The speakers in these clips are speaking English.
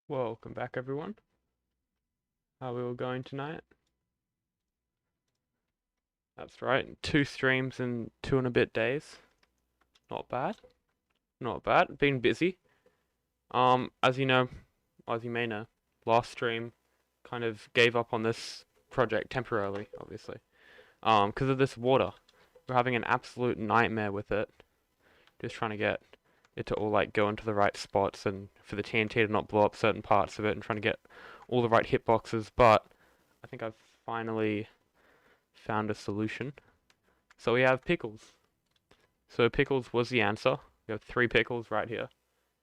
Welcome back, everyone. How are we all going tonight? That's right, 2 streams in 2 and a bit days. Not bad. Not bad. Been busy. As you know, as you may know, last stream kind of gave up on this project temporarily, obviously. Because of this water. We're having an absolute nightmare with it. Just trying to get it to all like go into the right spots and for the TNT to not blow up certain parts of it and trying to get all the right hitboxes, but I think I've finally found a solution. So we have pickles. So pickles was the answer. We have 3 pickles right here.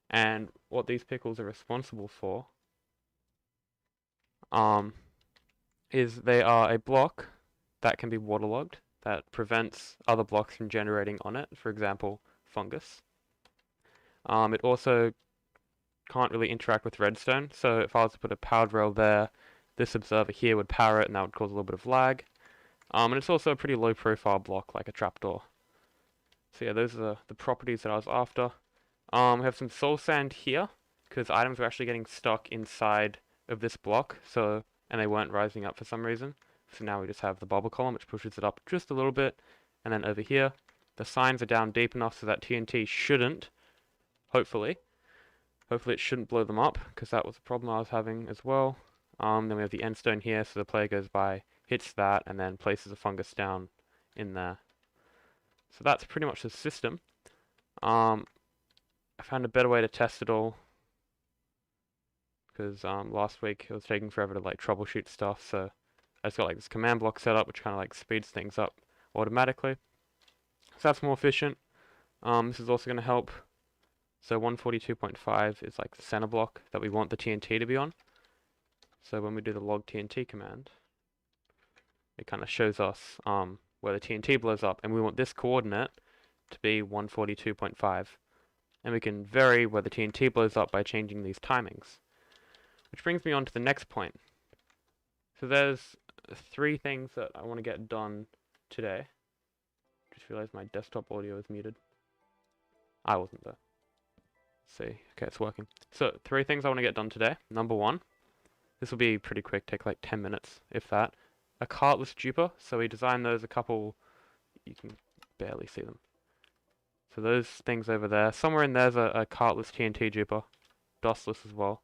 And what these pickles are responsible for is they are a block that can be waterlogged that prevents other blocks from generating on it, for example, fungus. It also can't really interact with redstone, so if I was to put a powered rail there, this observer here would power it and that would cause a little bit of lag. And it's also a pretty low profile block, like a trapdoor. So yeah, those are the properties that I was after. We have some soul sand here, because items were actually getting stuck inside of this block, and they weren't rising up for some reason. So now we just have the bubble column, which pushes it up just a little bit. And then over here, the signs are down deep enough so that TNT shouldn't, hopefully it shouldn't blow them up, because that was a problem I was having as well. Then we have the end stone here, so the player goes by, hits that, and then places a fungus down in there. So that's pretty much the system. I found a better way to test it all, because last week it was taking forever to like troubleshoot stuff, so I just got like this command block set up, which kind of like speeds things up automatically. So that's more efficient. This is also going to help. So 142.5 is like the center block that we want the TNT to be on. So when we do the log TNT command, it kind of shows us where the TNT blows up, and we want this coordinate to be 142.5. And we can vary where the TNT blows up by changing these timings. Which brings me on to the next point. So there's 3 things that I want to get done today. Just realized my desktop audio is muted. I wasn't there. See, okay, it's working. So 3 things I want to get done today. Number 1, this will be pretty quick, take like 10 minutes, if that. A cartless duper, so we designed those a couple, you can barely see them. So those things over there. Somewhere in there's a cartless TNT duper, DOSless as well.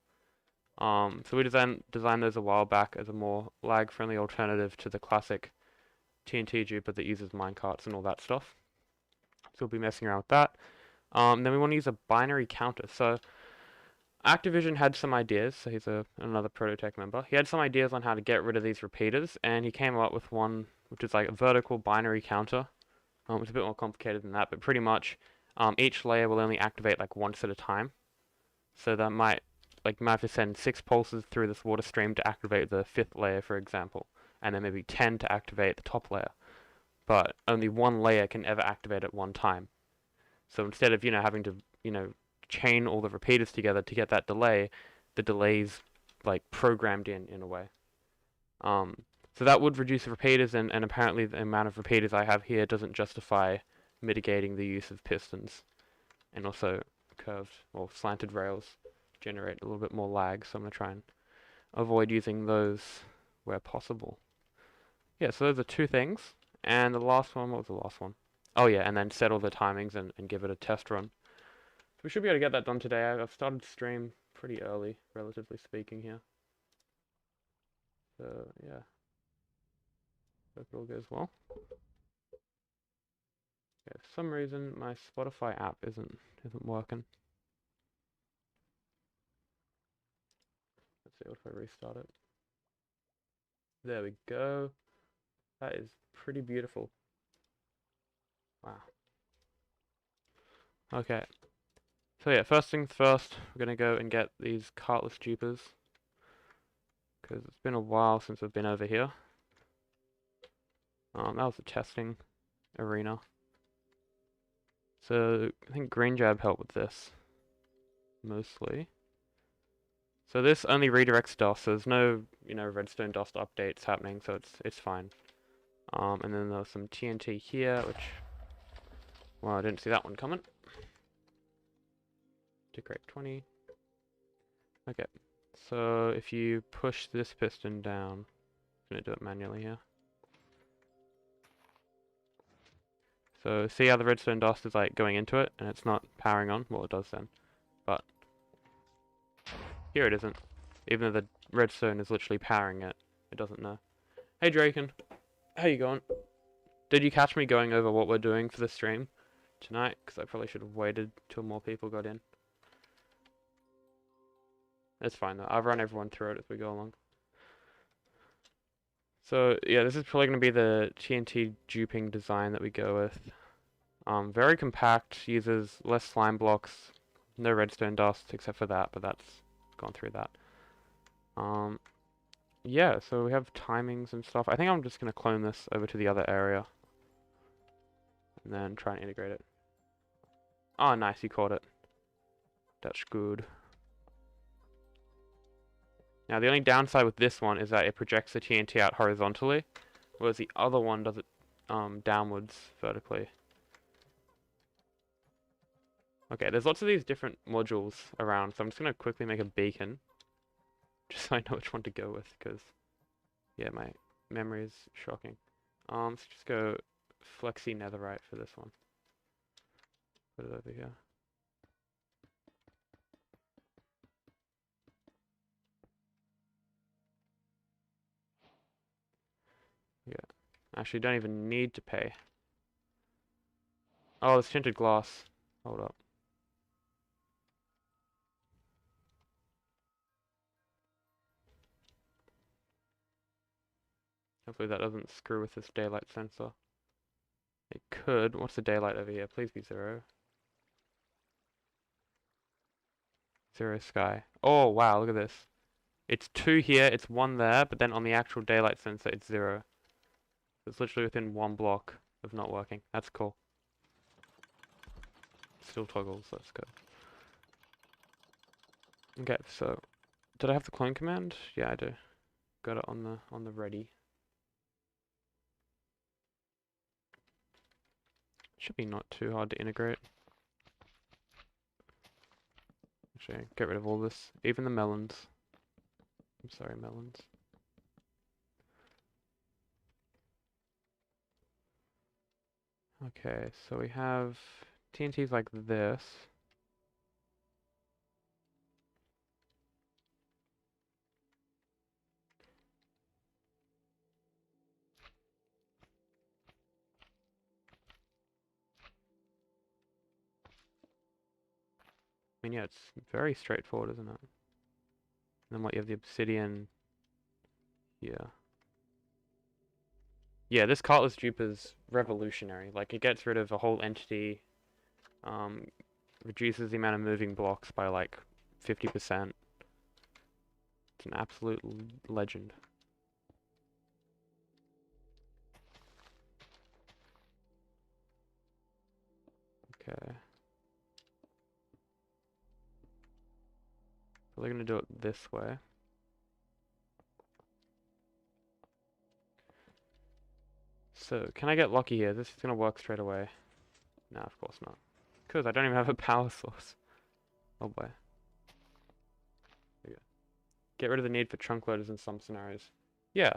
So we designed those a while back as a more lag-friendly alternative to the classic TNT duper that uses minecarts and all that stuff. So we'll be messing around with that. Then we want to use a binary counter. So Activision had some ideas. So he's another Prototech member. He had some ideas on how to get rid of these repeaters, and he came up with one which is like a vertical binary counter. It's a bit more complicated than that, but pretty much each layer will only activate like once at a time. So that might have to send 6 pulses through this water stream to activate the 5th layer, for example, and then maybe 10 to activate the top layer. But only one layer can ever activate at one time. So instead of having to chain all the repeaters together to get that delay, the delay's like programmed in a way. So that would reduce the repeaters, and apparently the amount of repeaters I have here doesn't justify mitigating the use of pistons. And also curved or slanted rails generate a little bit more lag, so I'm going to try and avoid using those where possible. Yeah, so those are 2 things. And the last one, what was the last one? Oh yeah, and then set all the timings and give it a test run. So we should be able to get that done today. I've started stream pretty early, relatively speaking here. So yeah, hope it all goes well. Yeah, for some reason my Spotify app isn't working. Let's see, what if I restart it? There we go. That is pretty beautiful. Wow. Okay. So yeah, first things first, we're gonna go and get these cartless dupers, because it's been a while since I've been over here. That was the testing arena. So I think Green Jab helped with this, mostly. So this only redirects DOS, so there's no, redstone DOS updates happening, so it's fine. And then there's some TNT here, which, well, I didn't see that one coming. Decorate 20. Okay, so if you push this piston down, I'm gonna do it manually here. So see how the redstone dust is like going into it, and it's not powering on? Well, it does then, but here it isn't. Even though the redstone is literally powering it, it doesn't know. Hey Draken, how you going? Did you catch me going over what we're doing for the stream tonight? Because I probably should have waited till more people got in. It's fine though, I'll run everyone through it as we go along. So yeah, this is probably going to be the TNT duping design that we go with. Very compact, uses less slime blocks, no redstone dust except for that, but that's gone through that. Yeah, so we have timings and stuff. I think I'm just going to clone this over to the other area and then try and integrate it. Oh, nice, you caught it. That's good. Now, the only downside with this one is that it projects the TNT out horizontally, whereas the other one does it downwards vertically. Okay, there's lots of these different modules around, so I'm just going to quickly make a beacon, just so I know which one to go with, because, yeah, my memory is shocking. So just go flexi netherite for this one. Put it over here. Yeah, actually don't even need to pay. Oh, it's tinted glass. Hold up. Hopefully that doesn't screw with this daylight sensor. It could. What's the daylight over here? Please be 0. 0 sky. Oh, wow, look at this. It's 2 here, it's 1 there, but then on the actual daylight sensor, it's 0. It's literally within 1 block of not working. That's cool. Still toggles, that's good. Okay, so did I have the clone command? Yeah, I do. Got it on the ready. Should be not too hard to integrate. Actually, get rid of all this, even the melons. I'm sorry, melons. Okay, so we have TNT's like this. I mean, yeah, it's very straightforward, isn't it? And then what, you have the obsidian here. Yeah, this Cartless dupe is revolutionary. Like, it gets rid of a whole entity, reduces the amount of moving blocks by like 50%. It's an absolute legend. Okay. So we're gonna do it this way. So, can I get lucky here? This is gonna work straight away. No, of course not. Because I don't even have a power source. Oh boy. There you go. Get rid of the need for trunk loaders in some scenarios. Yeah.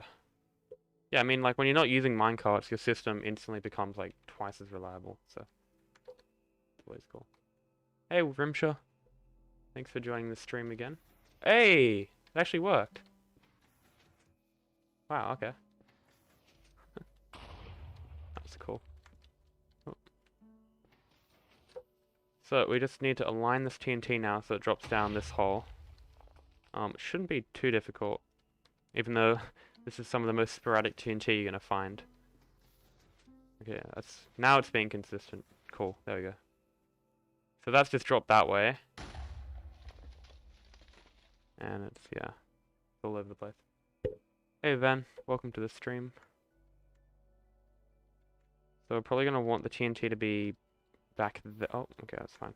Yeah, I mean, like, when you're not using minecarts, your system instantly becomes, like, twice as reliable, so... It's always cool. Hey, Rimsha. Thanks for joining the stream again. Hey! It actually worked. Wow, okay. That's cool. Oh. So, we just need to align this TNT now so it drops down this hole. It shouldn't be too difficult, even though this is some of the most sporadic TNT you're gonna find. Okay, now it's being consistent. Cool, there we go. So that's just dropped that way. And it's, yeah, all over the place. Hey Ven, welcome to the stream. So we're probably gonna want the TNT to be back there. Oh, okay, that's fine.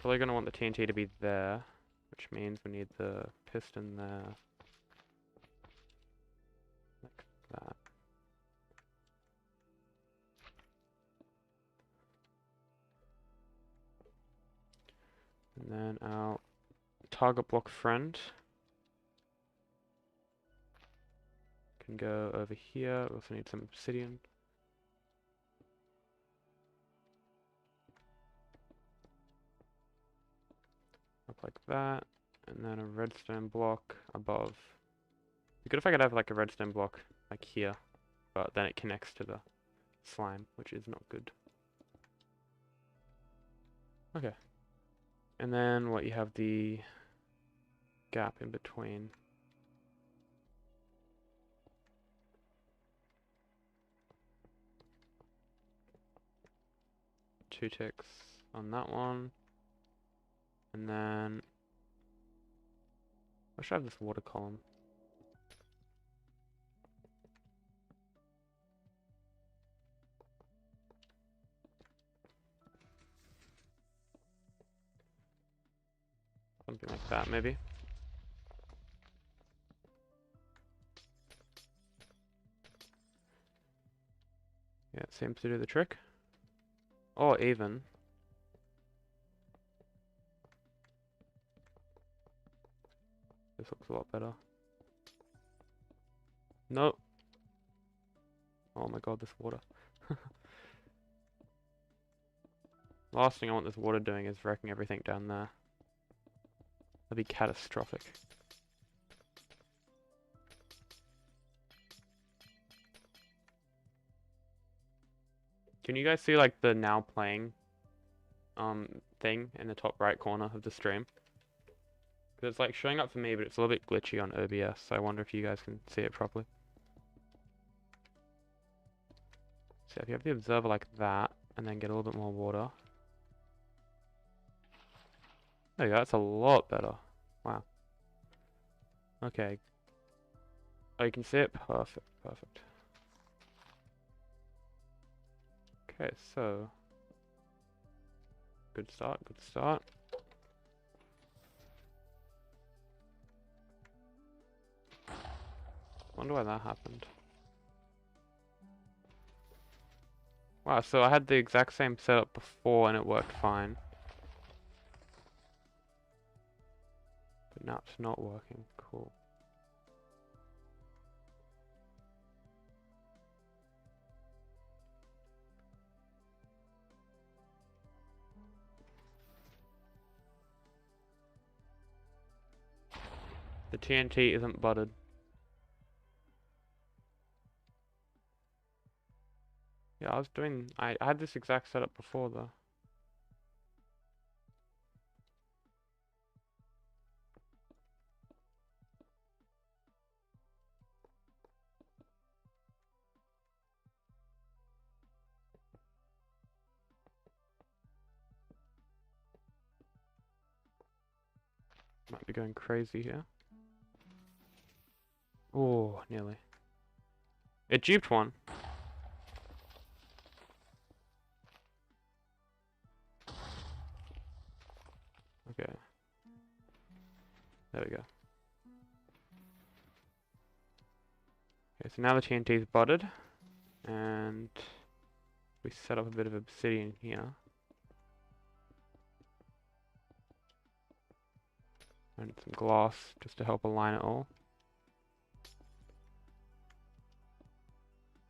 Probably gonna want the TNT to be there, which means we need the piston there. Like that. And then our target block friend can go over here. We also need some obsidian. Up like that. And then a redstone block above. It'd be good if I could have like a redstone block like here, but then it connects to the slime, which is not good. Okay. And then what, you have the gap in between. Two ticks on that one. And then I should have this water column. Something like that, maybe. Yeah, it seems to do the trick. Or even. This looks a lot better. Nope. Oh my god, this water. Last thing I want this water doing is wrecking everything down there. That'd be catastrophic. Can you guys see like the now playing thing in the top right corner of the stream? Because it's like showing up for me, but it's a little bit glitchy on OBS, so I wonder if you guys can see it properly. So if you have the observer like that, and then get a little bit more water. There you go, that's a lot better. Wow. Okay. Oh, you can see it? Perfect, perfect. Okay, so... Good start, good start. Wonder why that happened. Wow, so I had the exact same setup before and it worked fine. But now it's not working. Cool. The TNT isn't buttered. Yeah, I had this exact setup before though. Might be going crazy here. Oh, nearly. It duped one. Okay. There we go. Okay, so now the TNT is buttered, and we set up a bit of obsidian here. And some glass just to help align it all.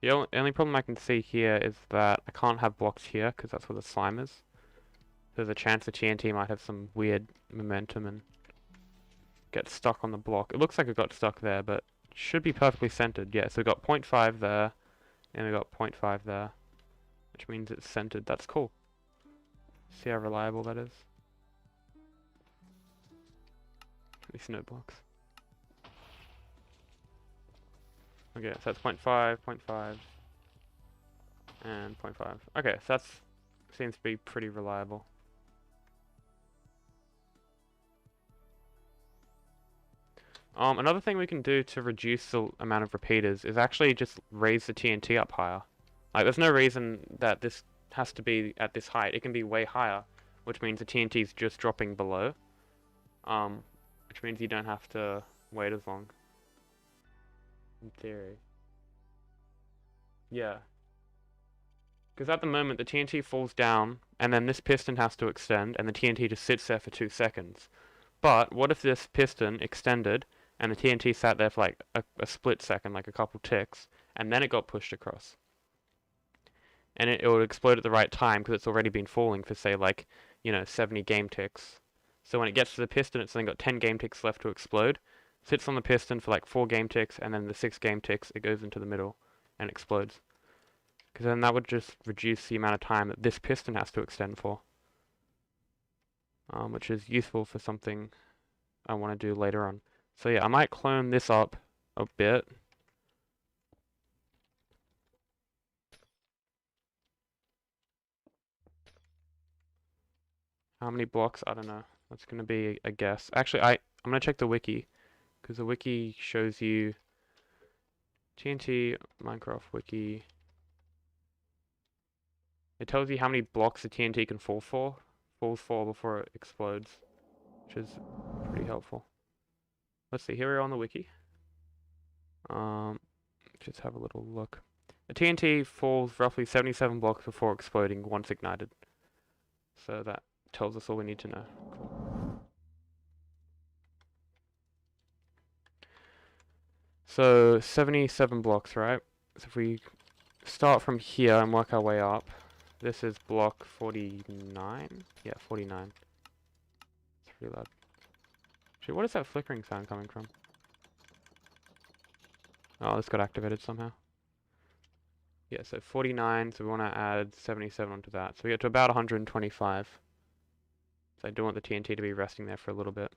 The only problem I can see here is that I can't have blocks here because that's where the slime is. There's a chance the TNT might have some weird momentum and get stuck on the block. It looks like it got stuck there, but it should be perfectly centered. Yeah, so we got 0.5 there, and we got 0.5 there, which means it's centered. That's cool. See how reliable that is? These snow blocks. Okay, so that's 0.5, 0.5, and 0.5. Okay, so that seems to be pretty reliable. Another thing we can do to reduce the amount of repeaters is actually just raise the TNT up higher. Like, there's no reason that this has to be at this height. It can be way higher, which means the TNT is just dropping below. Which means you don't have to wait as long. In theory. Yeah. Because at the moment, the TNT falls down, and then this piston has to extend, and the TNT just sits there for 2 seconds. But, what if this piston extended, and the TNT sat there for like a split second, like a couple ticks, and then it got pushed across? And it would explode at the right time, because it's already been falling for, say, like, 70 game ticks. So when it gets to the piston, it's then got 10 game ticks left to explode, sits on the piston for like 4 game ticks, and then the 6 game ticks, it goes into the middle, and explodes. Because then that would just reduce the amount of time that this piston has to extend for. Which is useful for something I want to do later on. So yeah, I might clone this up a bit. How many blocks? I don't know. That's going to be a guess. Actually, I'm going to check the wiki, because the wiki shows you TNT Minecraft wiki. It tells you how many blocks the TNT can falls for before it explodes, which is pretty helpful. Let's see, here we are on the wiki. Just have a little look. The TNT falls roughly 77 blocks before exploding once ignited. So that tells us all we need to know. Cool. So 77 blocks, right? So if we start from here and work our way up, this is block 49? Yeah, 49. It's pretty loud. Actually, what is that flickering sound coming from? Oh, this got activated somehow. Yeah, so 49, so we want to add 77 onto that. So we get to about 125. So I do want the TNT to be resting there for a little bit.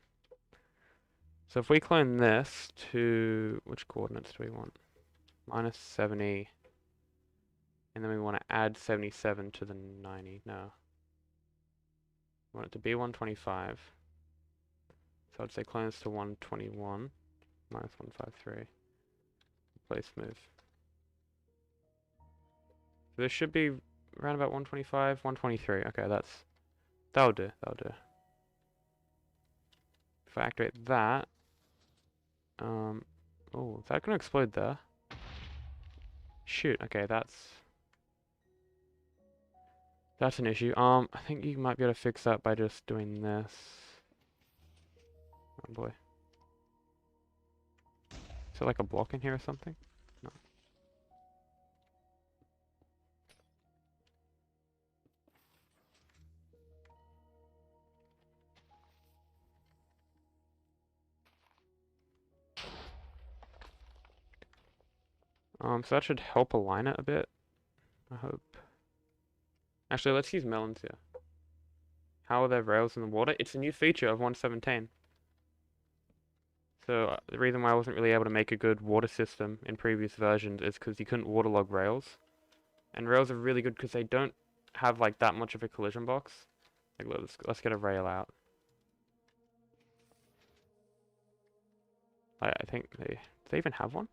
So if we clone this to, which coordinates do we want? Minus 70. And then we want to add 77 to the 90. No. We want it to be 125. So I'd say clone this to 121. Minus 153. Replace move. So this should be around about 125, 123. Okay, that'll do. If I activate that, oh, is that gonna explode there? Shoot. Okay, that's an issue. I think you might be able to fix that by just doing this. Oh boy. Is there like a block in here or something? No. So that should help align it a bit, I hope. Actually, let's use melons here. How are there rails in the water? It's a new feature of 1.17. So the reason why I wasn't really able to make a good water system in previous versions is because you couldn't waterlog rails. And rails are really good because they don't have like that much of a collision box. Like let's get a rail out. I think do they even have one?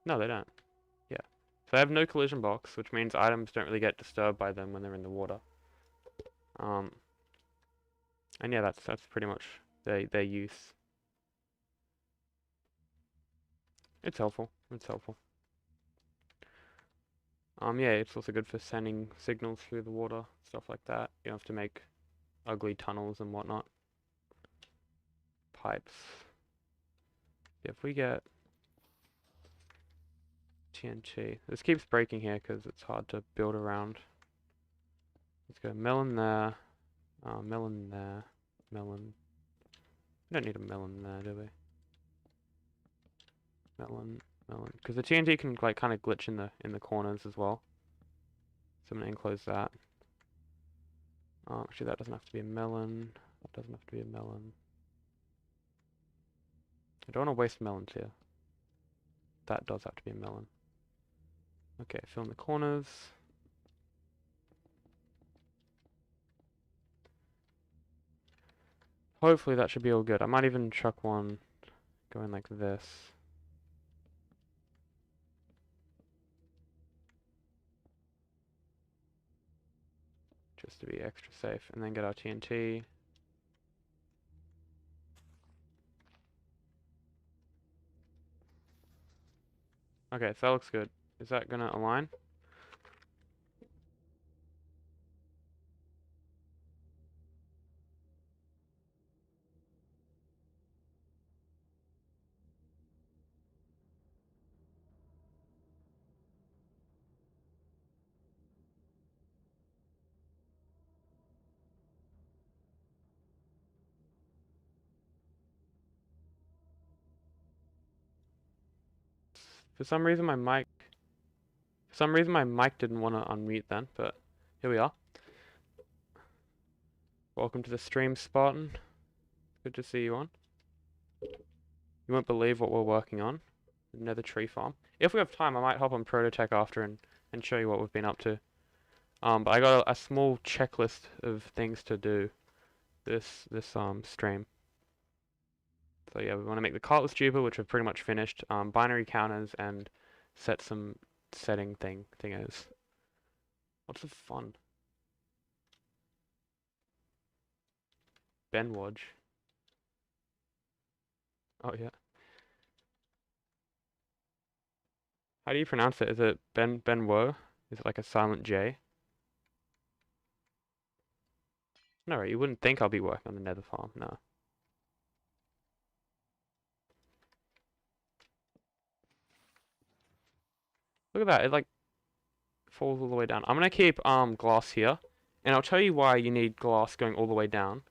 No, they don't. Yeah. So they have no collision box, which means items don't really get disturbed by them when they're in the water. And yeah, that's pretty much their use. It's helpful. It's helpful. Yeah, it's also good for sending signals through the water, stuff like that. You don't have to make ugly tunnels and whatnot. Pipes. If we get TNT, this keeps breaking here because it's hard to build around. Let's go melon there, melon there, melon. We don't need a melon there, do we? Melon, melon, because the TNT can like kind of glitch in the corners as well. So I'm gonna enclose that. Actually, that doesn't have to be a melon. That doesn't have to be a melon. I don't want to waste melons here. That does have to be a melon. Okay, fill in the corners. Hopefully that should be all good. I might even chuck one going like this. Just to be extra safe. And then get our TNT. Okay, so that looks good. Is that gonna align? For some reason my mic didn't want to unmute then, but here we are. Welcome to the stream, Spartan. Good to see you on. You won't believe what we're working on. Another tree farm. If we have time, I might hop on Prototech after and show you what we've been up to. But I got a small checklist of things to do this stream. So yeah, we want to make the cartless duper, which we've pretty much finished. Binary counters and set some setting thingos. Lots of fun. Benwodge. Oh yeah. How do you pronounce it? Is it Benwo? Is it like a silent J? No, right, you wouldn't think I'll be working on the nether farm, no. Look at that, it like falls all the way down. I'm gonna keep glass here, and I'll tell you why you need glass going all the way down.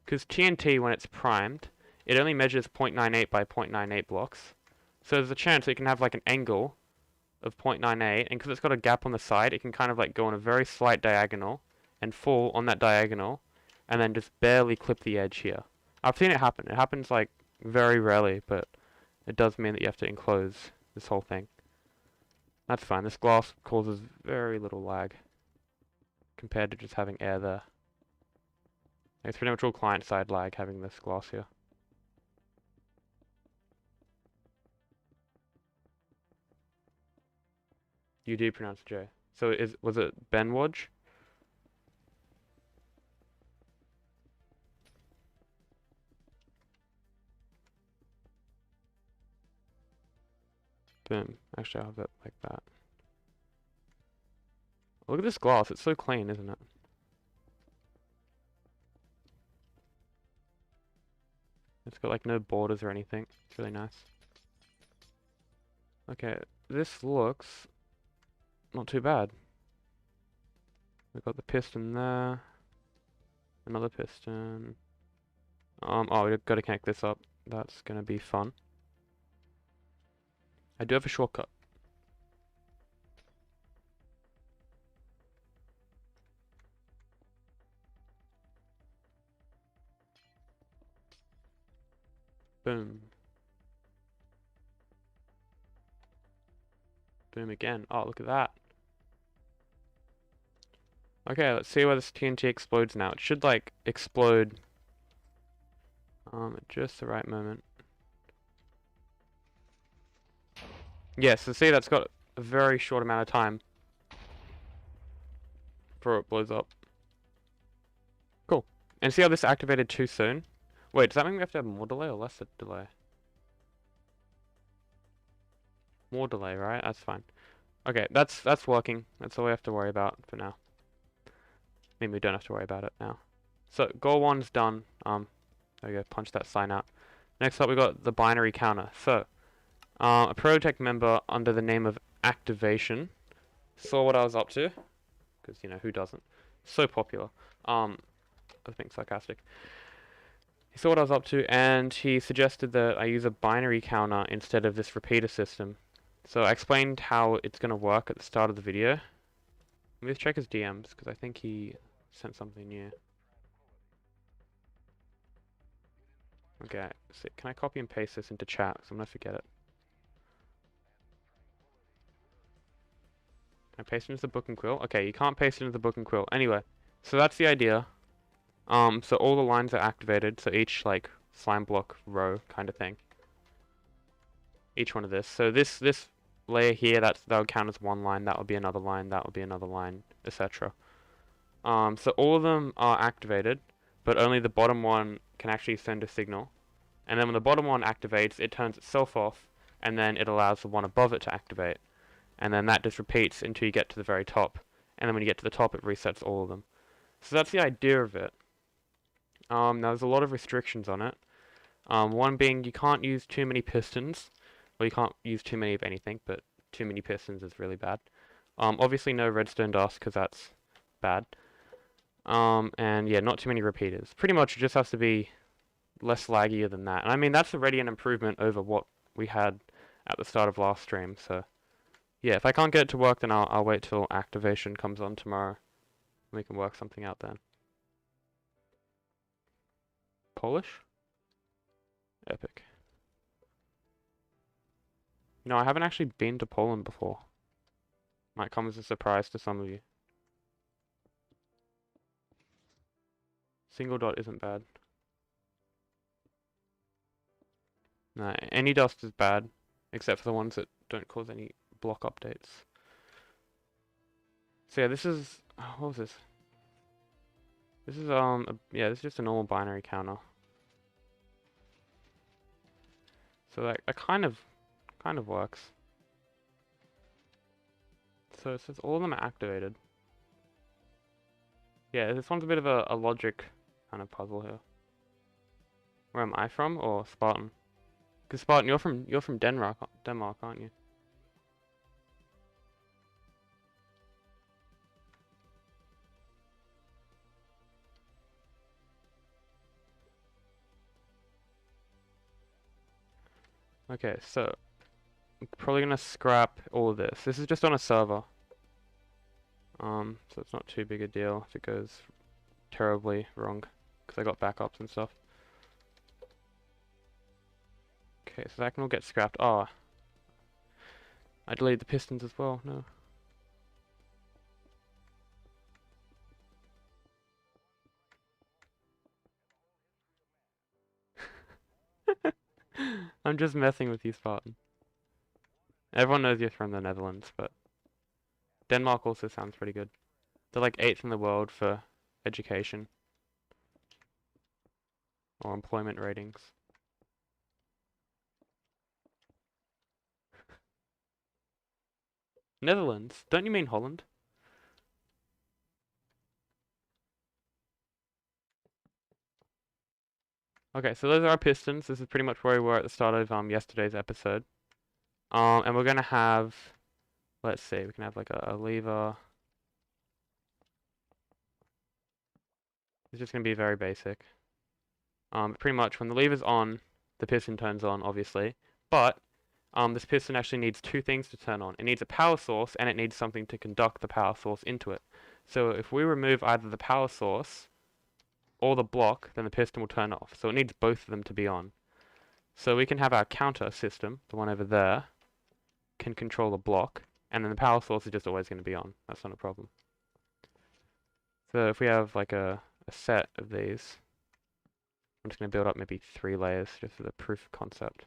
Because TNT, when it's primed, it only measures 0.98 by 0.98 blocks. So there's a chance that you can have like an angle of 0.98, and because it's got a gap on the side, it can kind of like go on a very slight diagonal and fall on that diagonal, and then just barely clip the edge here. I've seen it happen. It happens like very rarely, but it does mean that you have to enclose this whole thing. That's fine. This glass causes very little lag compared to just having air there. It's pretty much all client-side lag having this glass here. You do pronounce J. So was it Benwodge? Boom. Actually, I'll have it like that. Look at this glass. It's so clean, isn't it? It's got like no borders or anything. It's really nice. Okay, this looks not too bad. We've got the piston there. Another piston. Oh, we've got to connect this up. That's gonna be fun. I do have a shortcut. Boom. Boom again. Oh, look at that. Okay, let's see where this TNT explodes now. It should, like, explode at just the right moment. Yeah, so see, that's got a very short amount of time before it blows up. Cool. And see how this activated too soon? Wait, does that mean we have to have more delay or less delay? More delay, right? That's fine. Okay, that's working. That's all we have to worry about for now. I mean, we don't have to worry about it now. So, goal 1's done. There we go, punch that sign out. Next up, we got the binary counter. So, a Prototech member under the name of Activation saw what I was up to, because, you know, who doesn't? So popular. I was being sarcastic. He saw what I was up to, and he suggested that I use a binary counter instead of this repeater system. So I explained how it's going to work at the start of the video. Let me just check his DMs, because I think he sent something new. Okay, so can I copy and paste this into chat, because I'm going to forget it. Can I paste it into the book and quill? Okay, you can't paste it into the book and quill. Anyway, so that's the idea. So all the lines are activated, so each, like, slime block row kind of thing. Each one of this. So this layer here, that would count as one line, that would be another line, that would be another line, etc. So all of them are activated, but only the bottom one can actually send a signal. And then when the bottom one activates, it turns itself off, and then it allows the one above it to activate. And then that just repeats until you get to the very top. And then when you get to the top, it resets all of them. So that's the idea of it. Now there's a lot of restrictions on it. One being you can't use too many pistons. Well, you can't use too many of anything, but too many pistons is really bad. Obviously no redstone dust, because that's bad. And yeah, not too many repeaters. Pretty much it just has to be less laggier than that. And I mean, that's already an improvement over what we had at the start of last stream, so yeah, if I can't get it to work, then I'll wait till activation comes on tomorrow. We can work something out then. Polish? Epic. No, I haven't actually been to Poland before. Might come as a surprise to some of you. Single dot isn't bad. No, any dust is bad, except for the ones that don't cause any block updates. So yeah, this is, what was this? This is, yeah, this is just a normal binary counter. So that kind of works. So it says all of them are activated. Yeah, this one's a bit of a logic kind of puzzle here. Where am I from? Or Spartan? Because Spartan, you're from Denmark, aren't you? Okay, so I'm probably gonna scrap all of this. This is just on a server. So it's not too big a deal if it goes terribly wrong, because I got backups and stuff. Okay, so that can all get scrapped. Oh, I deleted the pistons as well. No. I'm just messing with you, Spartan. Everyone knows you're from the Netherlands, but Denmark also sounds pretty good. They're like 8th in the world for education or employment ratings. Netherlands? Don't you mean Holland? Okay, so those are our pistons. This is pretty much where we were at the start of yesterday's episode. And we're gonna have, let's see, we can have like a lever. It's just gonna be very basic. Pretty much when the lever's on, the piston turns on, obviously. But this piston actually needs two things to turn on. It needs a power source, and it needs something to conduct the power source into it. So if we remove either the power source or the block, then the piston will turn off. So it needs both of them to be on. So we can have our counter system, the one over there, can control the block, and then the power source is just always going to be on. That's not a problem. So if we have like a set of these, I'm just going to build up maybe 3 layers just for the proof of concept.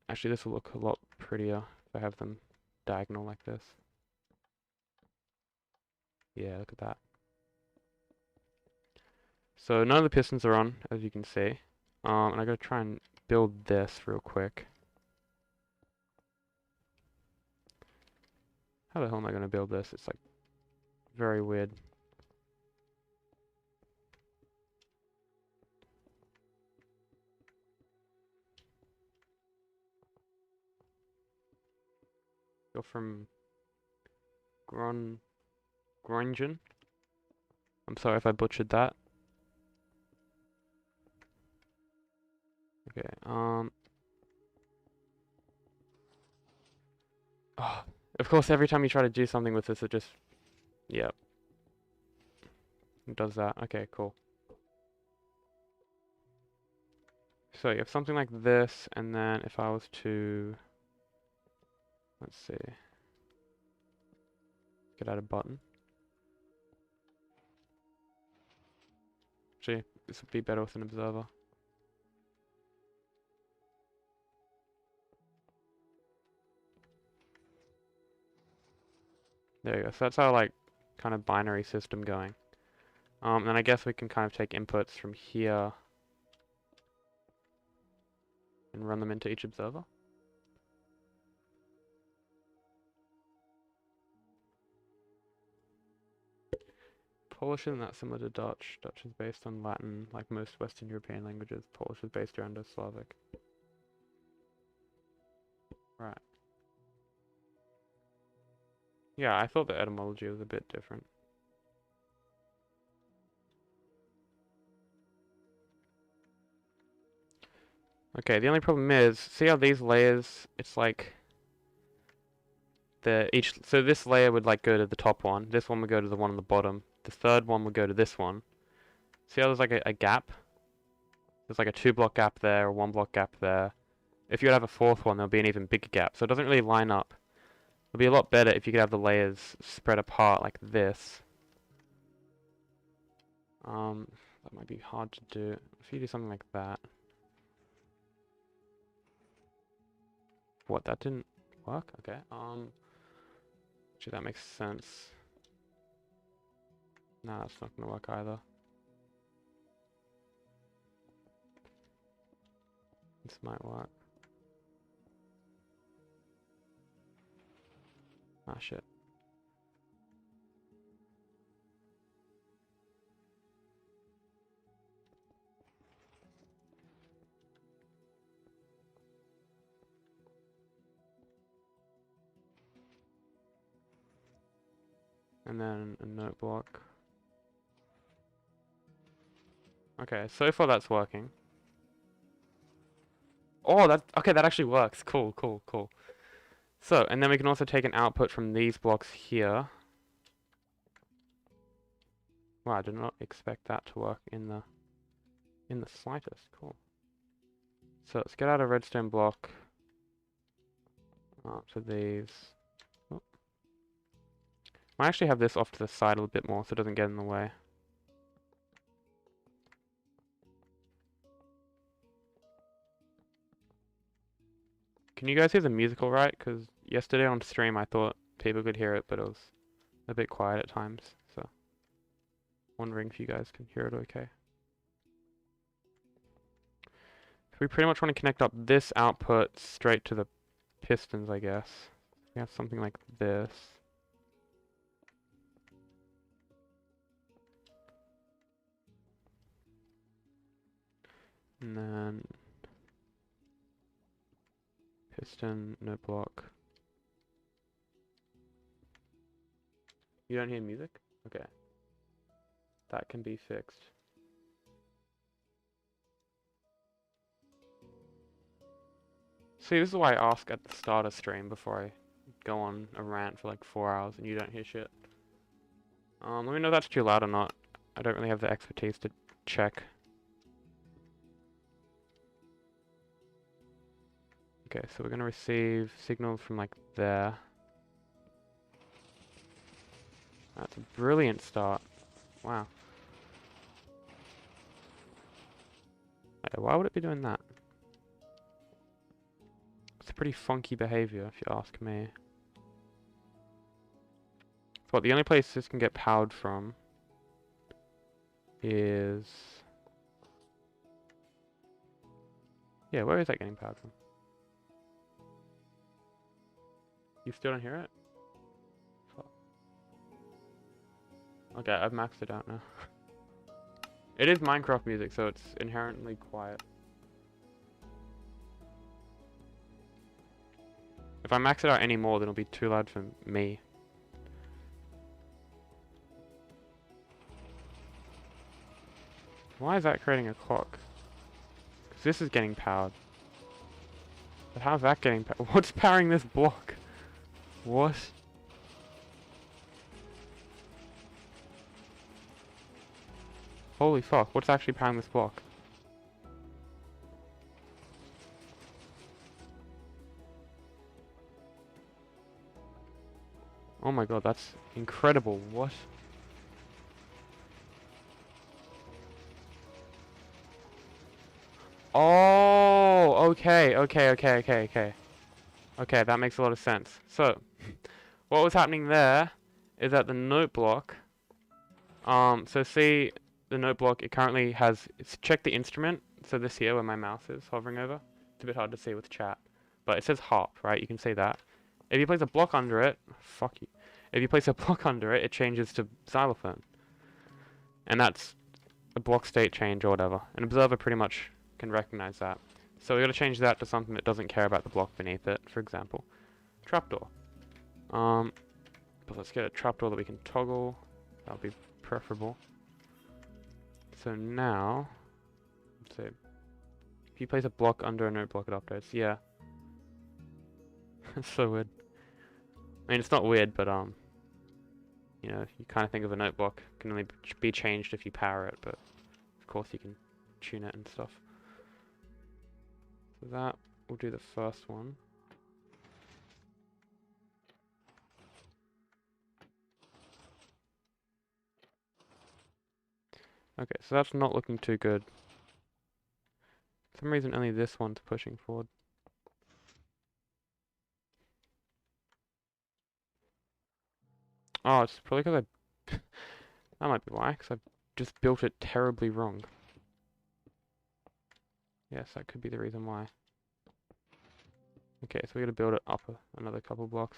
Actually, this will look a lot prettier if I have them diagonal like this. Yeah, look at that. So none of the pistons are on, as you can see. And I gotta try and build this real quick. How the hell am I gonna build this? It's like very weird. Go from Groningen. I'm sorry if I butchered that. Okay, oh, of course, every time you try to do something with this, it just, yep. It does that. Okay, cool. So you have something like this, and then if I was to, let's see, get out a button. Actually, this would be better with an observer. There you go. So that's our like kind of binary system going. And I guess we can kind of take inputs from here and run them into each observer. Polish isn't that similar to Dutch. Dutch is based on Latin, like most Western European languages. Polish is based around Slavic. Right. Yeah, I thought the etymology was a bit different. Okay, the only problem is, see how these layers, it's like so this layer would like go to the top one, this one would go to the one on the bottom, the third one would go to this one. See how there's like a gap? There's like a 2-block gap there, a 1-block gap there. If you would have a 4th one, there'll be an even bigger gap. So it doesn't really line up. It'd be a lot better if you could have the layers spread apart like this. That might be hard to do. If you do something like that. What, that didn't work? Okay. Actually, that makes sense. Nah, that's not gonna work either. This might work. Ah, shit. And then a note block. Okay, so far that's working. Oh, okay, that actually works. Cool, cool, cool. So, and then we can also take an output from these blocks here. Wow, I did not expect that to work in the slightest. Cool. So let's get out a redstone block. Up to these. Oh. I actually have this off to the side a little bit more so it doesn't get in the way. Can you guys hear the music alright? Because yesterday on stream I thought people could hear it, but it was a bit quiet at times. So, wondering if you guys can hear it okay. We pretty much want to connect up this output straight to the pistons, I guess. We have something like this. And then piston, no block. You don't hear music? Okay. That can be fixed. See, this is why I ask at the start of stream before I go on a rant for like 4 hours and you don't hear shit. Let me know if that's too loud or not. I don't really have the expertise to check. Okay, so we're gonna receive signal from like there. That's a brilliant start. Wow. Why would it be doing that? It's a pretty funky behavior, if you ask me. But the only place this can get powered from is... Yeah, where is that getting powered from? You still don't hear it? Fuck. Okay, I've maxed it out now. It is Minecraft music, so it's inherently quiet. If I max it out any more, then it'll be too loud for me. Why is that creating a clock? Because this is getting powered. But how's that getting powered? What's powering this block? What? Holy fuck, what's actually powering this block? Oh my god, that's incredible. What? Oh, okay. Okay, that makes a lot of sense. So, what was happening there is that the note block, so see the note block, it currently has, check the instrument, so this here where my mouse is hovering over, it's a bit hard to see with chat, but it says harp, right? You can see that. If you place a block under it, fuck you. If you place a block under it, it changes to xylophone. And that's a block state change or whatever. An observer pretty much can recognize that. So we got to change that to something that doesn't care about the block beneath it. For example, trapdoor. But let's get a trapdoor that we can toggle. That'll be preferable. So now, let's see. If you place a block under a note block, it updates. Yeah. It's so weird. I mean, it's not weird, but you know, you kind of think of a note block can only be changed if you power it, but of course you can tune it and stuff. So that will do the first one. Okay, so that's not looking too good. For some reason only this one's pushing forward. Oh, it's probably because I... that might be why, because I've just built it terribly wrong. Yes, that could be the reason why. Okay, so we gotta build it up another couple blocks.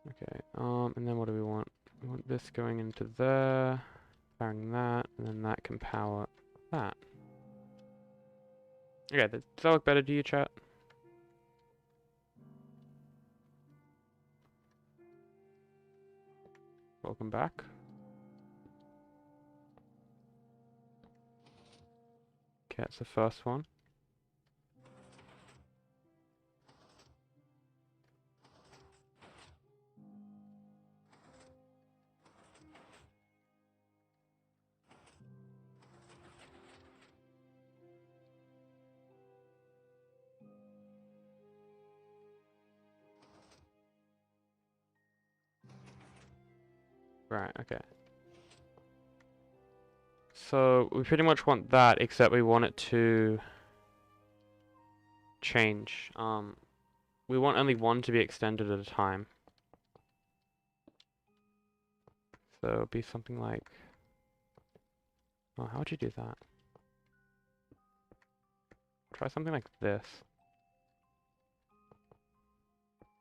Okay, and then what do we want? We want this going into there, powering that, and then that can power that. Okay, does that look better to you, chat? Welcome back. Okay, that's the first one. Right, okay. So we pretty much want that, except we want it to change. We want only one to be extended at a time. So it'll be something like... Oh, how would you do that? Try something like this.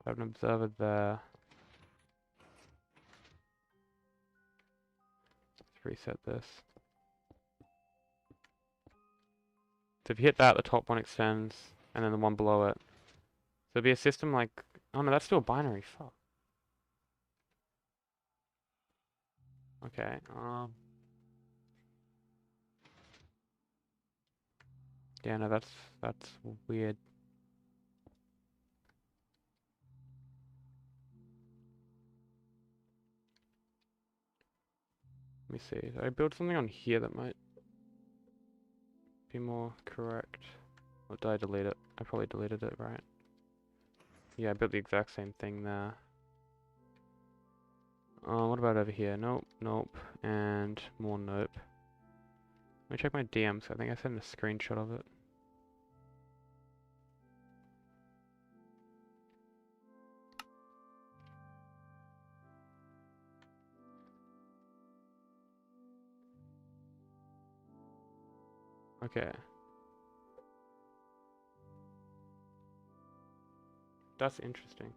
Have an observer there. Let's reset this. So if you hit that, the top one extends. and then the one below it. So it'd be a system like, oh no, that's still binary, fuck. Okay, yeah, no, that's weird. Let me see, did I build something on here that might be more correct? Or did I delete it? I probably deleted it, right? Yeah, I built the exact same thing there. What about over here? Nope, nope, and more nope. Let me check my DMs. I think I sent a screenshot of it. Okay. That's interesting.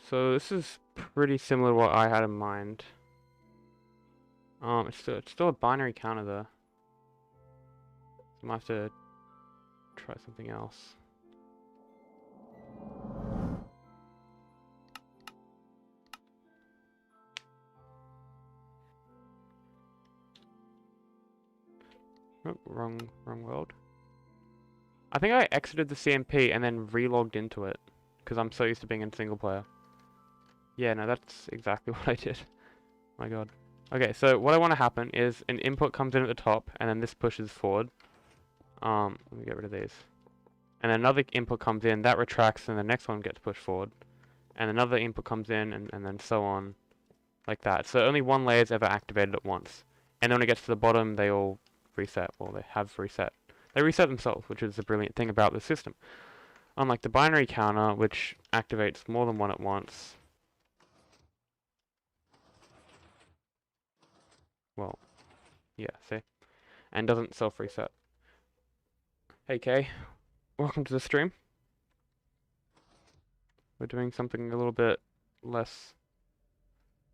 So this is pretty similar to what I had in mind. It's still a binary counter though. So I might have to try something else. Oh, wrong world. I think I exited the CMP and then relogged into it because I'm so used to being in single player. Yeah, no, that's exactly what I did. My god. Okay, so what I want to happen is an input comes in at the top and then this pushes forward. Let me get rid of these. And another input comes in, that retracts, and the next one gets pushed forward. And another input comes in, and then so on, like that. So only one layer is ever activated at once. And then when it gets to the bottom, they all reset, or they have reset. They reset themselves, which is the brilliant thing about the system. Unlike the binary counter, which activates more than one at once. Well, yeah, see? And doesn't self-reset. Hey Kay, welcome to the stream. We're doing something a little bit less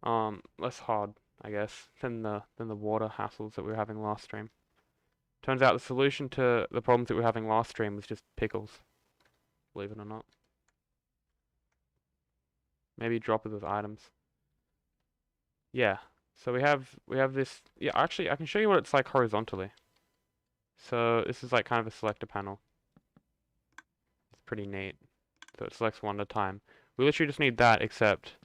hard, I guess, than the water hassles that we were having last stream. Turns out the solution to the problems that we were having last stream was just pickles. Believe it or not. Maybe droppers with items. Yeah. So we have this. Yeah, actually, I can show you what it's like horizontally. So this is like kind of a selector panel. It's pretty neat. So it selects one at a time. We literally just need that, except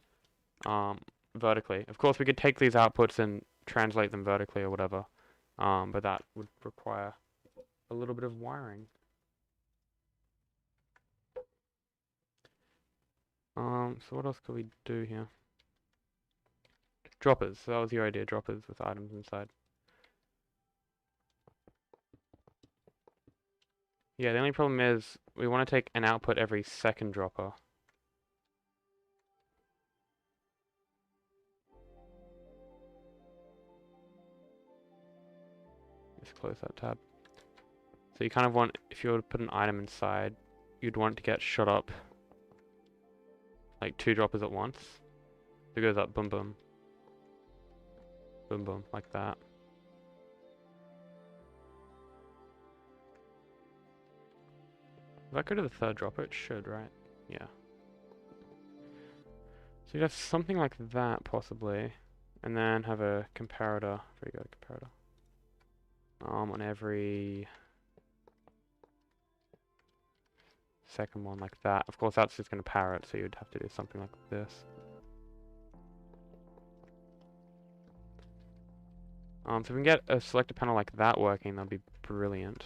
vertically. Of course, we could take these outputs and translate them vertically or whatever. But that would require a little bit of wiring. So what else could we do here? Droppers. So that was your idea, droppers with items inside. Yeah, the only problem is we want to take an output every second dropper. Just close that tab. So you kind of want, if you were to put an item inside, you'd want it to get shot up like 2 droppers at once. So it goes up, boom, boom. Boom, boom, like that. If I go to the 3rd dropper, it should, right? Yeah. So you'd have something like that, possibly. And then have a comparator. Very good, comparator. On every second one, like that. Of course, that's just going to parrot, so you'd have to do something like this. So if we can get a selector panel like that working, that'd be brilliant.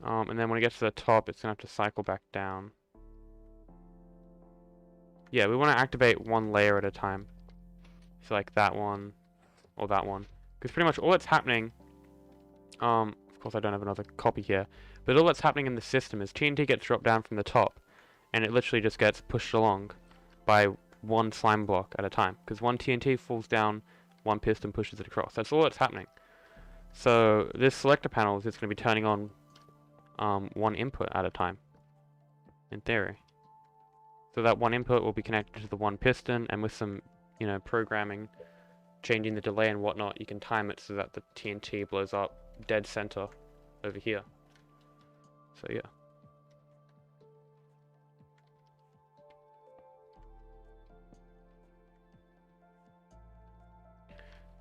And then when it gets to the top, it's going to have to cycle back down. Yeah, we want to activate one layer at a time. So like that one, or that one. Because pretty much all that's happening, of course I don't have another copy here, but all that's happening in the system is TNT gets dropped down from the top, and it literally just gets pushed along by one slime block at a time. Because one TNT falls down, one piston pushes it across. That's all that's happening. So this selector panel is just going to be turning on one input at a time, in theory. So that one input will be connected to the one piston, and with some, you know, programming, changing the delay and whatnot, you can time it so that the TNT blows up dead center over here. So yeah.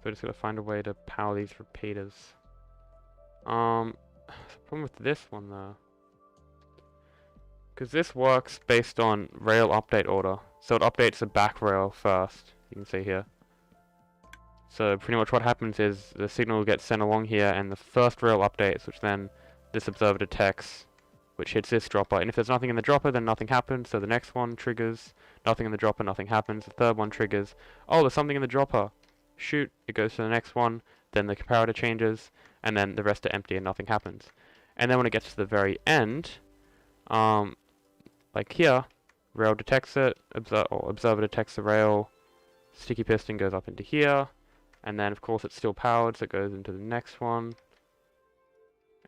So just gotta find a way to power these repeaters. The problem with this one though, because this works based on rail update order. So it updates the back rail first, you can see here. So pretty much what happens is the signal gets sent along here and the first rail updates, which then this observer detects, which hits this dropper. And if there's nothing in the dropper, then nothing happens. So the next one triggers, nothing in the dropper, nothing happens. The third one triggers, oh, there's something in the dropper. Shoot, it goes to the next one, then the comparator changes, and then the rest are empty and nothing happens. And then when it gets to the very end, like here, rail detects it, observer detects the rail, sticky piston goes up into here, and then of course it's still powered, so it goes into the next one,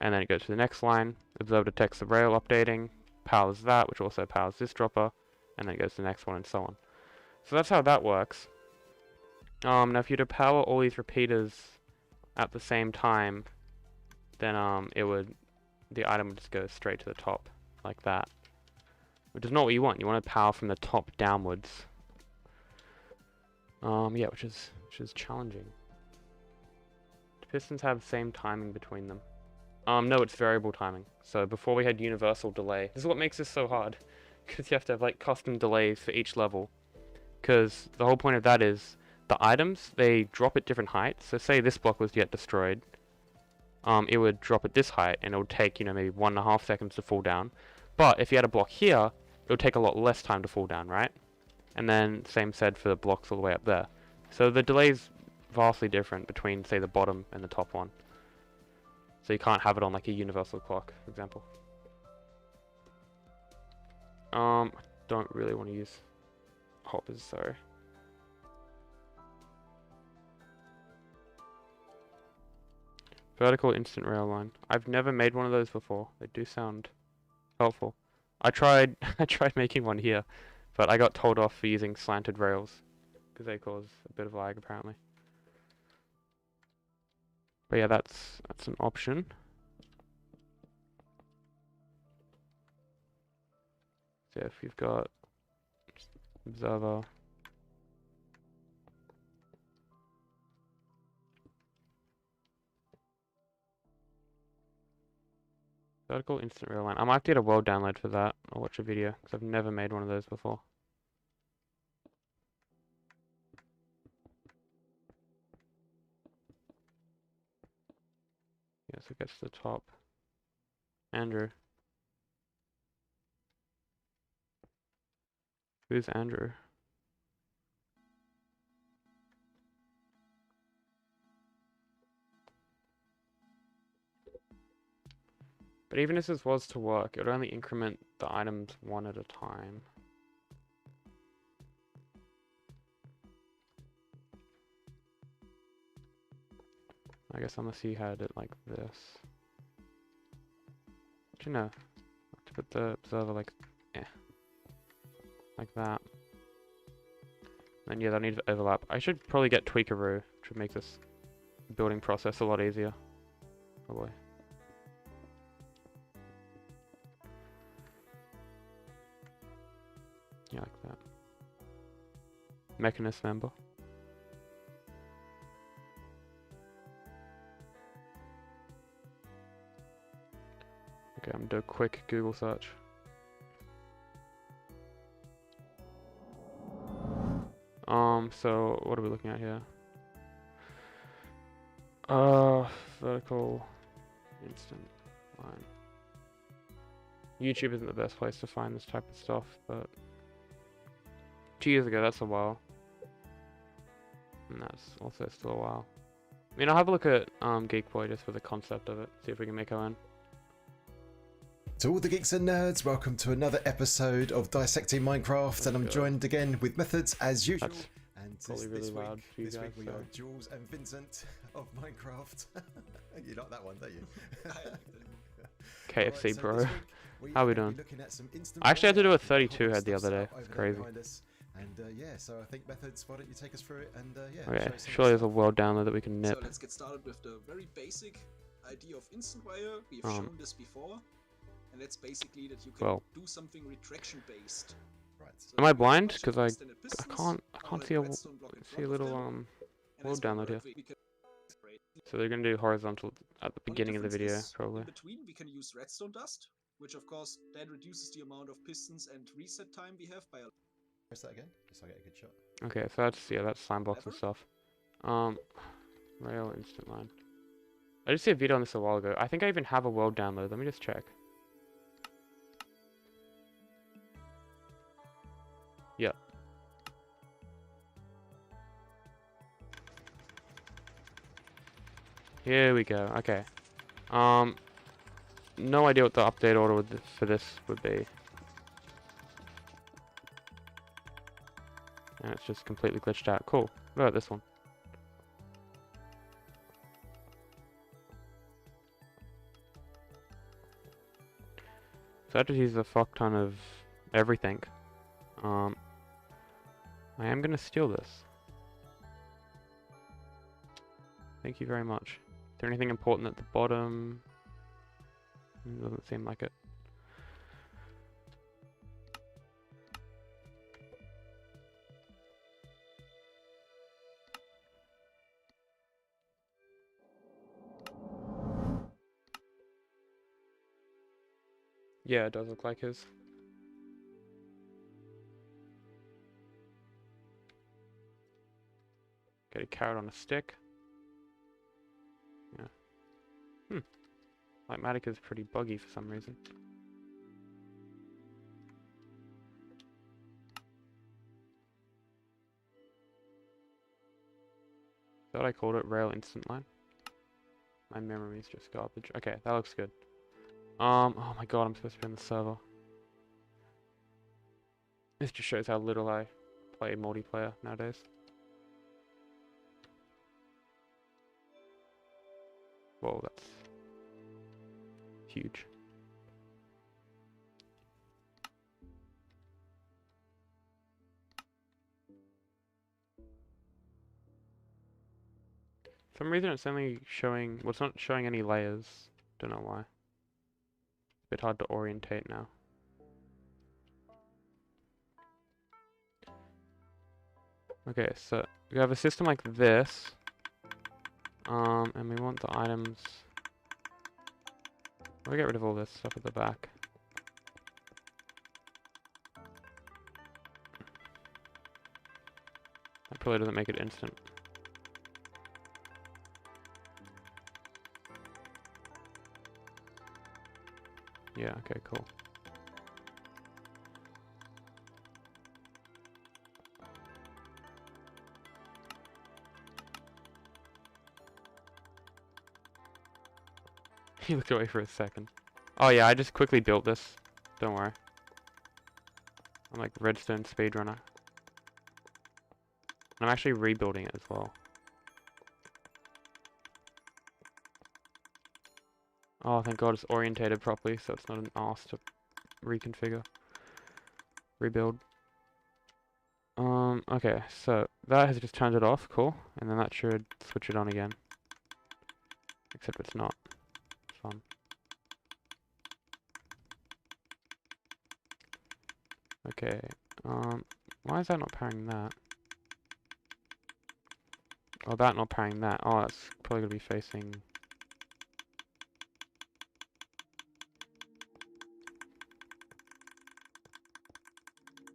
and then it goes to the next line, observer detects the rail updating, powers that, which also powers this dropper, and then it goes to the next one and so on. So that's how that works. Now if you were to power all these repeaters at the same time, then the item would just go straight to the top, like that. Which is not what you want. You want to power from the top downwards. Yeah, which is challenging. The pistons have the same timing between them. No, it's variable timing. So before we had universal delay. This is what makes this so hard, because you have to have like custom delays for each level. Because the whole point of that is the items, they drop at different heights. So say this block was yet destroyed, it would drop at this height, and it would take, you know, maybe 1.5 seconds to fall down. But if you had a block here, it would take a lot less time to fall down, right? And then same said for the blocks all the way up there. So the delay's vastly different between, say, the bottom and the top one. So you can't have it on like a universal clock, for example. I don't really want to use hoppers, sorry. Vertical instant rail line. I've never made one of those before. They do sound helpful. I tried making one here, but I got told off for using slanted rails because they cause a bit of lag apparently. But yeah, that's an option. So if you've got observer, vertical instant rail line. I might have to get a world download for that. I'll watch a video because I've never made one of those before. Yeah, so it gets to the top. Andrew. Who's Andrew? But even if this was to work, it would only increment the items one at a time. I guess unless you had it like this. But you know, to put the observer like that. Then yeah, they'll need to overlap. I should probably get Tweakeroo, which would make this building process a lot easier. Oh boy. Yeah, like that. Mechanist member. Okay, I'm gonna do a quick Google search. So what are we looking at here? Vertical instant line. YouTube isn't the best place to find this type of stuff, but 2 years ago, that's a while. And that's also still a while. I mean, I'll have a look at Geekboy just for the concept of it, see if we can make our own. To all the geeks and nerds, welcome to another episode of Dissecting Minecraft, and I'm joined again with Methods as usual. That's and probably really loud for you guys. This week we are Jules and Vincent of Minecraft. You like that one, don't you? KFC, Right, so bro. this week How we will doing? be looking at some instant I actually had to do a rail 32 and head the other day. over It's there crazy. behind us. And yeah, so I think Methods, why don't you take us through it and yeah, Okay, show us some surely there's a stuff. world download that we can nip. So let's get started with the very basic idea of instant wire. We've shown this before, and that's basically that you can do something retraction based. Right. So Am I blind? Because I can't see a little world download here. So they're gonna do horizontal at the beginning of the video, probably. In between, we can use redstone dust, which of course then reduces the amount of pistons and reset time we have by a. Press that again, just so I get a good shot. Okay, so that's slime box and stuff. Rail instant line. I did see a video on this a while ago. I think I even have a world download. Let me just check. Yep. Here we go. Okay. No idea what the update order for this would be. And it's just completely glitched out. Cool. What about this one? So that just uses a fuck ton of everything. I am gonna steal this. Thank you very much. Is there anything important at the bottom? Doesn't seem like it. Yeah, it does look like his. Get a carrot on a stick. Yeah. Lightmatic is pretty buggy for some reason. Thought I called it rail instant line. My memory is just garbage. Okay, that looks good. Oh my god, I'm supposed to be on the server. This just shows how little I play multiplayer nowadays. Whoa, that's huge. For some reason it's only showing, well, it's not showing any layers. Don't know why. It's a bit hard to orientate now. Okay, so we have a system like this. And we want the items. We'll get rid of all this stuff at the back. That probably doesn't make it instant. Yeah, okay, cool. He looked away for a second. Oh yeah, I just quickly built this. Don't worry. I'm like redstone speedrunner. I'm actually rebuilding it as well. Oh, thank god it's orientated properly, so it's not an arse to reconfigure. Rebuild. Okay, so that has just turned it off, cool. And then that should switch it on again. Except it's not. Fun. Okay, why is that not powering that? Oh, that not powering that. Oh, that's probably gonna be facing...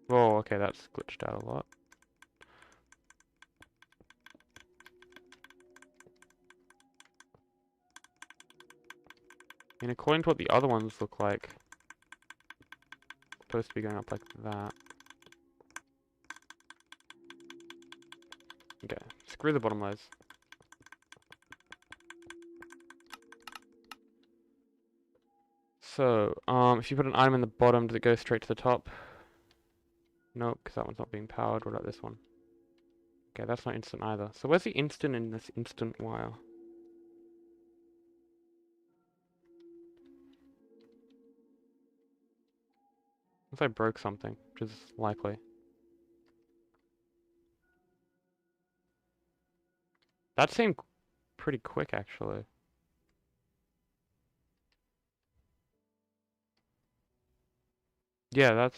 Whoa, okay, that's glitched out a lot. And according to what the other ones look like, it's supposed to be going up like that. Okay, screw the bottom layers. So, if you put an item in the bottom, does it go straight to the top? Nope, because that one's not being powered. What about this one? Okay, that's not instant either. So where's the instant in this instant wire? Unless I broke something, which is likely. That seemed pretty quick, actually. Yeah,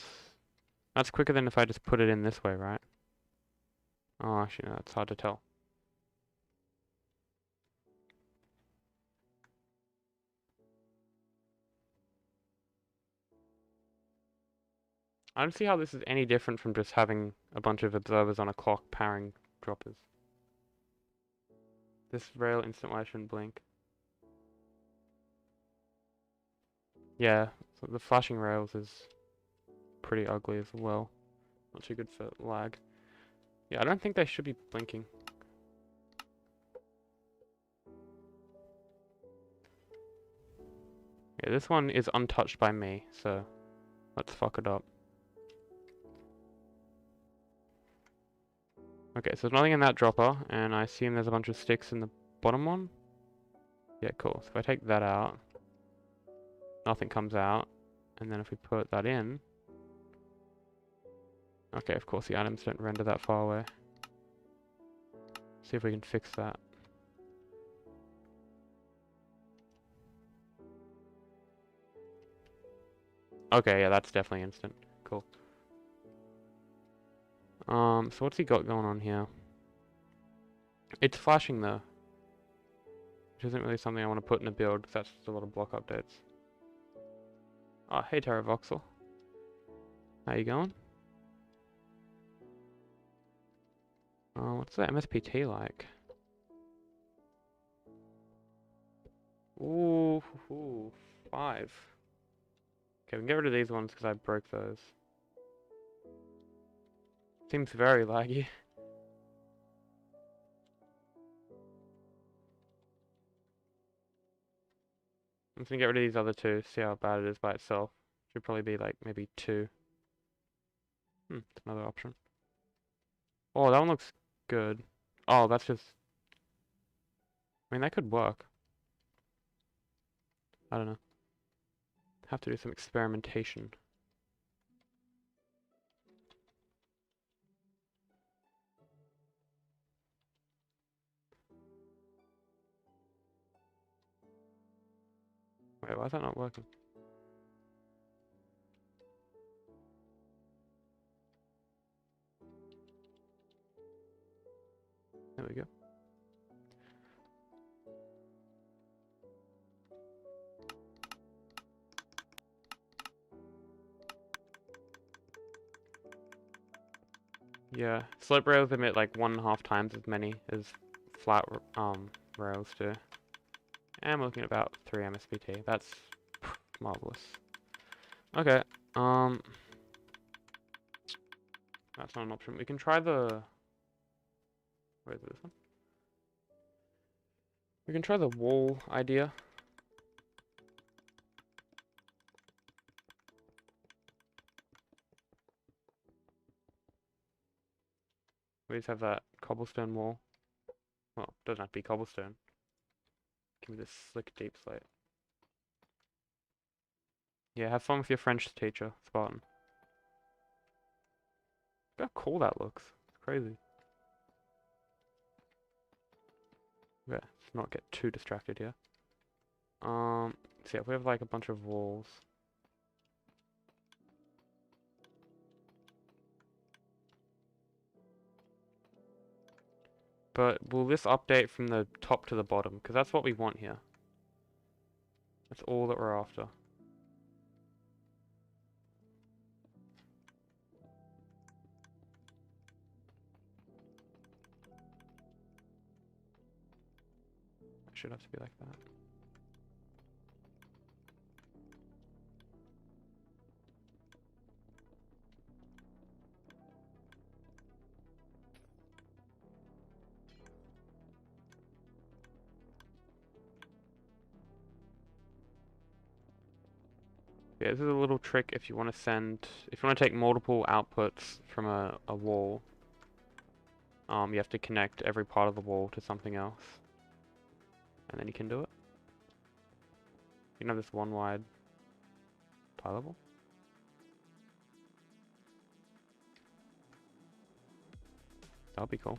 that's quicker than if I just put it in this way, right? Oh, actually, no, it's hard to tell. I don't see how this is any different from just having a bunch of observers on a clock powering droppers. This rail instant wire shouldn't blink. Yeah, so the flashing rails is pretty ugly as well. Not too good for lag. Yeah, I don't think they should be blinking. Yeah, this one is untouched by me, so let's fuck it up. Okay, so there's nothing in that dropper, and I assume there's a bunch of sticks in the bottom one. Yeah, cool. So if I take that out, nothing comes out, and then if we put that in, okay, of course the items don't render that far away. See if we can fix that. Okay, yeah, that's definitely instant. Cool. So what's he got going on here? It's flashing though, which isn't really something I want to put in a build, because that's just a lot of block updates. Oh, hey Terravoxel. How you going? What's the MSPT like? Ooh, 5. Okay, we can get rid of these ones because I broke those. Seems very laggy. I'm just gonna get rid of these other two, see how bad it is by itself. Should probably be like maybe 2. It's another option. Oh, that one looks good. Oh, that's just... I mean, that could work. I don't know. Have to do some experimentation. Wait, why is that not working? There we go. Yeah, slope rails emit like 1.5 times as many as flat rails do. And we're looking at about 3 MSPT. That's marvelous. Okay, that's not an option. We can try the... Where is this one? We can try the wall idea. We just have that cobblestone wall. Well, it doesn't have to be cobblestone. Give me this slick deep slate. Yeah, have fun with your French teacher, Spartan. Look how cool that looks. It's crazy. Okay, let's not get too distracted here. So yeah, we have like a bunch of walls. But will this update from the top to the bottom? Because that's what we want here. That's all that we're after. It should have to be like that. Yeah, this is a little trick if you want to if you want to take multiple outputs from a wall. You have to connect every part of the wall to something else. And then you can do it. You can have this one wide pie level. That'll be cool.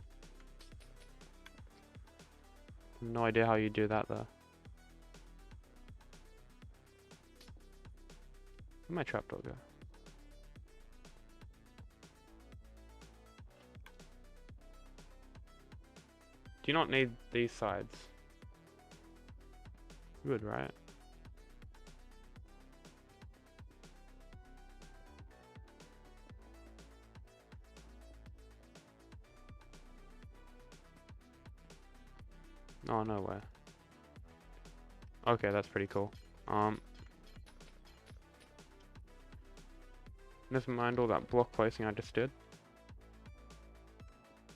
No idea how you do that though. Where'd my trapdoor go? Do you not need these sides? You would, right? Oh, no way. Okay, that's pretty cool. Never mind all that block placing I just did.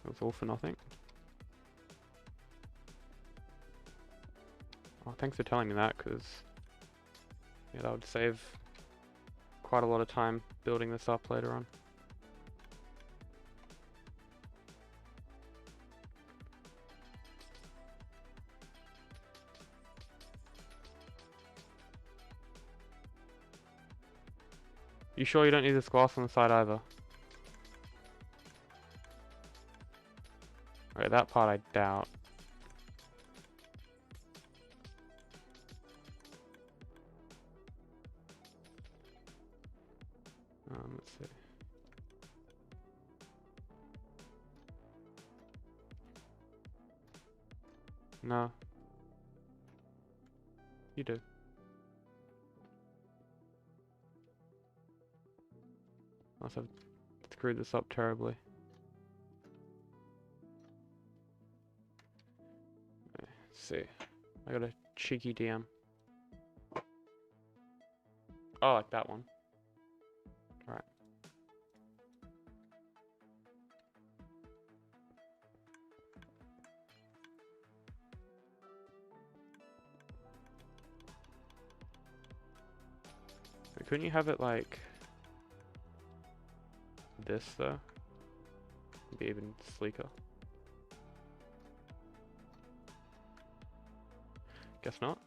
It was all for nothing. Oh, thanks for telling me that, because yeah, that would save quite a lot of time building this up later on. You sure you don't need this glass on the side either? Okay, that part I doubt. Let's see. No. You do. Must have screwed this up terribly. Okay, let's see. I got a cheeky DM. Oh, like that one. Alright. Couldn't you have it like this though? Be even sleeker. Guess not.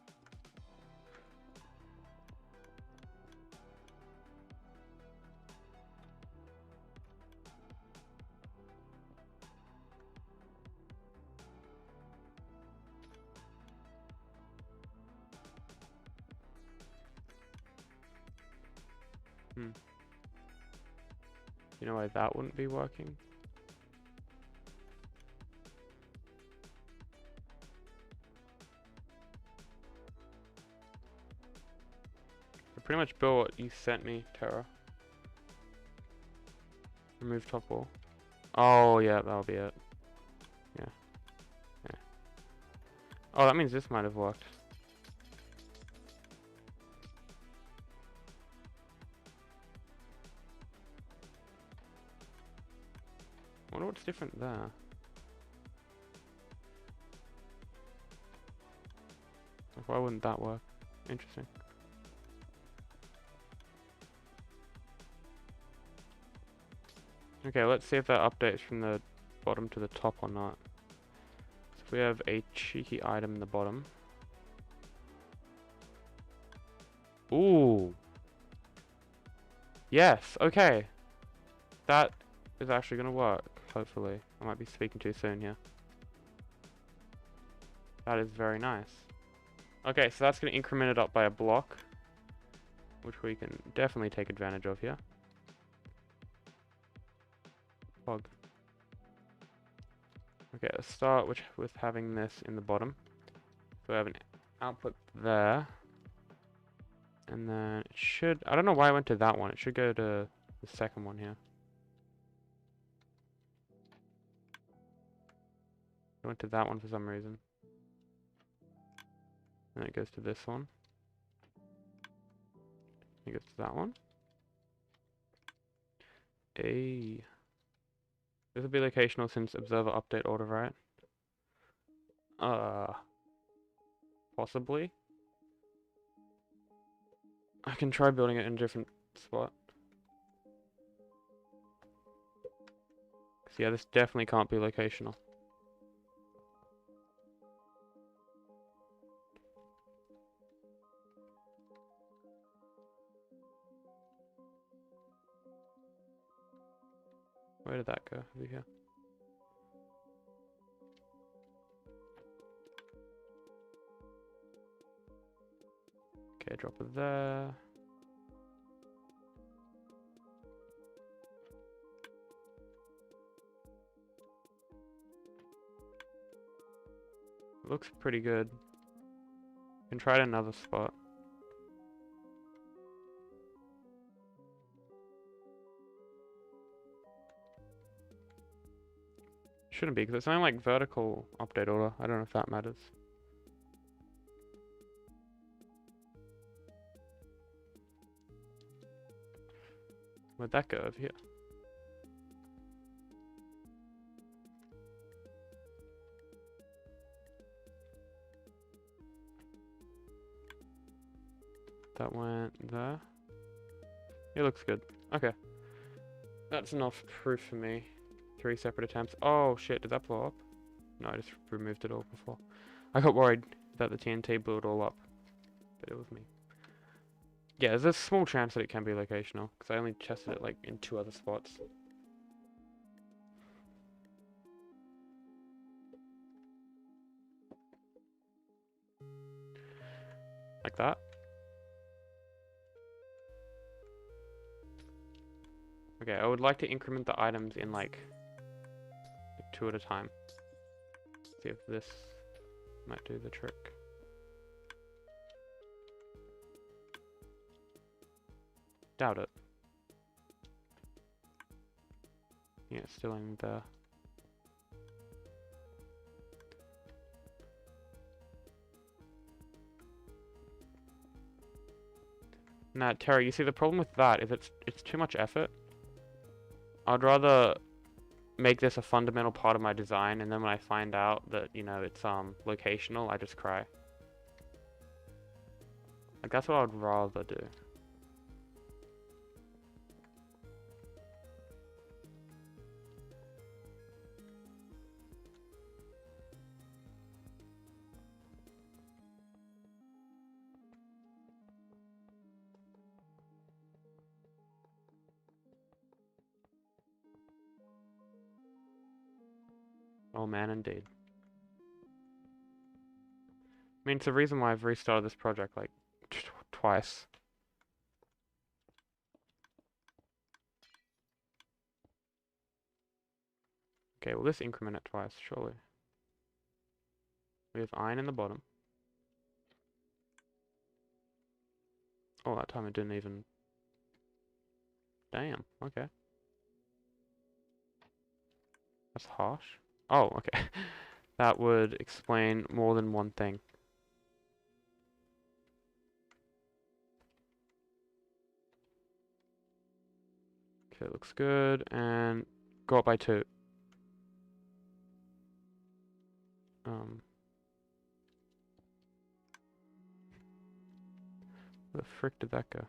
You know why that wouldn't be working? I pretty much built what you sent me, Terra. Remove top wall. Oh yeah, that'll be it. Yeah. Yeah. Oh, that means this might have worked. I wonder what's different there. Like, why wouldn't that work? Interesting. Okay, let's see if that updates from the bottom to the top or not. So if we have a cheeky item in the bottom. Ooh. Yes, okay. That is actually gonna work, hopefully. I might be speaking too soon here. That is very nice. Okay, so that's gonna increment it up by a block, which we can definitely take advantage of here. Fog. Okay, let's start with having this in the bottom. So we have an output there. And then it should, I don't know why I went to that one. It should go to the second one here. I went to that one for some reason. And it goes to this one. It goes to that one. This will be locational since observer update order, right? Possibly. I can try building it in a different spot. Yeah, this definitely can't be locational. Where did that go? Over here. Okay, drop it there. Looks pretty good. Can try it another spot. Shouldn't be, because it's only like vertical update order. I don't know if that matters. Where'd that go? Over here. That went there. It looks good. Okay. That's enough proof for me. 3 separate attempts. Oh shit, did that blow up? No, I just removed it all before. I got worried that the TNT blew it all up. But it was me. Yeah, there's a small chance that it can be locational, because I only tested it like in 2 other spots. Like that. Okay, I would like to increment the items in like 2 at a time. See if this might do the trick. Doubt it. Yeah, it's still in there. Nah, Terry, you see the problem with that is it's too much effort. I'd rather make this a fundamental part of my design, and then when I find out that, you know, it's locational, I just cry. Like, that's what I'd rather do. Oh man, indeed. I mean, it's the reason why I've restarted this project like twice. Okay, well this increment it twice, surely. We have iron in the bottom. Oh, that time it didn't even... Damn, okay. That's harsh. Oh, okay. That would explain more than one thing. Okay, looks good, and go up by 2. Where the frick did that go?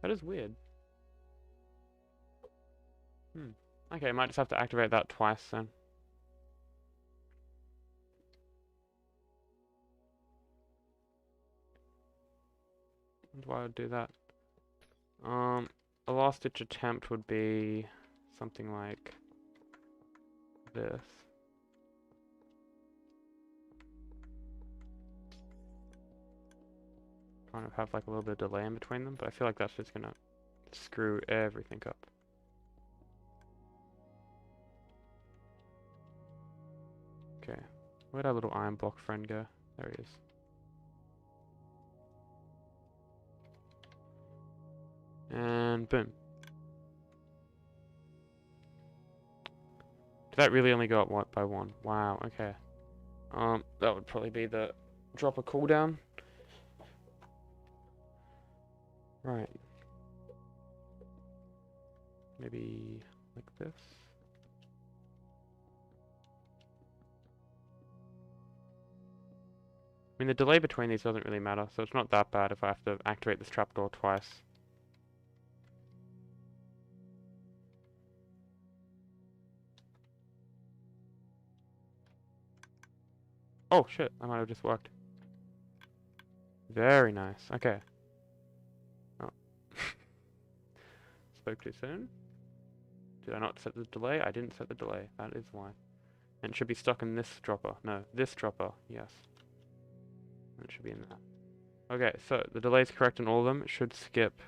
That is weird. Okay, I might just have to activate that twice then. Why would I do that? A last ditch attempt would be something like this. Kind of have like a little bit of delay in between them, but I feel like that's just gonna screw everything up. Okay, where'd our little iron block friend go? There he is. And boom. Did that really only go up by 1? Wow, okay. That would probably be the drop a cooldown. Right. Maybe like this. I mean, the delay between these doesn't really matter, so it's not that bad if I have to activate this trapdoor twice. Oh shit, that might have just worked. Very nice, okay. Oh. spoke too soon. Did I not set the delay? I didn't set the delay. That is why. And it should be stuck in this dropper. No, this dropper. Yes. And it should be in that. Okay, so the delay is correct in all of them. It should skip.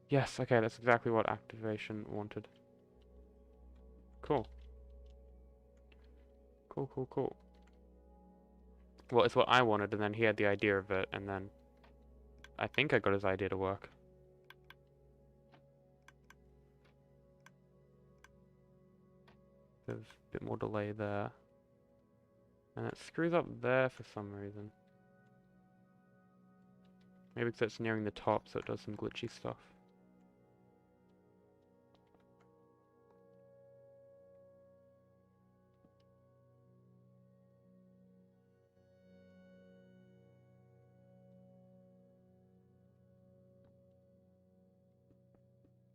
Yes, okay, that's exactly what activation wanted. Cool. Cool, cool, cool. Well, it's what I wanted, and then he had the idea of it, and then I think I got his idea to work. There's a bit more delay there. And it screws up there for some reason. Maybe because it's nearing the top, so it does some glitchy stuff.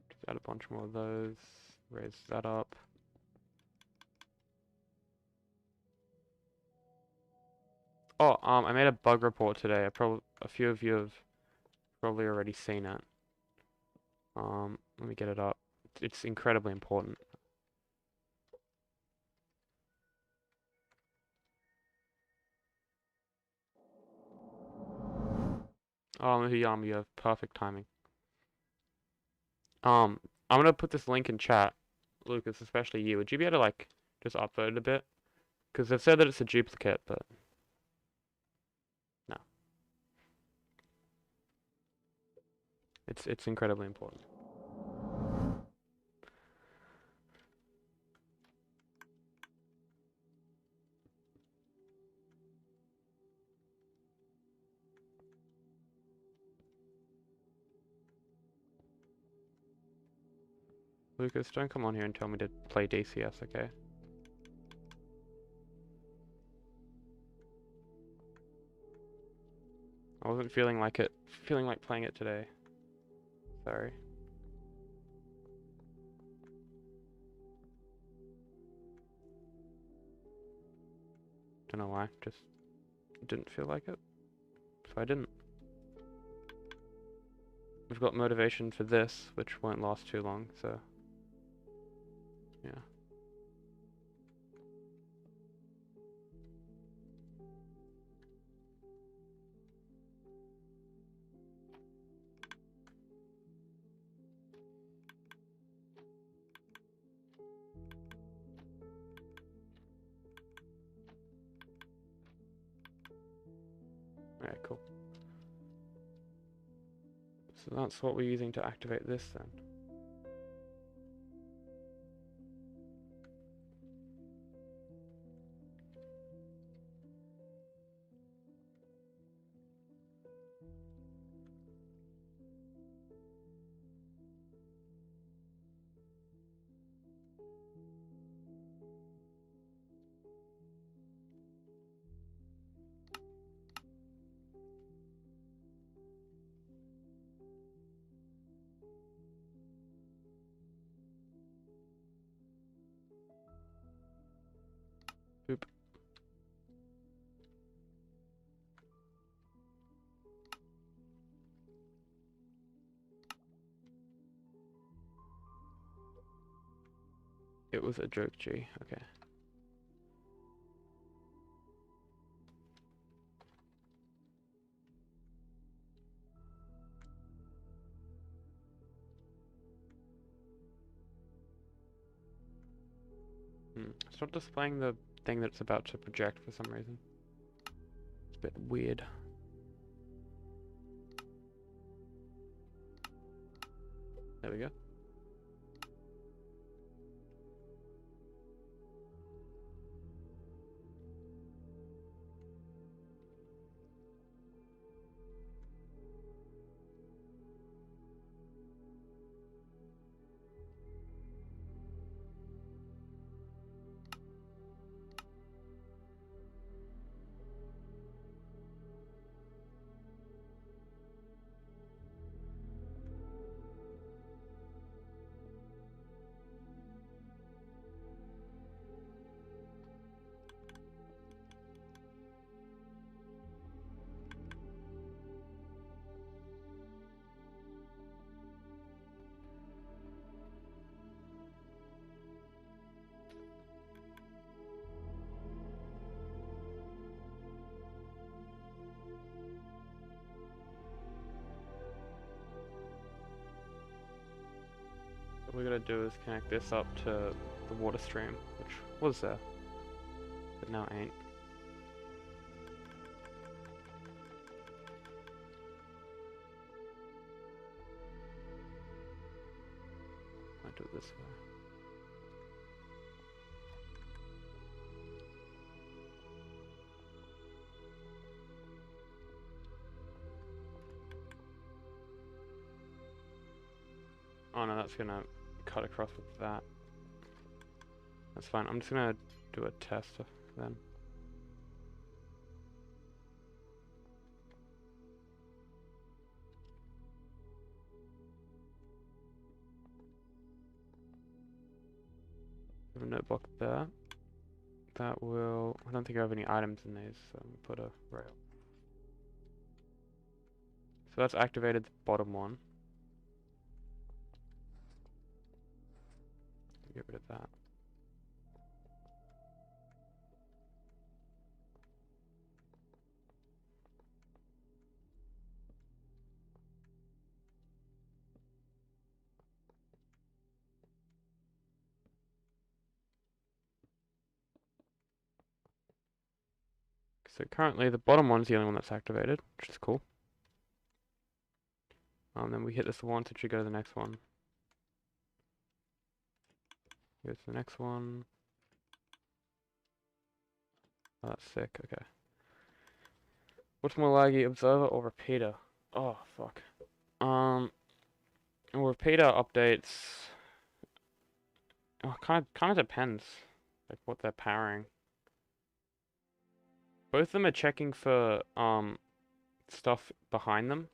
Just add a bunch more of those. Raise that up. Oh, I made a bug report today. A few of you have probably already seen it. Let me get it up. It's incredibly important. Oh, Mihiyama, you have perfect timing. I'm gonna put this link in chat, Lucas, especially you. Would you be able to like just upvote it a bit? Because they've said that it's a duplicate, but no. It's incredibly important. Lucas, don't come on here and tell me to play DCS, okay? I wasn't feeling like playing it today. Sorry. Don't know why, just didn't feel like it. So I didn't. We've got motivation for this, which won't last too long, so yeah. Alright, cool. So that's what we're using to activate this then. Boop. It was a joke, G. Okay. It's not displaying the thing that it's about to project for some reason. It's a bit weird. There we go. we're gonna do is connect this up to the water stream, which was there, but now ain't. I'll do it this way. Oh no, that's gonna cut across with that. That's fine. I'm just gonna do a test then. I have a note block there. That will. I don't think I have any items in these, so I'm gonna put a rail. So that's activated the bottom one. Get rid of that. So currently the bottom one's the only one that's activated, which is cool. Then we hit this once, it should go to the next one. Here's the next one. Oh, that's sick, okay. What's more laggy, observer or repeater? Oh, fuck. Well, repeater updates... Oh, kind of depends, like what they're powering. Both of them are checking for, stuff behind them.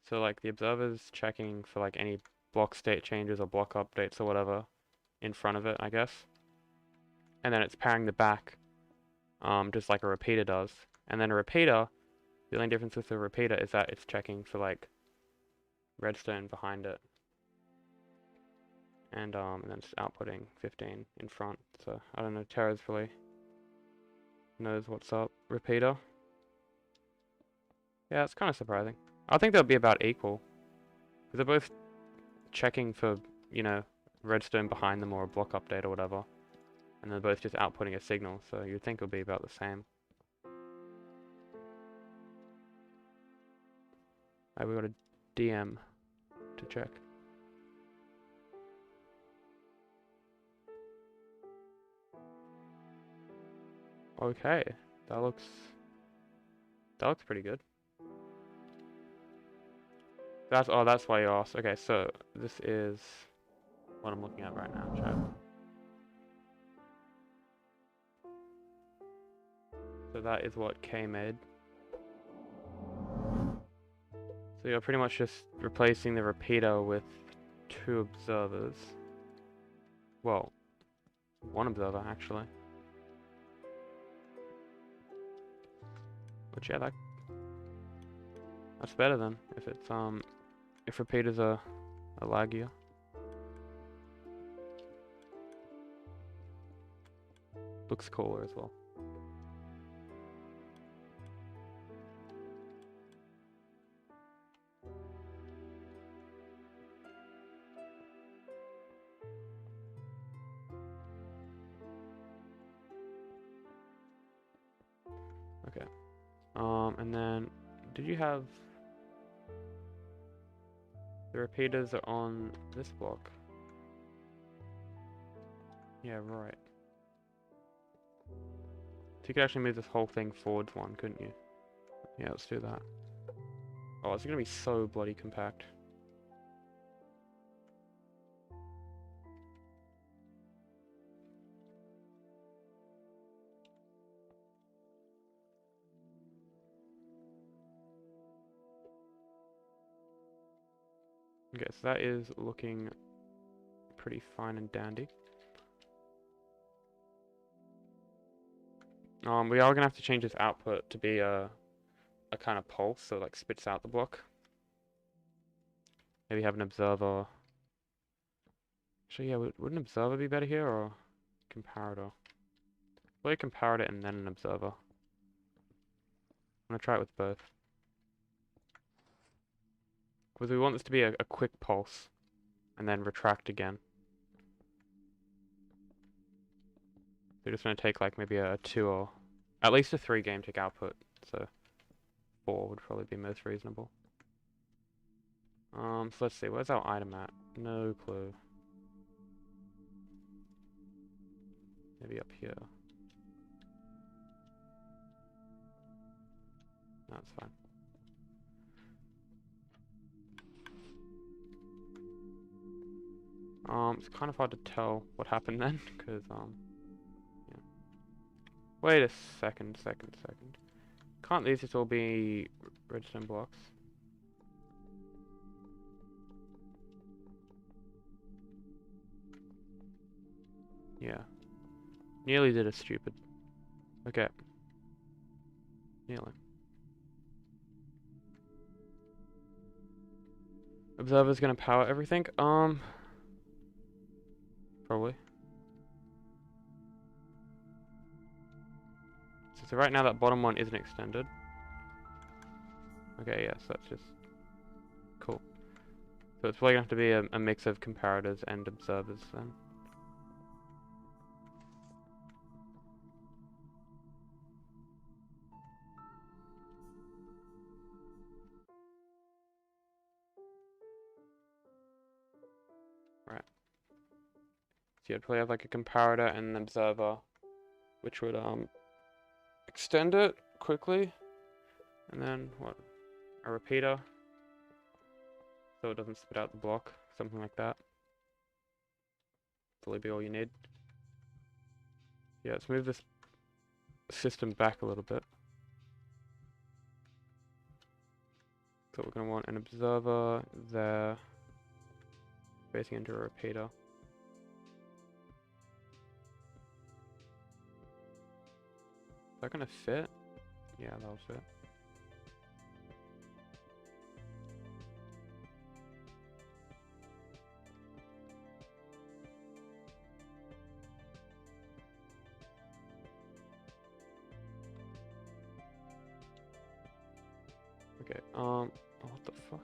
So like the observer's checking for like any block state changes or block updates or whatever in front of it, I guess. And then it's powering the back, just like a repeater does. And then a repeater, the only difference with the repeater is that it's checking for like redstone behind it. And then it's outputting 15 in front. So I don't know, Terra's really knows what's up. Repeater. Yeah, it's kind of surprising. I think they'll be about equal. Because they're both checking for, you know, redstone behind them or a block update or whatever. And they're both just outputting a signal, so you'd think it'll be about the same. Alright, we got a DM to check. Okay, that looks pretty good. That's why you asked. Okay, so this is what I'm looking at right now, chat. So that is what K made. So you're pretty much just replacing the repeater with 2 observers. Well, 1 observer actually. But yeah, that's better than if it's if repeaters are laggier. Looks cooler as well. Okay. And then did you have the repeaters are on this block? Yeah, right. So you could actually move this whole thing forwards 1, couldn't you? Yeah, let's do that. Oh, it's gonna be so bloody compact. Okay, so that is looking pretty fine and dandy. We are gonna have to change this output to be a kind of pulse, so like spits out the block. Maybe have an observer. Actually, yeah, would an observer be better here or comparator? Probably a comparator and then an observer. I'm gonna try it with both. Because we want this to be a quick pulse. and then retract again. We're just going to take like maybe a 2 or at least a 3 game tick output, so 4 would probably be most reasonable. So let's see, where's our item at? No clue. Maybe up here. That's fine. It's kind of hard to tell what happened then, because, yeah. Wait a second. Can't these just all be redstone blocks? Yeah. Nearly did a stupid. Okay. Nearly. Observer's gonna power everything? Probably. So right now that bottom one isn't extended. Okay, yes, that's just cool. So it's probably gonna have to be a mix of comparators and observers then. Right. So you'd probably have like a comparator and an observer, which would extend it quickly, and then what? A repeater, so it doesn't spit out the block, something like that. Probably be all you need. Yeah, let's move this system back a little bit. So we're going to want an observer there, facing into a repeater. Is that going to fit? Yeah, that'll fit. Okay, oh, what the fuck?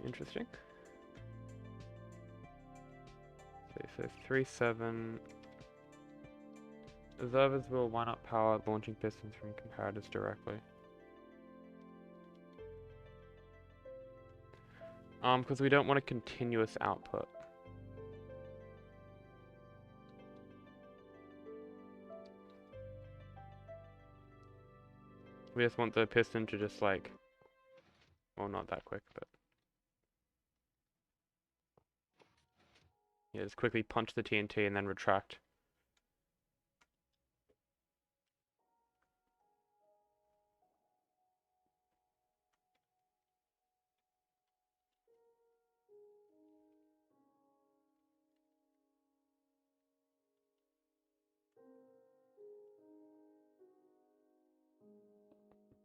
Interesting. Okay, so 3-7. Observers will why not power launching pistons from comparators directly? Because we don't want a continuous output. We just want the piston to just like, well, not that quick, but yeah, just quickly punch the TNT and then retract.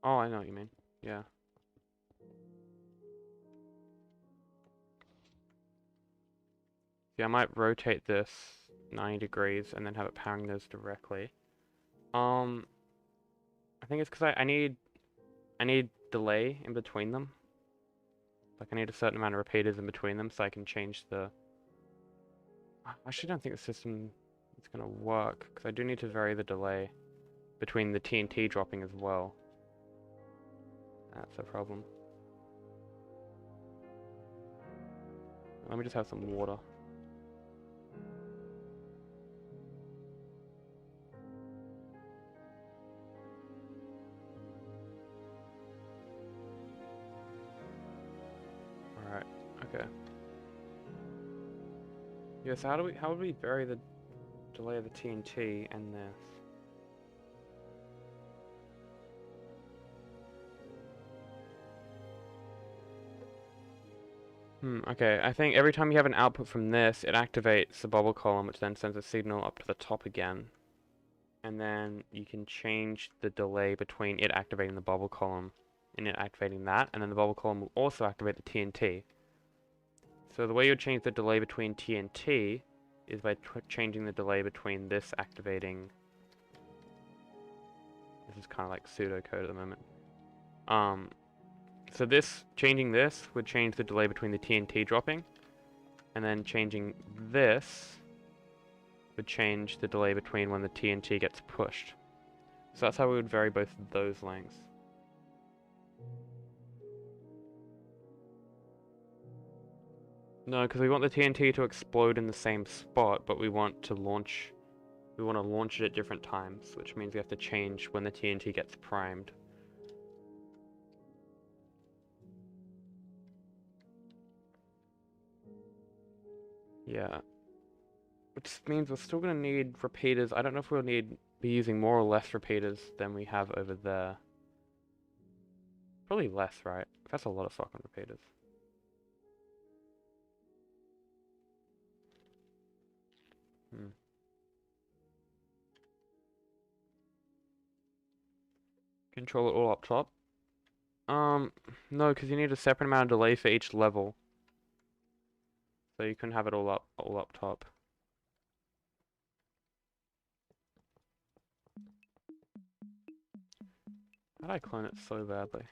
Oh, I know what you mean. Yeah. Yeah, I might rotate this 90 degrees and then have it powering those directly. I think it's because I need delay in between them. Like I need a certain amount of repeaters in between them so I can change the. I actually don't think the system is gonna work because I do need to vary the delay between the TNT dropping as well. That's a problem. Let me just have some water. Alright, okay. Yeah, so how would we vary the delay of the TNT and this? Okay, I think every time you have an output from this, it activates the bubble column, which then sends a signal up to the top again. And then you can change the delay between it activating the bubble column and it activating that, and then the bubble column will also activate the TNT. So the way you change the delay between TNT is by changing the delay between this activating. This is kind of like pseudocode at the moment. So changing this would change the delay between the TNT dropping, and then changing this would change the delay between when the TNT gets pushed. So that's how we would vary both of those lengths. No, because we want the TNT to explode in the same spot, but we want to launch it at different times, which means we have to change when the TNT gets primed. Yeah. Which means we're still going to need repeaters. I don't know if we'll be using more or less repeaters than we have over there. Probably less, right? That's a lot of fucking repeaters. Control it all up top? No, because you need a separate amount of delay for each level. So you can have it all up top. How did I clone it so badly?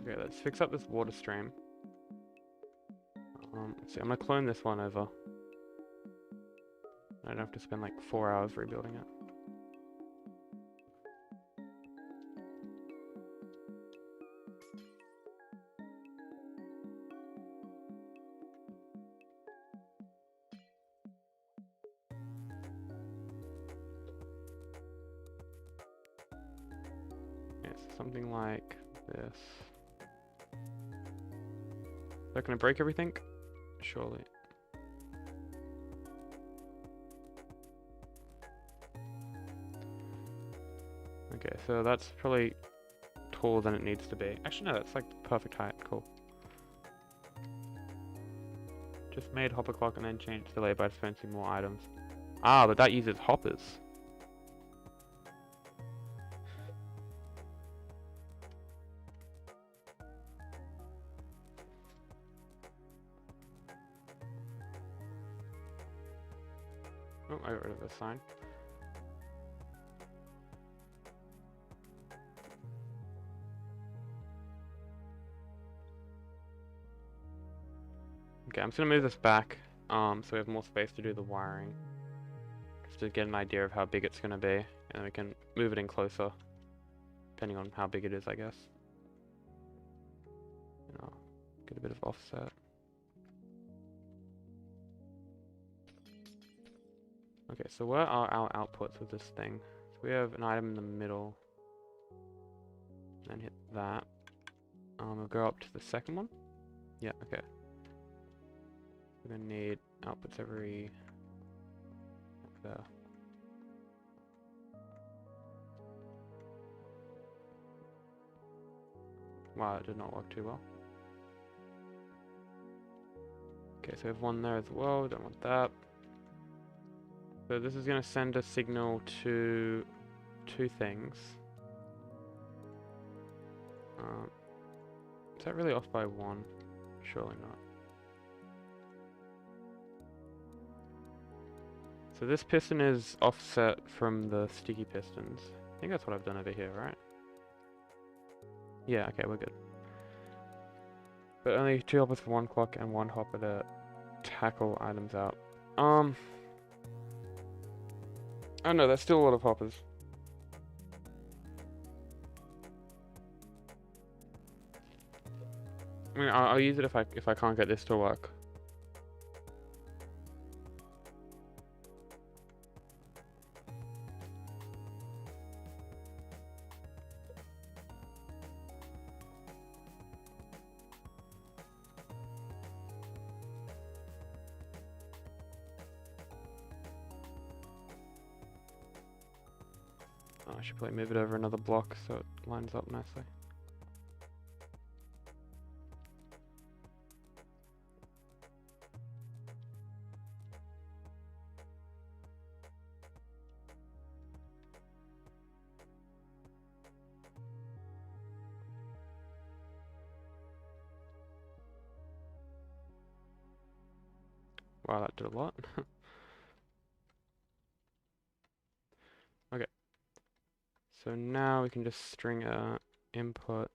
Okay, let's fix up this water stream. Let's see, I'm gonna clone this one over. I don't have to spend like 4 hours rebuilding it. Yes, something like this. Is that gonna break everything? Surely. Okay, so that's probably taller than it needs to be. Actually, no, that's like the perfect height. Cool. Just made hopper clock and then changed delay by dispensing more items. Ah, but that uses hoppers. Oh, I got rid of the sign. Okay, I'm just gonna move this back, so we have more space to do the wiring. Just to get an idea of how big it's gonna be, and then we can move it in closer, depending on how big it is, I guess. You know, get a bit of offset. Okay, so where are our outputs with this thing? So we have an item in the middle, and hit that. We'll go up to the second one. Yeah, okay. We're gonna need outputs every there. Wow, that did not work too well. Okay, so we have one there as well, don't want that. So this is gonna send a signal to two things. Is that really off by one? Surely not. So this piston is offset from the sticky pistons. I think that's what I've done over here, right? Yeah, okay, we're good. But only 2 hoppers for 1 clock and 1 hopper to tackle items out. Oh no, that's still a lot of hoppers. I mean, I'll use it if I can't get this to work. Oh, I should probably move it over another block so it lines up nicely. Wow, that did a lot. So now we can just string a input,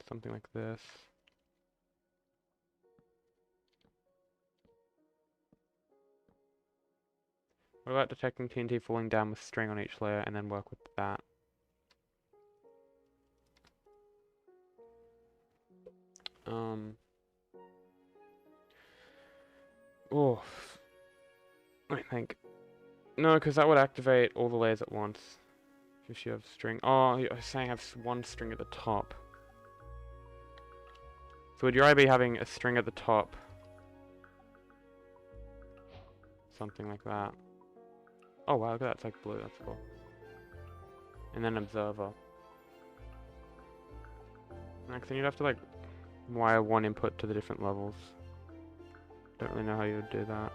something like this. What about detecting TNT falling down with string on each layer and then work with that? Oh, I think. No, because that would activate all the layers at once. If you have string. Oh, I was saying I have one string at the top. So would your eye be having a string at the top? Something like that. Oh wow, look at that, it's like blue, that's cool. And then observer. Next thing you'd have to like wire one input to the different levels. Don't really know how you would do that.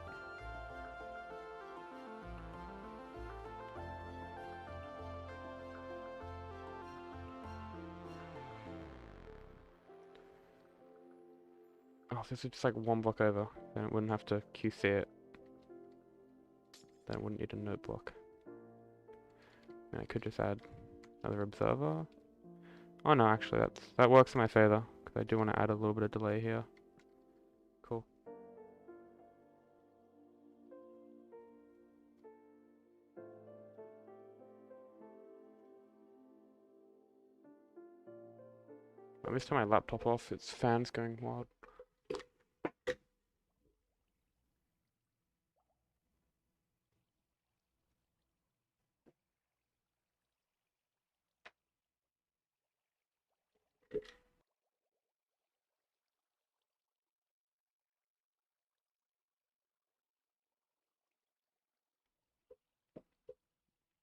Oh, this is just like one block over. Then it wouldn't have to QC it. Then it wouldn't need a node block. And I could just add another observer. Oh no, actually that works in my favor, because I do want to add a little bit of delay here. Cool. Let me just turn my laptop off, its fan's going wild.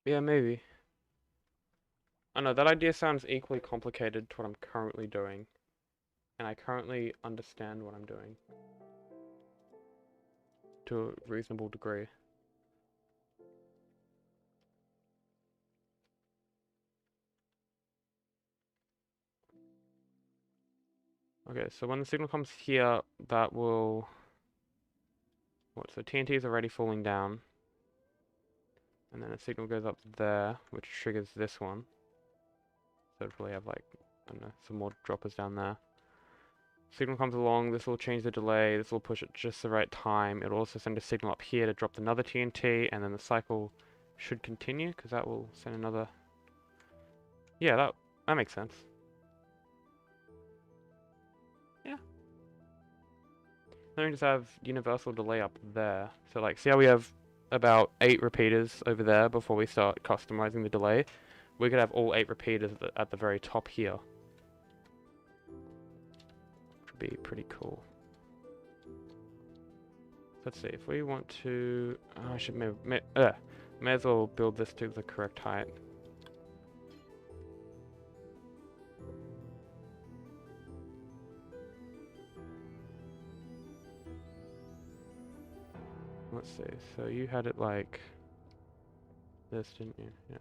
Yeah, maybe. I know, that idea sounds equally complicated to what I'm currently doing. And I currently understand what I'm doing. To a reasonable degree. Okay, so when the signal comes here, that will... What, so TNT is already falling down. And then a signal goes up there, which triggers this one. So it'll probably have like, I don't know, some more droppers down there. Signal comes along, this will change the delay, this will push it just the right time. It'll also send a signal up here to drop another TNT, and then the cycle should continue, because that will send another... Yeah, that makes sense. Yeah. Then we just have universal delay up there. So like, see how we have about 8 repeaters over there before we start customizing the delay? We could have all 8 repeaters at the very top here. Which would be pretty cool. Let's see, if we want to... I should may as well build this to the correct height. Let's see, so you had it like this, didn't you? Yeah.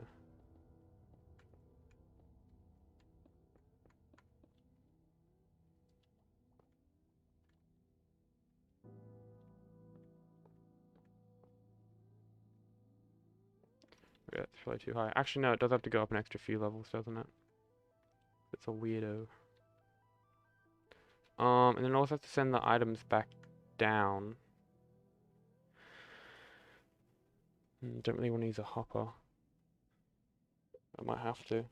Okay, that's probably too high. Actually, no, it does have to go up an extra few levels, doesn't it? It's a weirdo. And then also have to send the items back down. Don't really want to use a hopper. I might have to.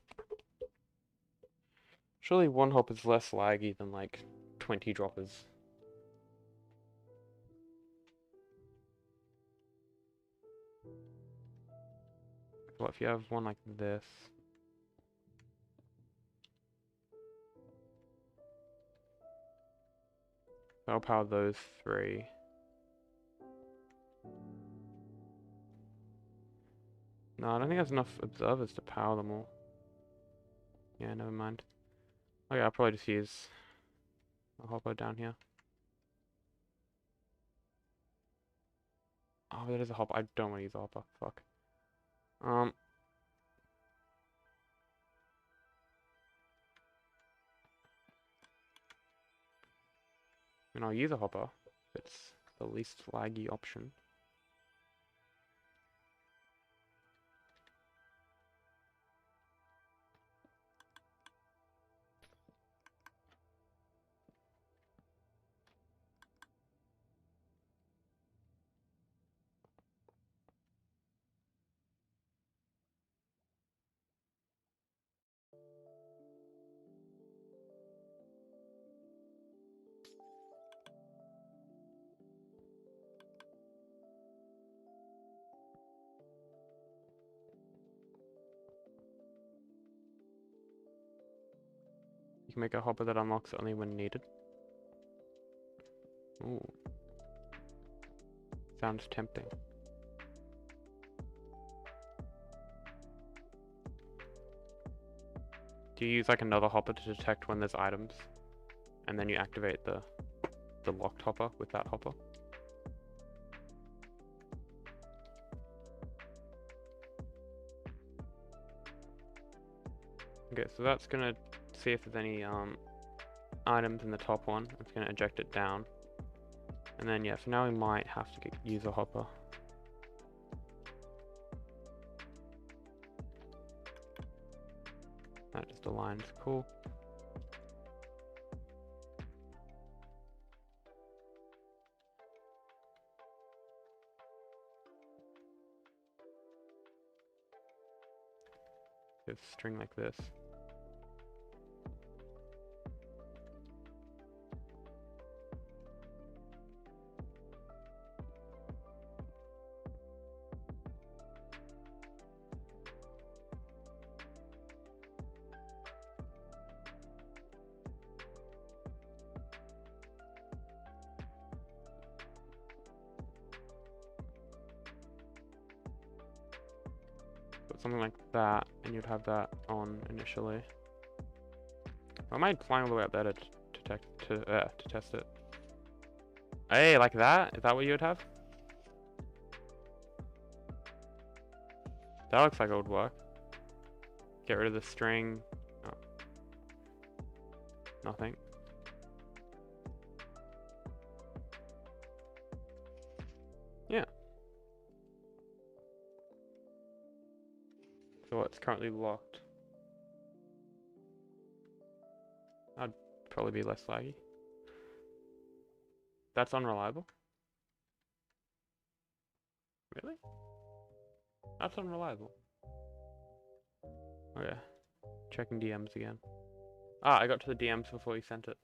Surely one hop is less laggy than like 20 droppers. What if you have one like this? I'll power those 3. No, I don't think there's enough observers to power them all. Yeah, never mind. Okay, I'll probably just use a hopper down here. Oh, there is a hopper. I don't want to use a hopper. Fuck. And I'll use a hopper. It's the least laggy option. can make a hopper that unlocks only when needed. Ooh. Sounds tempting. Do you use like another hopper to detect when there's items? And then you activate the locked hopper with that hopper? Okay, so that's gonna see if there's any items in the top one. It's gonna eject it down. And then yeah, so now we might have to use a hopper. That just aligns, cool. Give string like this. Put something like that, and you'd have that on initially. I might climb all the way up there to test it. Hey, like that? Is that what you would have? That looks like it would work. Get rid of the string. Oh. Nothing. Yeah. So it's currently locked. I'd probably be less laggy. That's unreliable? Really? That's unreliable. Okay. Checking DMs again. Ah, I got to the DMs before you sent it.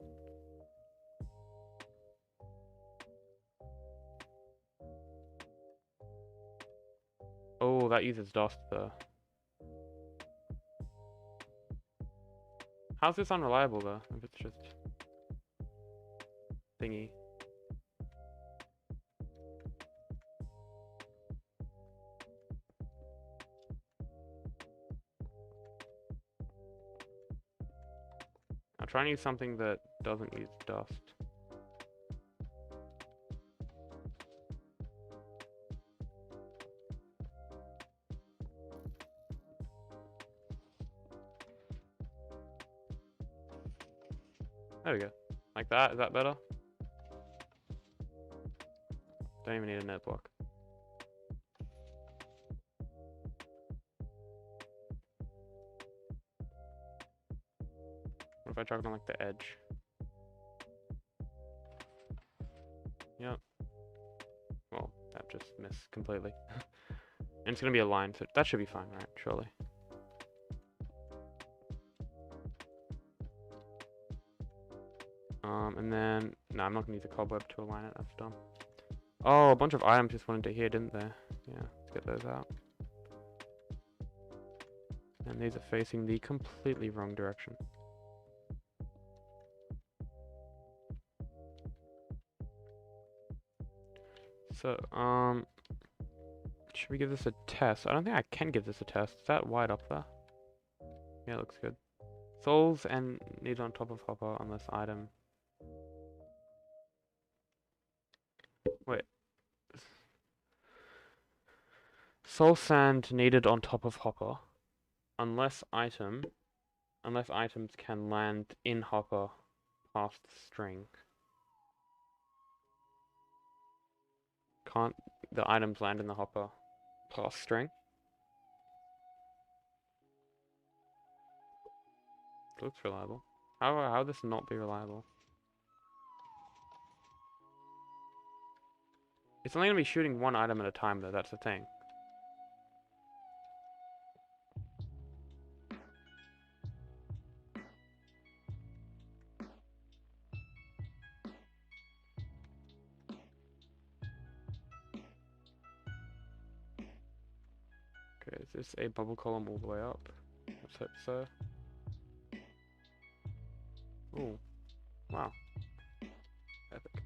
Oh, that uses DOS though. How's this unreliable though, if it's just thingy? I'll try and use something that doesn't use dust. There we go. Like that, is that better? Don't even need a net block. What if I chuck it on like the edge? Yep. Well, that just missed completely. And it's gonna be a line, so that should be fine, right? Surely. And then, no, I'm not gonna use a cobweb to align it, that's dumb. Oh, a bunch of items just went into here, didn't they? Yeah, let's get those out. And these are facing the completely wrong direction. So, should we give this a test? I don't think I can give this a test. Is that wide up there? Yeah, it looks good. Souls and needed on top of hopper unless item. Wait. Soul sand needed on top of hopper unless items can land in hopper past string. Can't the items land in the hopper past string? It looks reliable. How would this not be reliable? It's only gonna be shooting one item at a time though, that's the thing. Okay, is this a bubble column all the way up? Let's hope so. Oh, wow. Epic.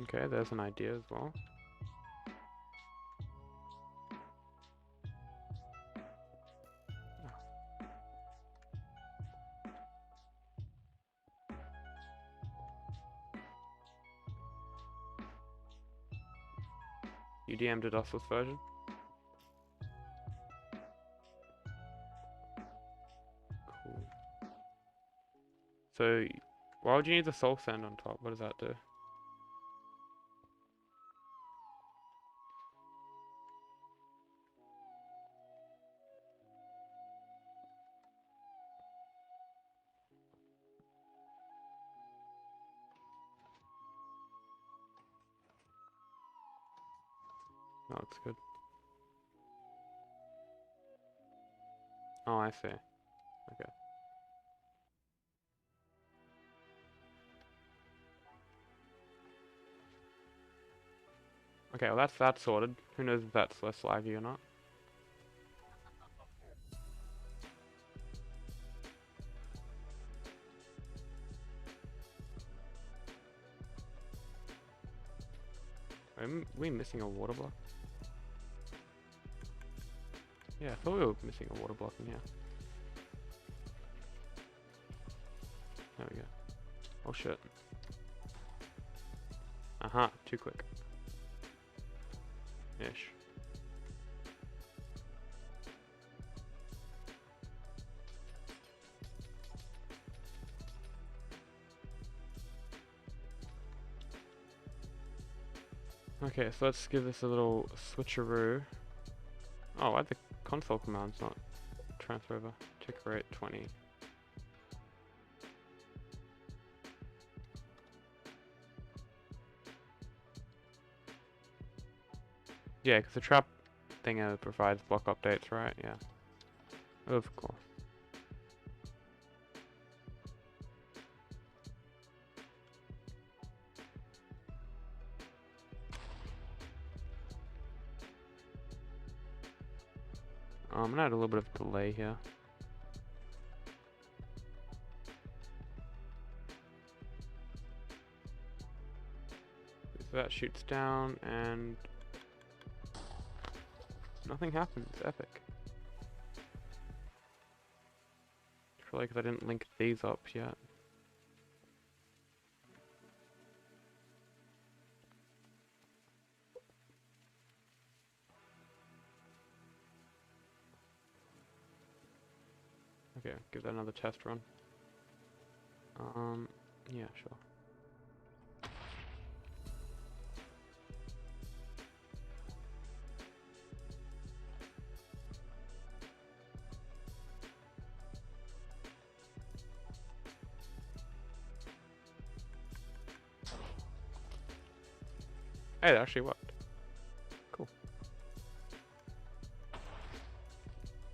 Okay, there's an idea as well. You DM'd us this version? Cool. So, why would you need the soul sand on top? What does that do? Oh, it's good. Oh, I see. Okay. Okay, well that's that sorted. Who knows if that's less laggy or not? Are we missing a water block? Yeah, I thought we were missing a water block in here. There we go. Oh shit. Aha, too quick. Ish. Okay, so let's give this a little switcheroo. Oh, why the console command's not transfer over? Tick rate 20. Yeah, because the trap thing provides block updates, right? Yeah. Of course. I'm gonna add a little bit of delay here. So that shoots down and nothing happens. Epic. Probably because I didn't link these up yet. Okay, give that another test run. Yeah, sure. Hey, it actually worked. Cool.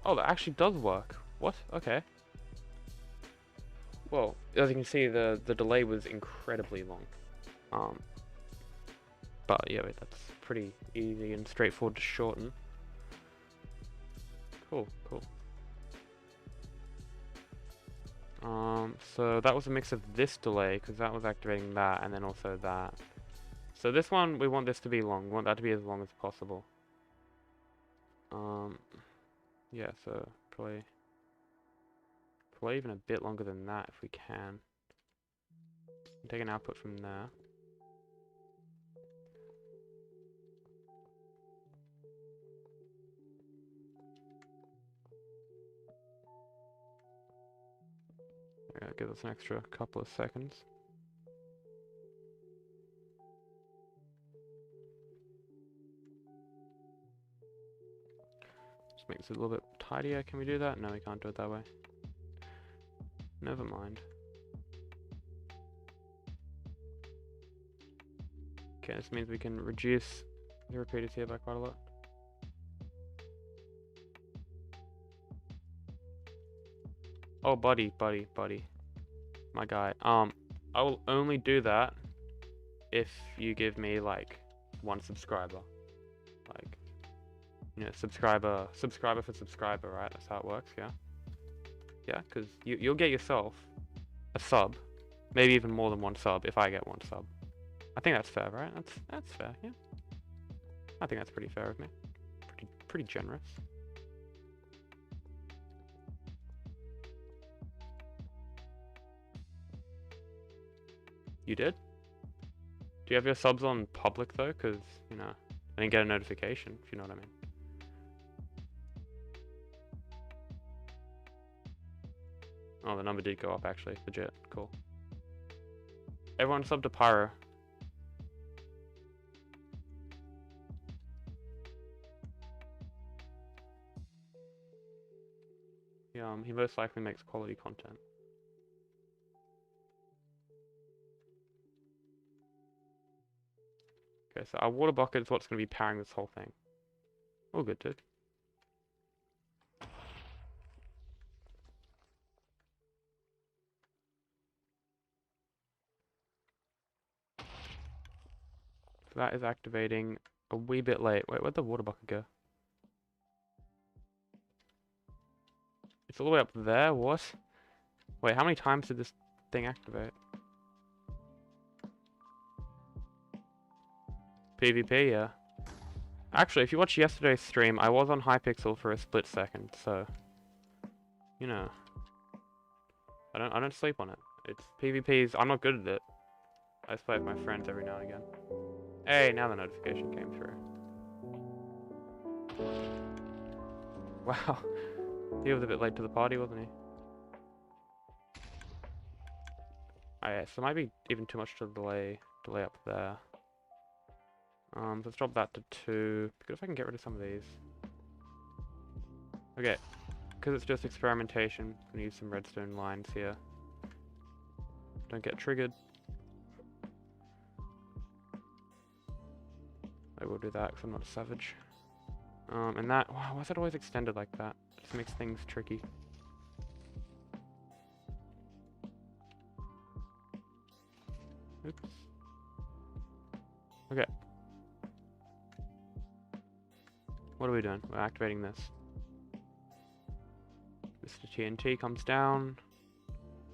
Oh, that actually does work. What? Okay. Well, as you can see, the delay was incredibly long. But yeah, wait, that's pretty easy and straightforward to shorten. Cool, cool. So that was a mix of this delay, because that was activating that, and then also that. So this one, we want this to be long. We want that to be as long as possible. Yeah, so probably even a bit longer than that if we can. Take an output from there. Yeah, give us an extra couple of seconds. Just makes it a little bit tidier. Can we do that? No, we can't do it that way. Never mind. Okay, this means we can reduce the repeaters here by quite a lot. Oh, buddy. My guy. I will only do that if you give me like 1 subscriber. Like, you know, subscriber for subscriber, right? That's how it works, yeah? Yeah, because you'll get yourself a sub, maybe even more than 1 sub if I get 1 sub. I think that's fair, right? That's fair, yeah. I think that's pretty fair of me. Pretty generous. You did? Do you have your subs on public though? Because, you know, I didn't get a notification, if you know what I mean. Oh, the number did go up actually. Legit. Cool. Everyone sub to Pyro. Yeah, he most likely makes quality content. Okay, so our water bucket is what's going to be powering this whole thing. All good, dude. So that is activating a wee bit late. Wait, where'd the water bucket go? It's all the way up there? What? Wait, how many times did this thing activate? PvP, yeah. Actually, if you watched yesterday's stream, I was on Hypixel for a split second, so you know. I don't sleep on it. It's PvP's. I'm not good at it. I just play with my friends every now and again. Hey, now the notification came through. Wow. He was a bit late to the party, wasn't he? Oh yeah, so it might be even too much to delay up there. So let's drop that to 2. Good if I can get rid of some of these. Okay, because it's just experimentation, I'm gonna use some redstone lines here. Don't get triggered. I will do that because I'm not a savage. And that, wow, why is it always extended like that? It just makes things tricky. Oops. Okay. What are we doing? We're activating this. This TNT comes down,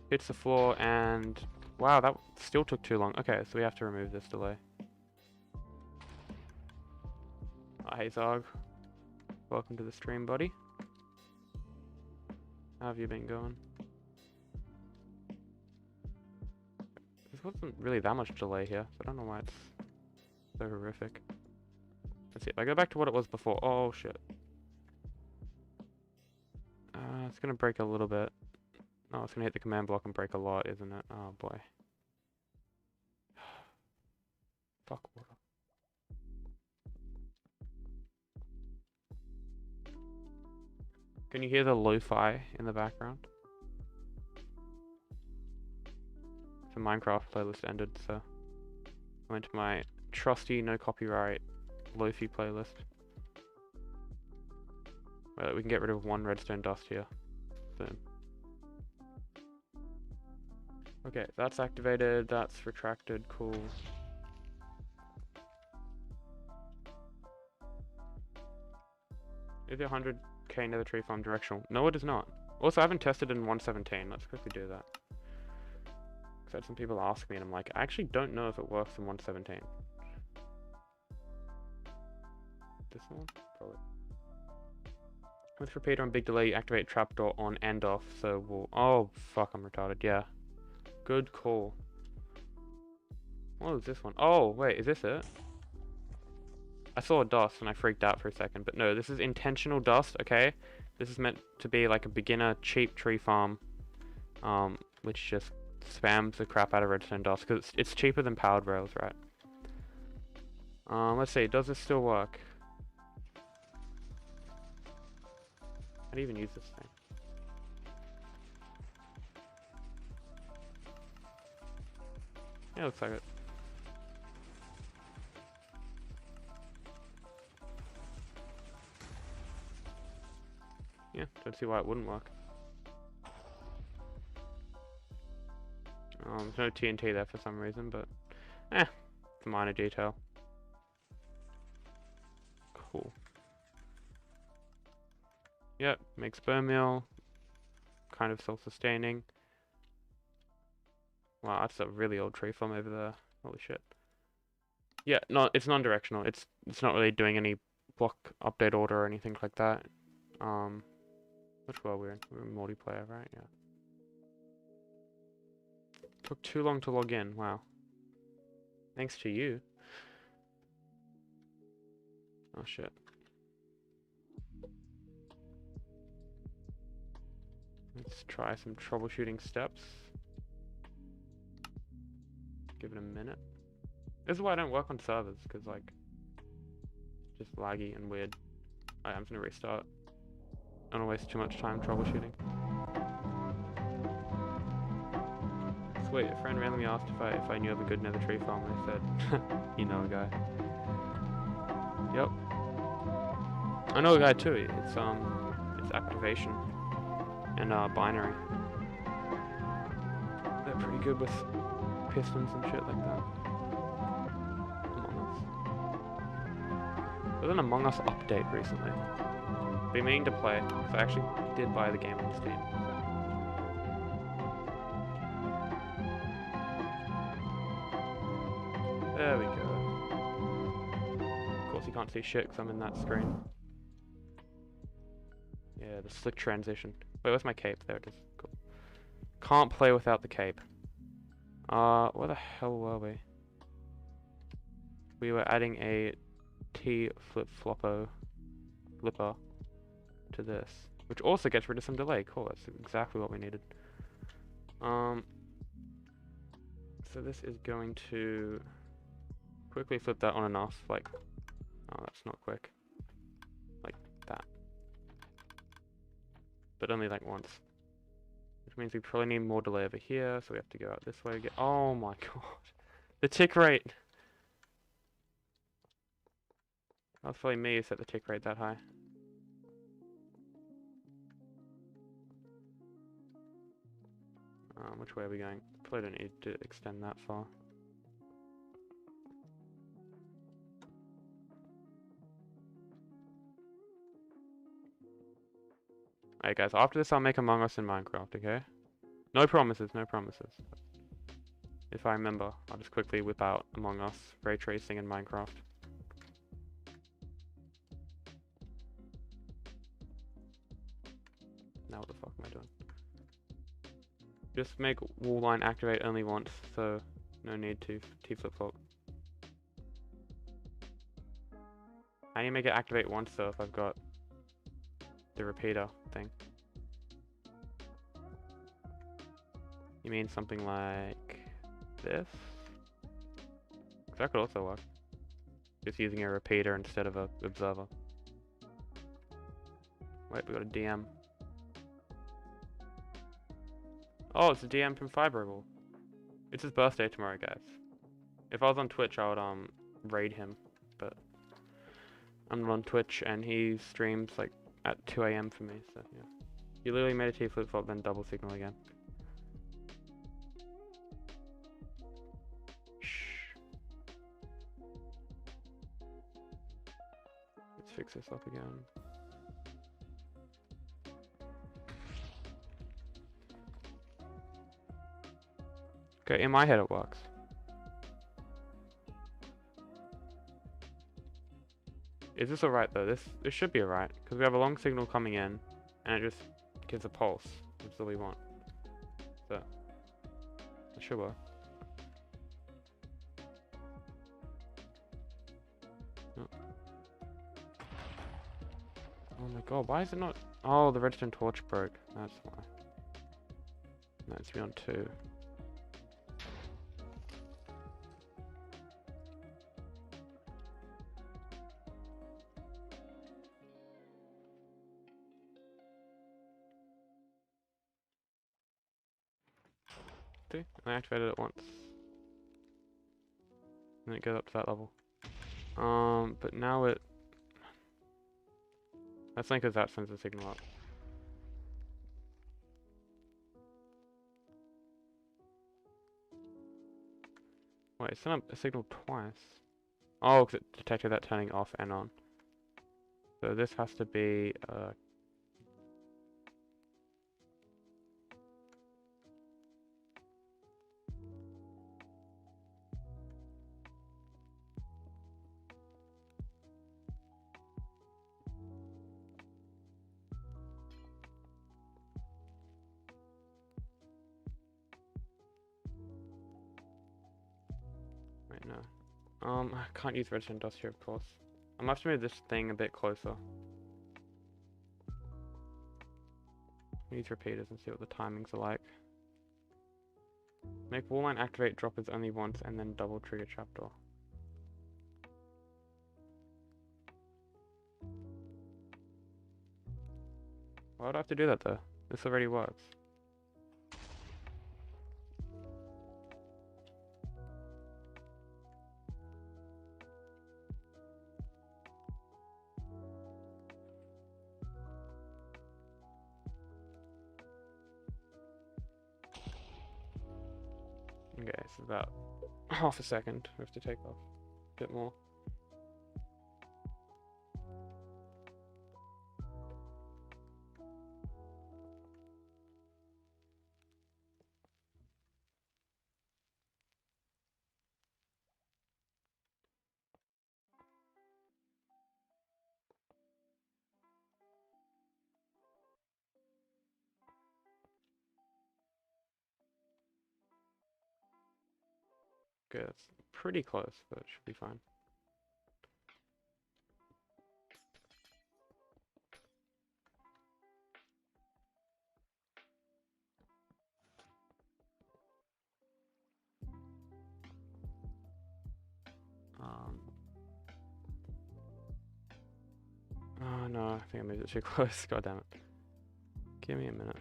hits the floor, and wow, that still took too long. Okay, so we have to remove this delay. Oh, hey Zog. Welcome to the stream, buddy. How have you been going? This wasn't really that much delay here, so I don't know why it's so horrific. Let's see, if I go back to what it was before. Oh shit. It's gonna break a little bit. Oh, it's gonna hit the command block and break a lot, isn't it? Oh boy. Fuck water. Can you hear the lo-fi in the background? The Minecraft playlist ended, so I went to my trusty no copyright lo-fi playlist. Well, we can get rid of 1 redstone dust here. Boom. Okay, that's activated, that's retracted, cool. Is the 100k nether tree farm directional? No, it is not. Also, I haven't tested in 1.17. Let's quickly do that. Because I had some people ask me, and I'm like, I actually don't know if it works in 1.17. This one? Probably. With repeater on big delay, you activate trapdoor on and off, so we'll... Oh, fuck, I'm retarded, yeah. Good call. What was this one? Oh, wait, is this it? I saw dust and I freaked out for a second, but no, this is intentional dust, okay? This is meant to be like a beginner cheap tree farm, which just spams the crap out of redstone dust, because it's cheaper than powered rails, right? Let's see, does this still work? How do you even use this thing? Yeah, looks like it. Yeah, don't see why it wouldn't work. There's no TNT there for some reason, but It's a minor detail. Cool. Yep, makes bone meal. Kind of self-sustaining. Wow, that's a really old tree farm over there. Holy shit. Yeah, no, it's non-directional. It's not really doing any block update order or anything like that. Which world we're in? We're in multiplayer, right? Yeah. Took too long to log in. Wow. Thanks to you. Oh shit. Let's try some troubleshooting steps. Give it a minute. This is why I don't work on servers, because like, it's just laggy and weird. Alright, I'm just gonna restart. I don't wanna waste too much time troubleshooting. Sweet, a friend randomly asked if I knew of a good nether tree farm, and I said, you know a guy. Yep. I know a guy too. It's activation and binary. They're pretty good with pistons and shit like that. Among Us. There's an Among Us update recently. Been meaning to play, so I actually did buy the game on Steam. There we go. Of course you can't see shit because I'm in that screen. Yeah, the slick transition. Wait, where's my cape? There it is. Cool. Can't play without the cape. Where the hell were we? We were adding a T flipper to this, which also gets rid of some delay. Cool, that's exactly what we needed. So this is going to quickly flip that on and off, like, oh, that's not quick. Like that. But only like once. Which means we probably need more delay over here, so we have to go out this way again. Oh my god. The tick rate! That's probably me who set the tick rate that high. Which way are we going? Probably don't need to extend that far. Alright guys, after this I'll make Among Us in Minecraft, okay? No promises, no promises. If I remember, I'll just quickly whip out Among Us, ray tracing in Minecraft. Now what the fuck am I doing? Just make wall line activate only once, so no need to T-flip-flop. How do you make it activate once though if I've got the repeater thing? You mean something like this? Because that could also work. Just using a repeater instead of a observer. Wait, we got a DM. Oh, it's a DM from Fiberball. It's his birthday tomorrow, guys. If I was on Twitch, I would raid him, but I'm not on Twitch, and he streams like at 2 AM for me, so yeah. You literally made a T flip-flop, then double signal again. Shh. Let's fix this up again. Okay, in my head it works. Is this alright though? This should be alright, because we have a long signal coming in, and it just gives a pulse, which is all we want. So, it should work. Oh. Oh my god, why is it not? Oh, the redstone torch broke, that's why. No, it's beyond 2. I activated it once. And it goes up to that level. But now it... That's only because that sends the signal up. Wait, it sent a signal twice. Oh, because it detected that turning off and on. So this has to be wait, no. I can't use register and DOS here, of course. I'm gonna have to move this thing a bit closer. Use repeaters and see what the timings are like. Make wall line activate droppers only once and then double trigger trapdoor. Why would I have to do that though? This already works. Okay, it's about half a second. We have to take off a bit more. Okay, that's pretty close, but it should be fine. Oh no, I think I moved it too close. God damn it. Give me a minute.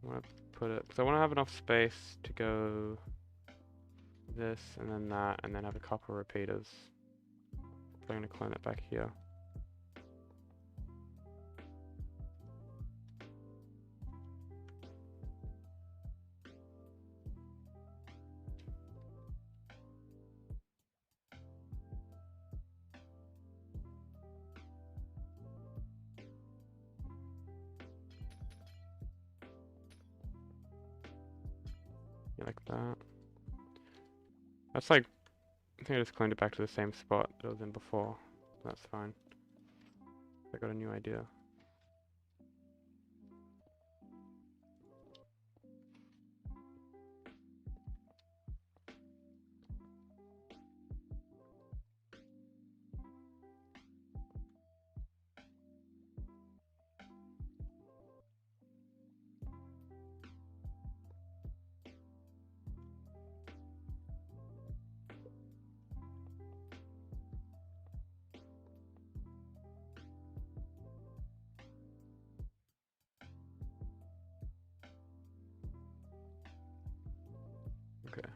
I want to put it, because I want to have enough space to go this and then that, and then have a couple of repeaters. So I'm going to clone it back here. Like that. That's like, I think I just cloned it back to the same spot that it was in before. That's fine. I got a new idea. Okay.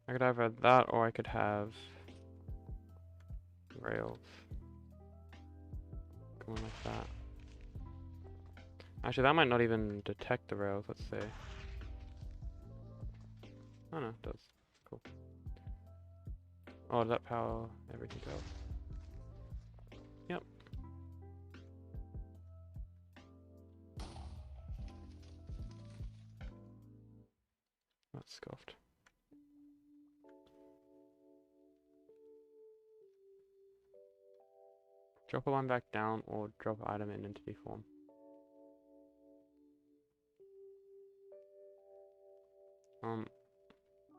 I could either have that or I could have rails. Going like that. Actually, that might not even detect the rails, let's see. Oh no, it does. Cool. Oh, does that power everything else? Yep. That's scuffed. Drop a line back down or drop item in entity form.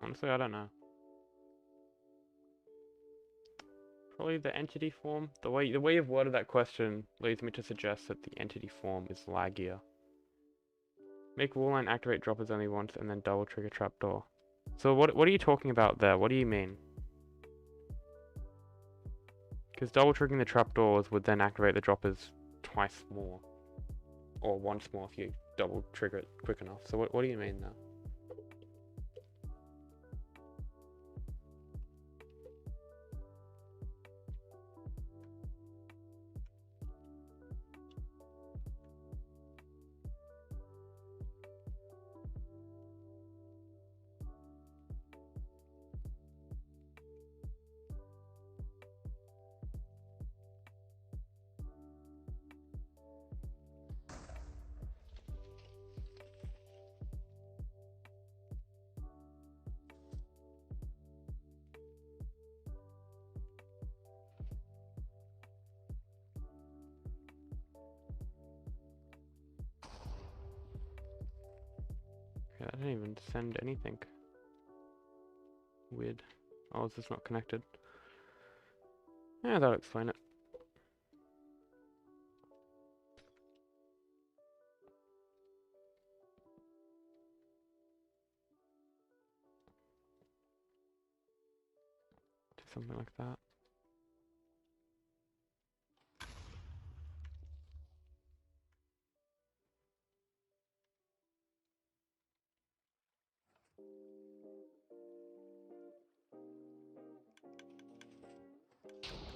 Honestly, I don't know. Probably the entity form. The way you've worded that question leads me to suggest that the entity form is laggier. Make wall line activate droppers only once and then double trigger trapdoor. So what are you talking about there? What do you mean? Because double triggering the trapdoors would then activate the droppers twice more. Or once more if you double trigger it quick enough. So what do you mean there? didn't even send anything. Weird. Oh, is this not connected? Yeah, that'll explain it. Do something like that.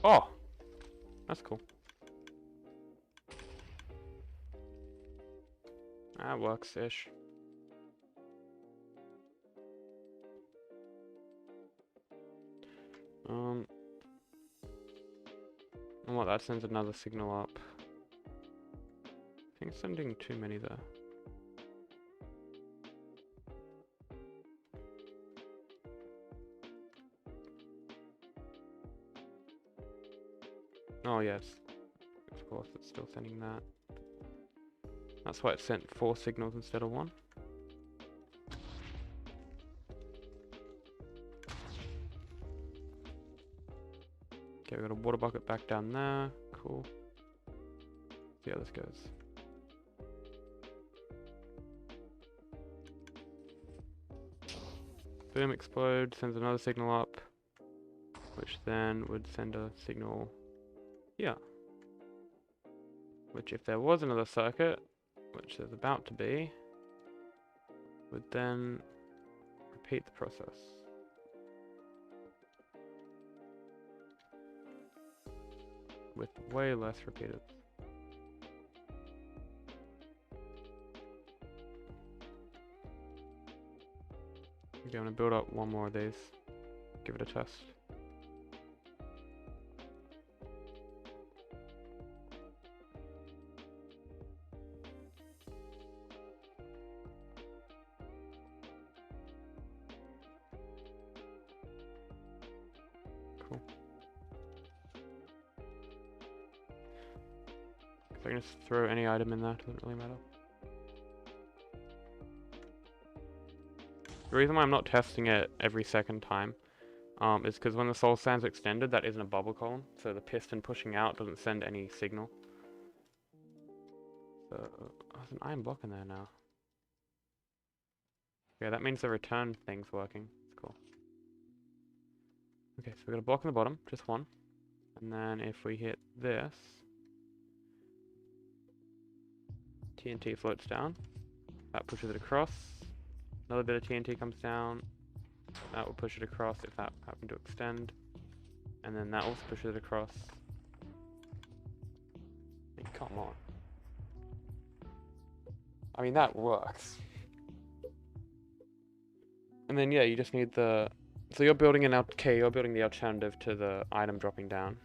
Oh! That's cool. That works-ish. And what, that sends another signal up. I think it's sending too many there. Oh yes, of course it's still sending that. That's why it sent 4 signals instead of 1. Okay, we got a water bucket back down there. Cool. See how this goes. Boom, explode, sends another signal up, which then would send a signal here. Which, if there was another circuit, which there's about to be, would then repeat the process. With way less repeaters. Okay, I'm gonna build up one more of these. Give it a test. Cool. So I can just throw any item in there, doesn't really matter. The reason why I'm not testing it every second time is because when the soul sand's extended, that isn't a bubble column, so the piston pushing out doesn't send any signal. So there's an iron block in there now. Yeah, that means the return thing's working. It's cool. Okay, so we got a block on the bottom, just one. And then if we hit this, TNT floats down. That pushes it across. Another bit of TNT comes down. That will push it across if that happened to extend. And then that also pushes it across. I mean, come on. I mean, that works. And then, yeah, you just need the... So you're building an okay, you're building the alternative to the item dropping down.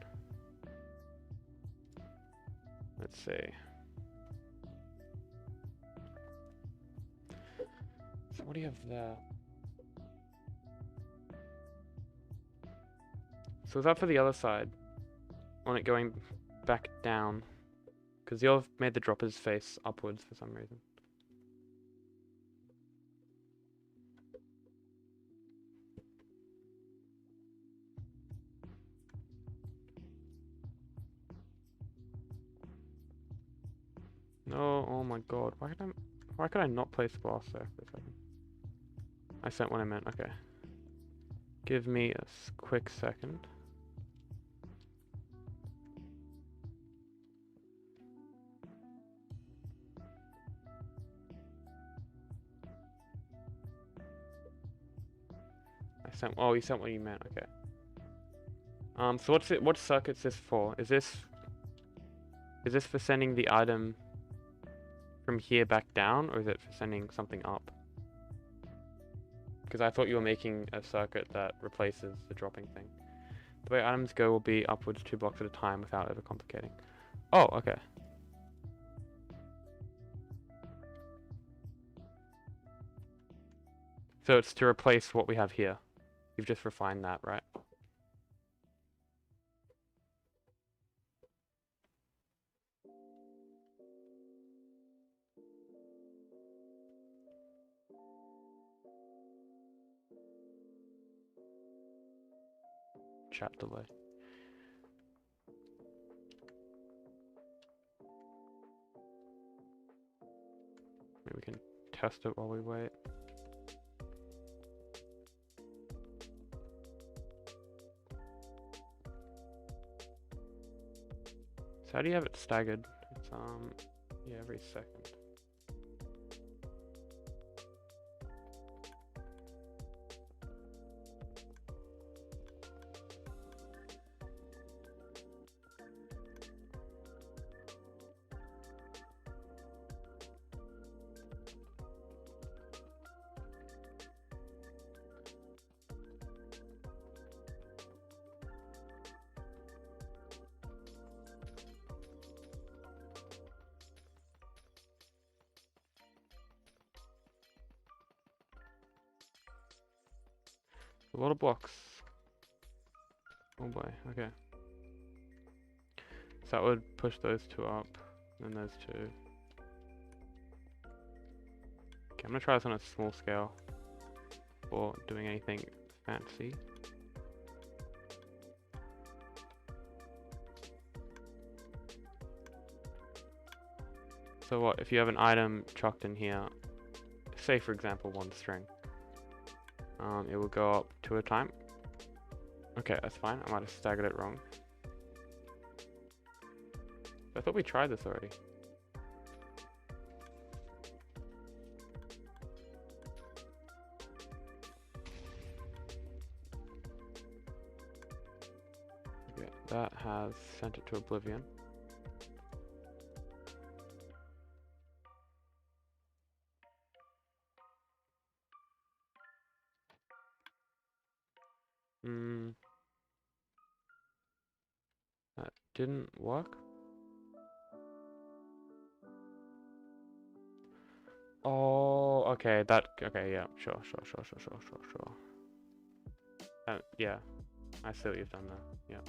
Let's see. So what do you have there? So is that for the other side? On it going back down? Because you've made the droppers face upwards for some reason. No, oh my god, why could I not place glass there for a second? I sent what I meant, okay. Give me a quick second. Oh, you sent what you meant, okay. So what circuit's this for? Is this for sending the item from here back down, or is it for sending something up? Because I thought you were making a circuit that replaces the dropping thing. The way items go will be upwards 2 blocks at a time without overcomplicating. Oh, okay. So it's to replace what we have here. You've just refined that, right? chat delay. Maybe we can test it while we wait. So how do you have it staggered? It's yeah, every second. A lot of blocks. Oh boy, okay. So that would push those two up, and those two. Okay, I'm gonna try this on a small scale before doing anything fancy. So what, if you have an item chucked in here, say for example 1 string, it will go up 2 at a time. Okay, that's fine. I might have staggered it wrong. I thought we tried this already. Okay, that has sent it to oblivion. That didn't work. Oh, okay, okay, yeah, sure. Yeah, I see what you've done there, yeah.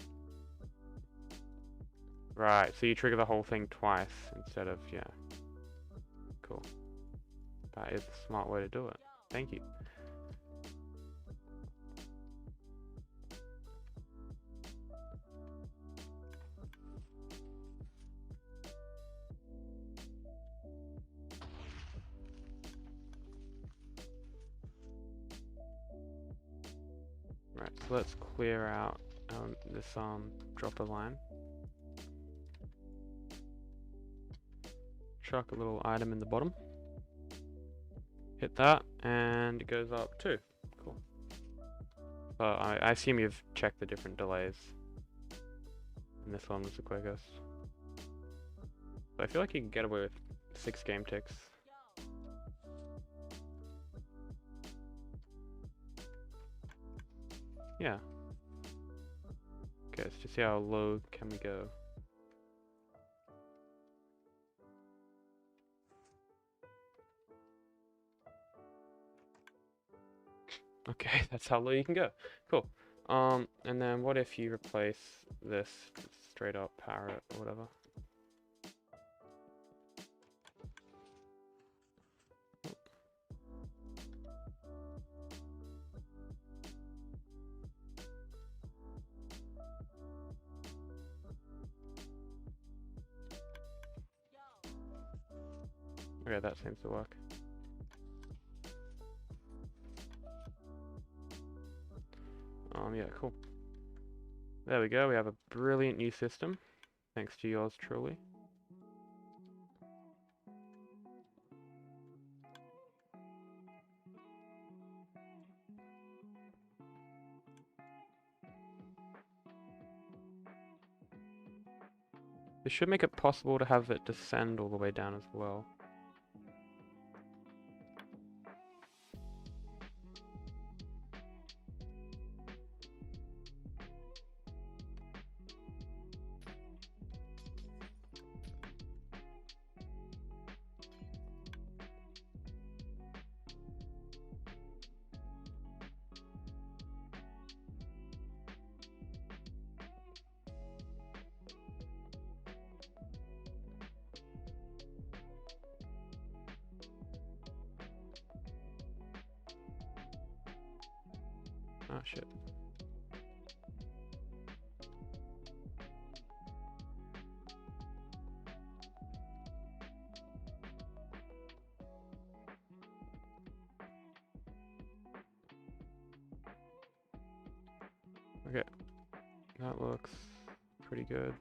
Right, so you trigger the whole thing twice instead of, yeah. Cool. That is a smart way to do it. Thank you. Right, so let's clear out this dropper line. Chuck a little item in the bottom. Hit that, and it goes up 2. Cool. So I assume you've checked the different delays. And this one was the quickest. So I feel like you can get away with 6 game ticks. Yeah. Okay, let's just see how low can we go. Okay, that's how low you can go. Cool. And then what if you replace this straight up parrot or whatever? Okay, that seems to work. Yeah, cool. There we go, we have a brilliant new system, thanks to yours truly. This should make it possible to have it descend all the way down as well. Oh shit. Okay, that looks pretty good.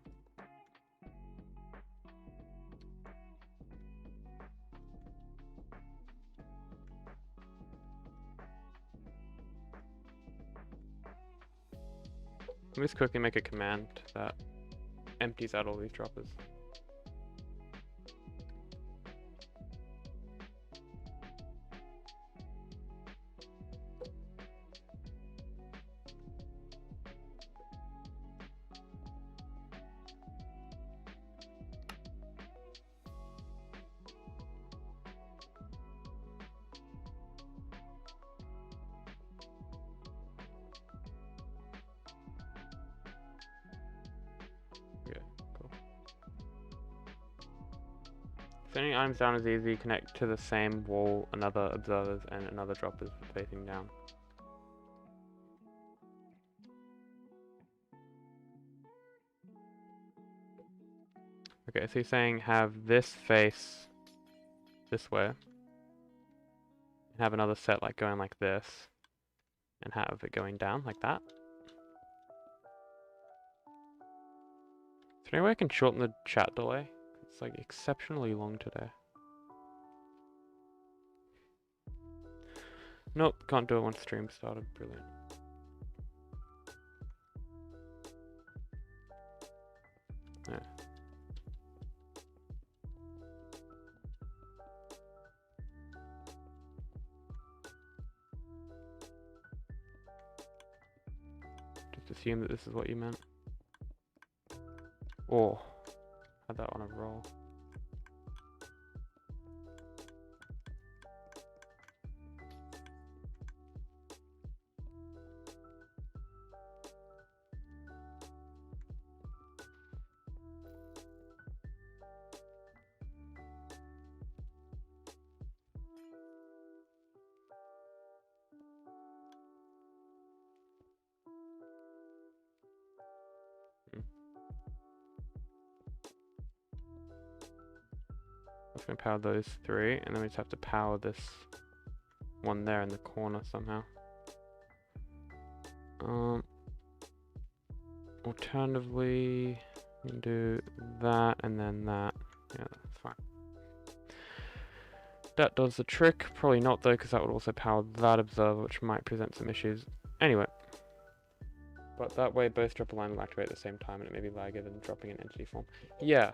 Let me just quickly make a command that empties out all these droppers. Okay, cool. Sending items down is easy. Connect to the same wall another observers and another droppers facing down. Okay, so you're saying have this face this way, and have another set like going like this, and have it going down like that. Is there any way I can shorten the chat delay? It's like exceptionally long today. Nope, can't do it once stream started. Brilliant. Yeah. Just assume that this is what you meant. Oh, had that on a roll. I'm going to power those three, and then we just have to power this one there in the corner somehow. Alternatively, we can do that and then that. Yeah, that's fine. That does the trick. Probably not though, because that would also power that observer, which might present some issues. Anyway. But that way both dropper line will activate at the same time, and it may be laggier than dropping an entity form. Yeah.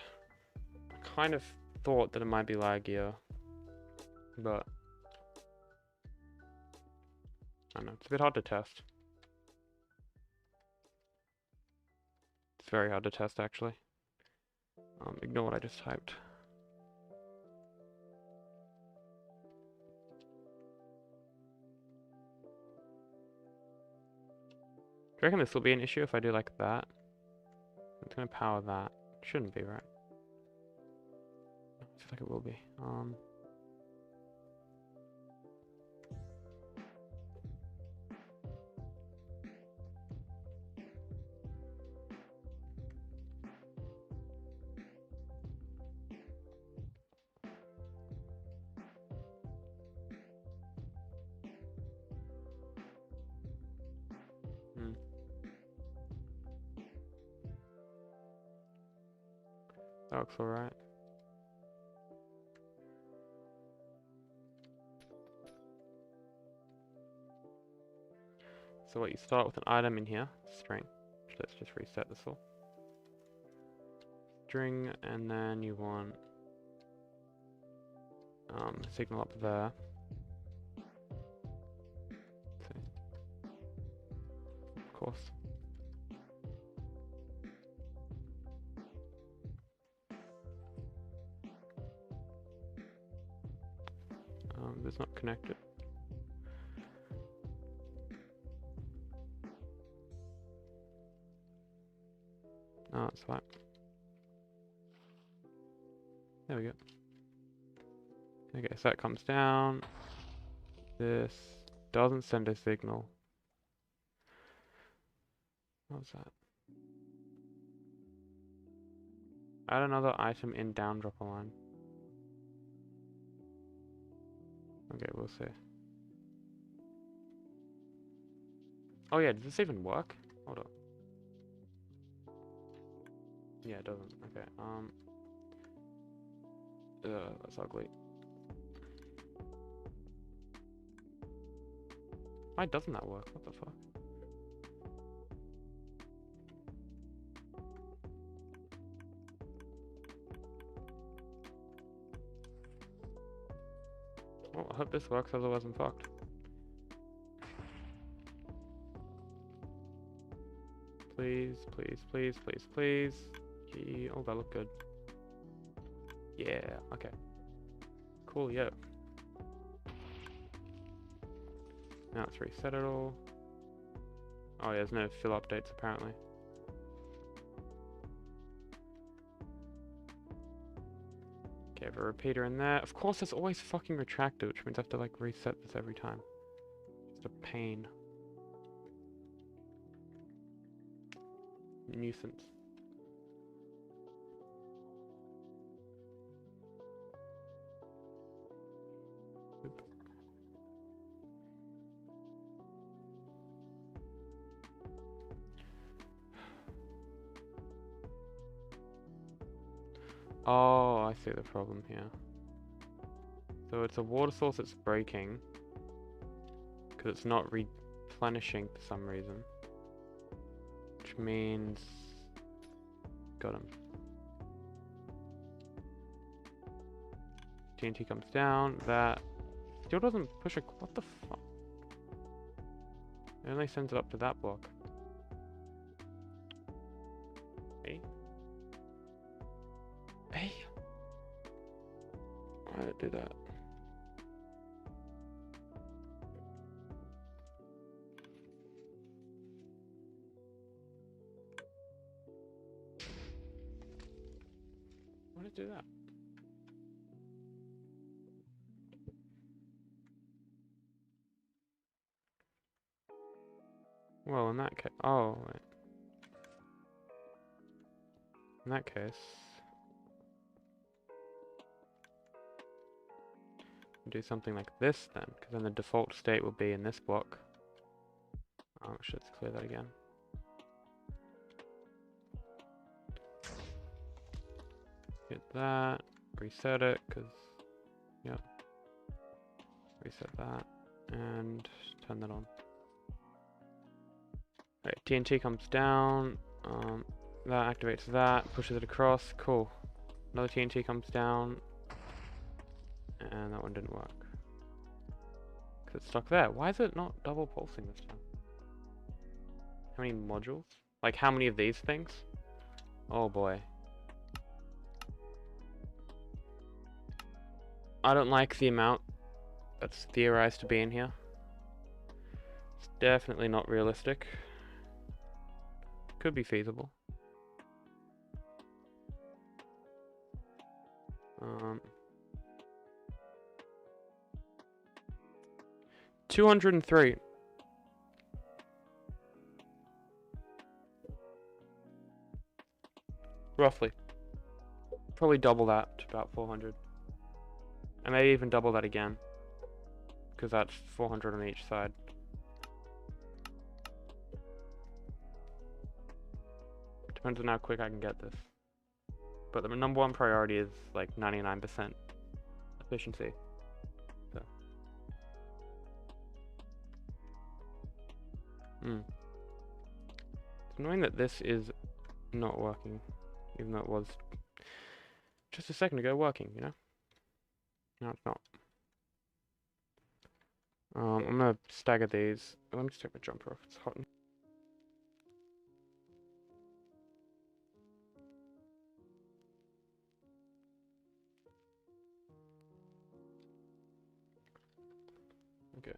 I kind of thought that it might be laggier, but I don't know, it's a bit hard to test. It's very hard to test actually. Ignore what I just typed. Do you reckon this will be an issue if I do like that? It's gonna power that. Shouldn't be, right? I feel like it will be. That looks alright. So what, you start with an item in here, string. Let's just reset this all. String, and then you want signal up there. Let's see. Of course. It's not connected. Oh, that's fine. There we go. Okay, so that comes down. This doesn't send a signal. What's that? Add another item in down dropper line. Okay, we'll see. Oh yeah, does this even work? Hold up. Yeah, it doesn't. Okay. That's ugly. Why doesn't that work? What the fuck? Well, I hope this works, otherwise I'm fucked. Please, please, please, please, please. Yeah. Oh, that looked good. Yeah, okay. Cool, yeah. Now let's reset it all. Oh, yeah, there's no fill updates apparently. Okay, I have a repeater in there. Of course, it's always fucking retracted, which means I have to like reset this every time. Just a pain. Nuisance. Oop. Oh, I see the problem here. So it's a water source that's breaking because it's not replenishing for some reason. Which means... Got him. TNT comes down, that still doesn't push a... What the fuck? It only sends it up to that block. Hey? Hey? Why did it do that? Why did it do that? Well, in that case... Oh, wait. In that case... do something like this then, because then the default state will be in this block. Oh shit, let's clear that again. Hit that, reset it, because, yep. Reset that, and turn that on. Alright, TNT comes down, that activates that, pushes it across, cool. Another TNT comes down, and that one didn't work. Because it's stuck there. Why is it not double pulsing this time? How many modules? Like, how many of these things? Oh boy. I don't like the amount that's theorized to be in here. It's definitely not realistic. Could be feasible. 203. Roughly. Probably double that to about 400. And maybe even double that again. Because that's 400 on each side. Depends on how quick I can get this. But the number one priority is like 99% efficiency. So. It's annoying that this is not working, even though it was just a second ago working, you know? No, it's not. I'm gonna stagger these. Let me just take my jumper off, it's hot in here. Okay.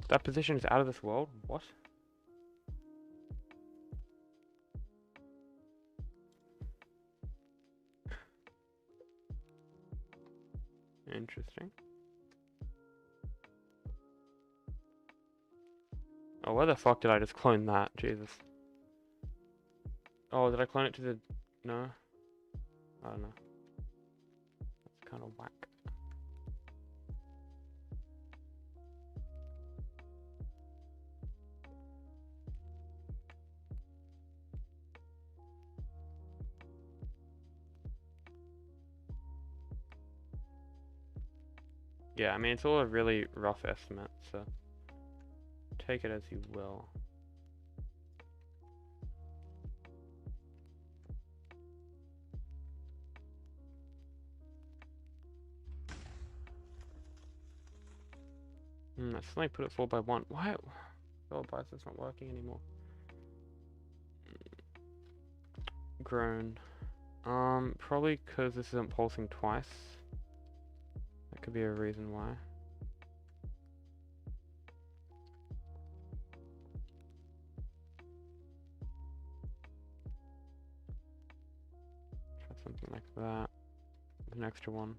That position is out of this world? What? Interesting. Oh, where the fuck did I just clone that? Jesus. Oh, did I clone it to the... No? I don't know. That's kind of whack. Yeah, I mean, it's all a really rough estimate, so take it as you will. I suddenly put it 4 by 1. Why? Oh, it's not working anymore. Grown. Probably because this isn't pulsing twice. That could be a reason why. Try something like that. With an extra one.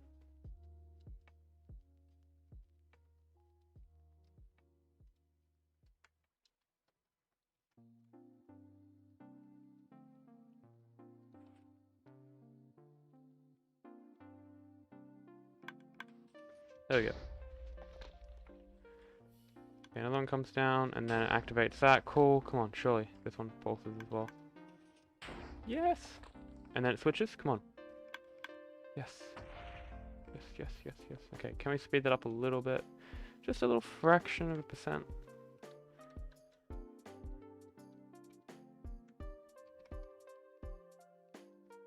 There we go. Okay, another one comes down, and then it activates that. Cool. Come on, surely. This one pulses as well. Yes! And then it switches. Come on. Yes. Yes, yes, yes, yes. Okay, can we speed that up a little bit? Just a little fraction of a percent.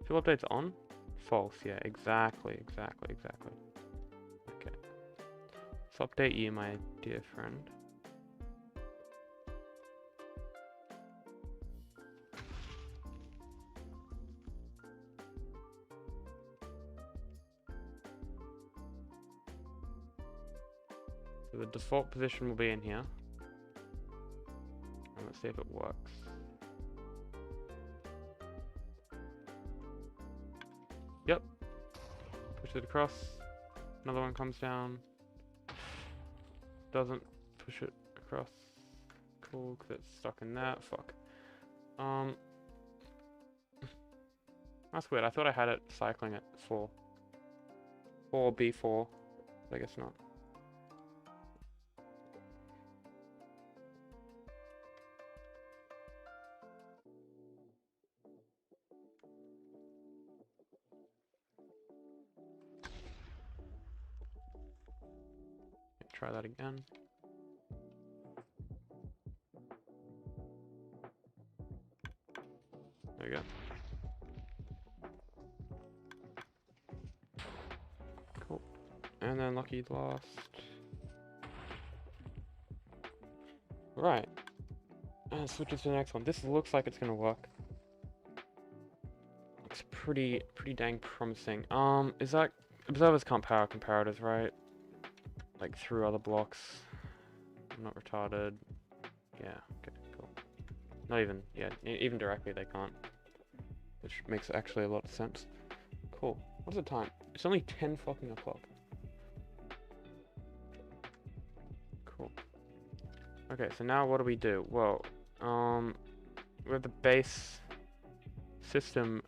Fill updates on? False, yeah, exactly. Okay. Let's update you, my dear friend. So the default position will be in here. And let's see if it works. Yep. Push it across. Another one comes down. Doesn't push it across. Cool, because it's stuck in that. Fuck. That's weird. I thought I had it cycling at 4. 4B4. But I guess not. Try that again. There we go. Cool. And then lucky lost. Right. And switch it to the next one. This looks like it's gonna work. Looks pretty dang promising. Is that observers can't power comparators, right? Like through other blocks. I'm not retarded. Yeah, okay, cool. Not even, yeah, even directly they can't. Which makes actually a lot of sense. Cool. What's the time? It's only 10 fucking o'clock. Cool. Okay, so now what do we do? Well, we have the base system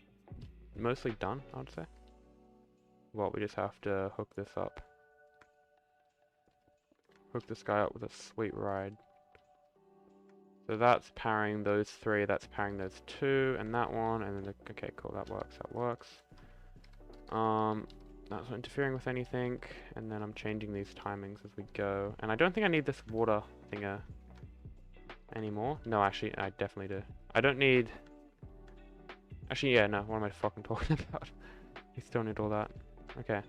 mostly done, I would say. Well, we just have to hook this up. Hook this guy up with a sweet ride. So that's powering those 3, that's powering those 2, and that one, and then okay, cool, that works. That's not interfering with anything, and then I'm changing these timings as we go. And I don't think I need this water thinger anymore. No, actually, I definitely do. I don't need... Actually, yeah, no, what am I fucking talking about? You still need all that. Okay.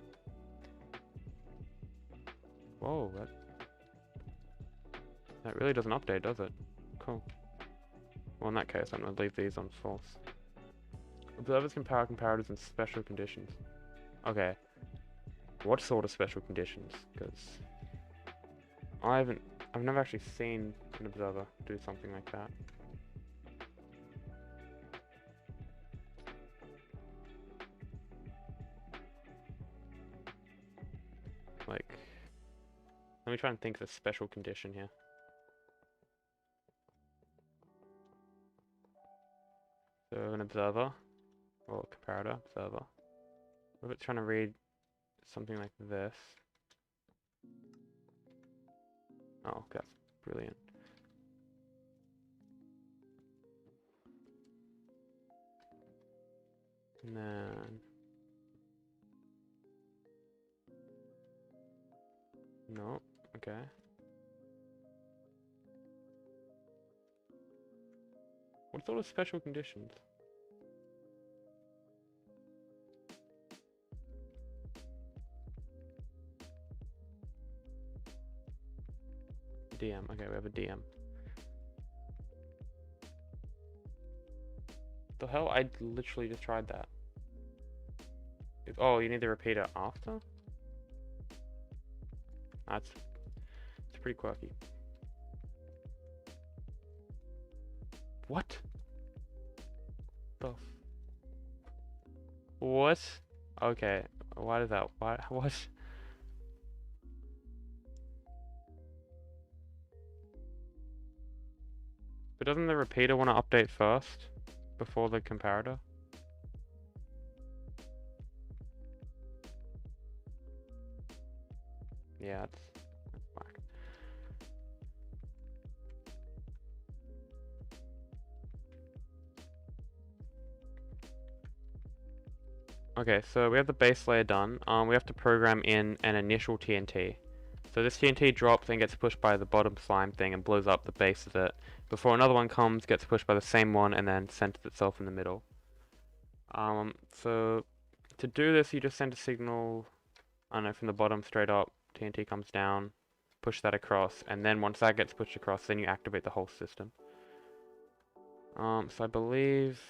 Whoa, that really doesn't update, does it? Cool. Well, in that case, I'm going to leave these on false. Observers can power comparators in special conditions. Okay. What sort of special conditions? Because I've never actually seen an observer do something like that. Like, let me try and think of a special condition here. So an observer, or comparator observer. What if it's trying to read something like this? Oh, that's brilliant. And then no, okay. What's all the special conditions? DM, okay, we have a DM. The hell? I literally just tried that. Oh, you need the repeater after? It's pretty quirky. What? What? Okay. Why does that? Why? What? But doesn't the repeater want to update first before the comparator? Yeah, that's whack. Okay, so we have the base layer done. We have to program in an initial TNT. So this TNT drops and gets pushed by the bottom slime thing and blows up the base of it before another one comes, gets pushed by the same one, and then centers itself in the middle. So to do this, you just send a signal, I don't know, from the bottom straight up. TNT comes down, push that across, and then once that gets pushed across, then you activate the whole system. So I believe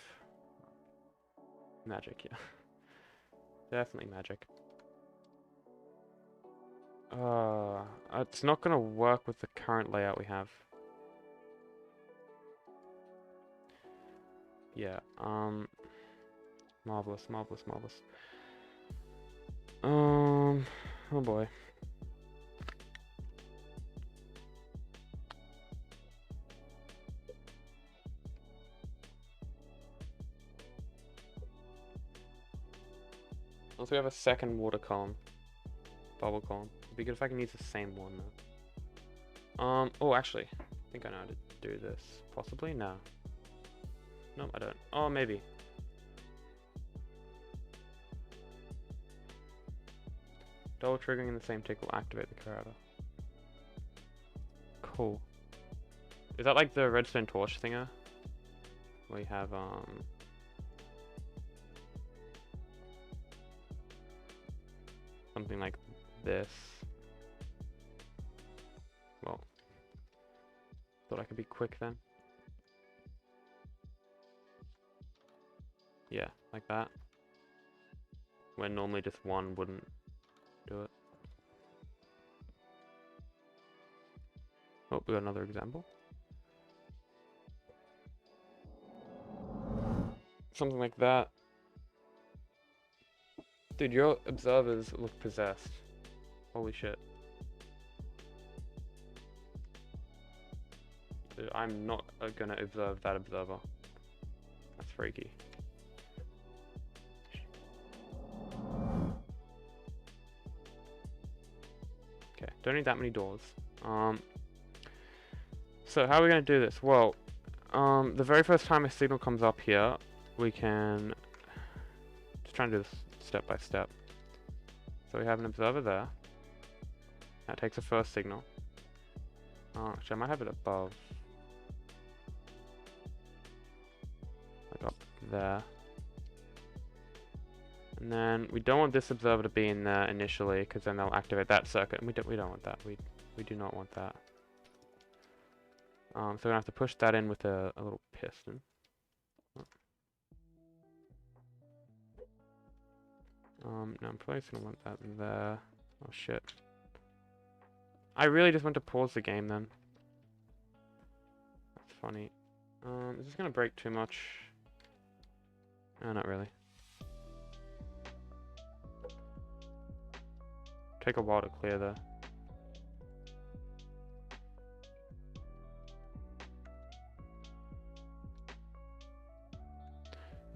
magic, yeah. Definitely magic. It's not gonna work with the current layout we have. Yeah, marvelous, marvelous, marvelous. Oh boy. Also, we have a second water column. Bubble column. It'd be good if I can use the same one though. Oh, actually, I think I know how to do this. Possibly? No. No, I don't. Oh, maybe. Double triggering in the same tick will activate the comparator. Cool. Is that like the redstone torch thinger? Where you have, something like this. Well, thought I could be quick then. Yeah, like that. When normally just one wouldn't do it. Oh, we got another example. Something like that. Dude, your observers look possessed. Holy shit. Dude, I'm not gonna observe that observer. That's freaky. Okay, don't need that many doors. So how are we gonna do this? Well, the very first time a signal comes up here, we can just try and do this step by step. So we have an observer there. That takes the first signal. Actually, I might have it above. Like up there. And then we don't want this observer to be in there initially, because then they'll activate that circuit. And we don't want that. We do not want that. So we're gonna have to push that in with a little piston. No, I'm probably just gonna want that there. Oh shit. I really just want to pause the game then. That's funny. Is this gonna break too much? No, not really. Take a while to clear there.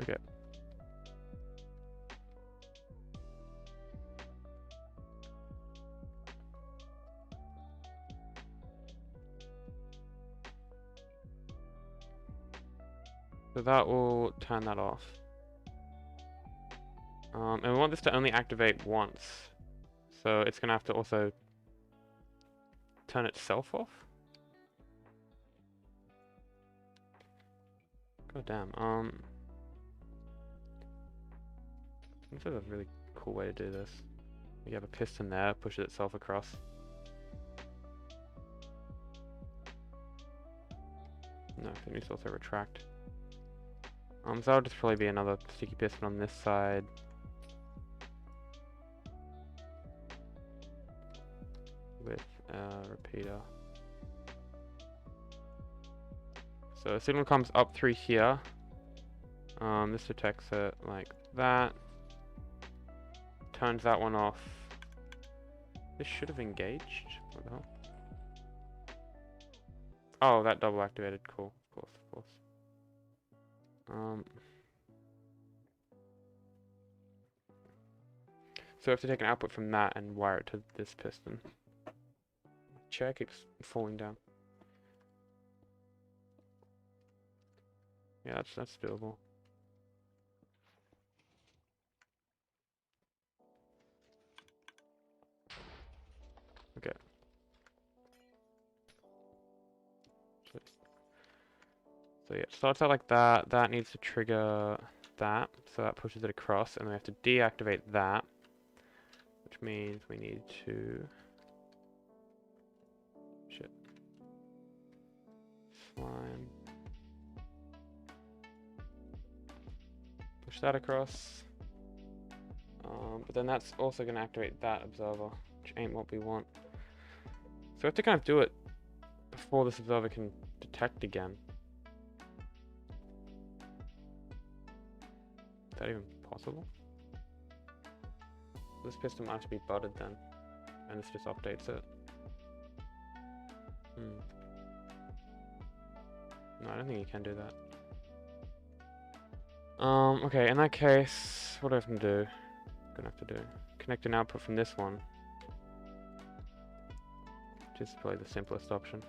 Okay. So that will turn that off. And we want this to only activate once. So it's gonna have to also turn itself off. God damn. This is a really cool way to do this. You have a piston there, pushes itself across. No, it needs to also retract. So that'll just probably be another sticky piston on this side. With a repeater. So a signal comes up through here. This detects it like that. Turns that one off. This should have engaged. What the hell? Oh, that double activated. Cool. Of course, of course. So we have to take an output from that and wire it to this piston. Check, it's falling down. Yeah, that's doable. Okay. So yeah, it starts out like that. That needs to trigger that, so that pushes it across, and then we have to deactivate that, which means we need to slime. Push that across. But then that's also going to activate that observer, which ain't what we want. So we have to kind of do it before this observer can detect again. Is that even possible? This piston might have to be butted then, and this just updates it. No, I don't think you can do that. Okay, in that case, what do I have to do? Gonna have to do connect an output from this one, which is probably the simplest option.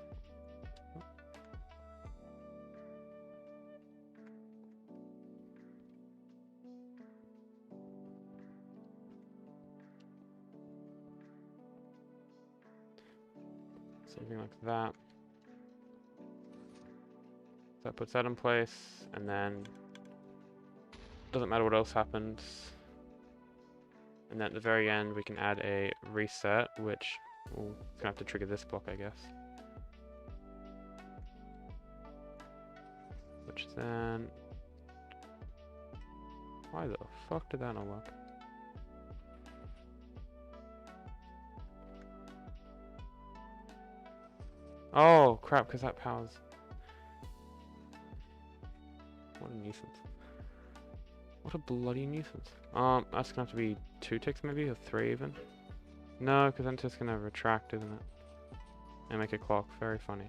Something like that. So that puts that in place, and then doesn't matter what else happens. And then at the very end, we can add a reset, which it's gonna have to trigger this block, I guess. Which then, why the fuck did that not work? Oh crap! Because that powers. What a nuisance. What a bloody nuisance. That's gonna have to be 2 ticks maybe, or 3 even. No, because then it's just gonna retract, isn't it? And make a clock. Very funny.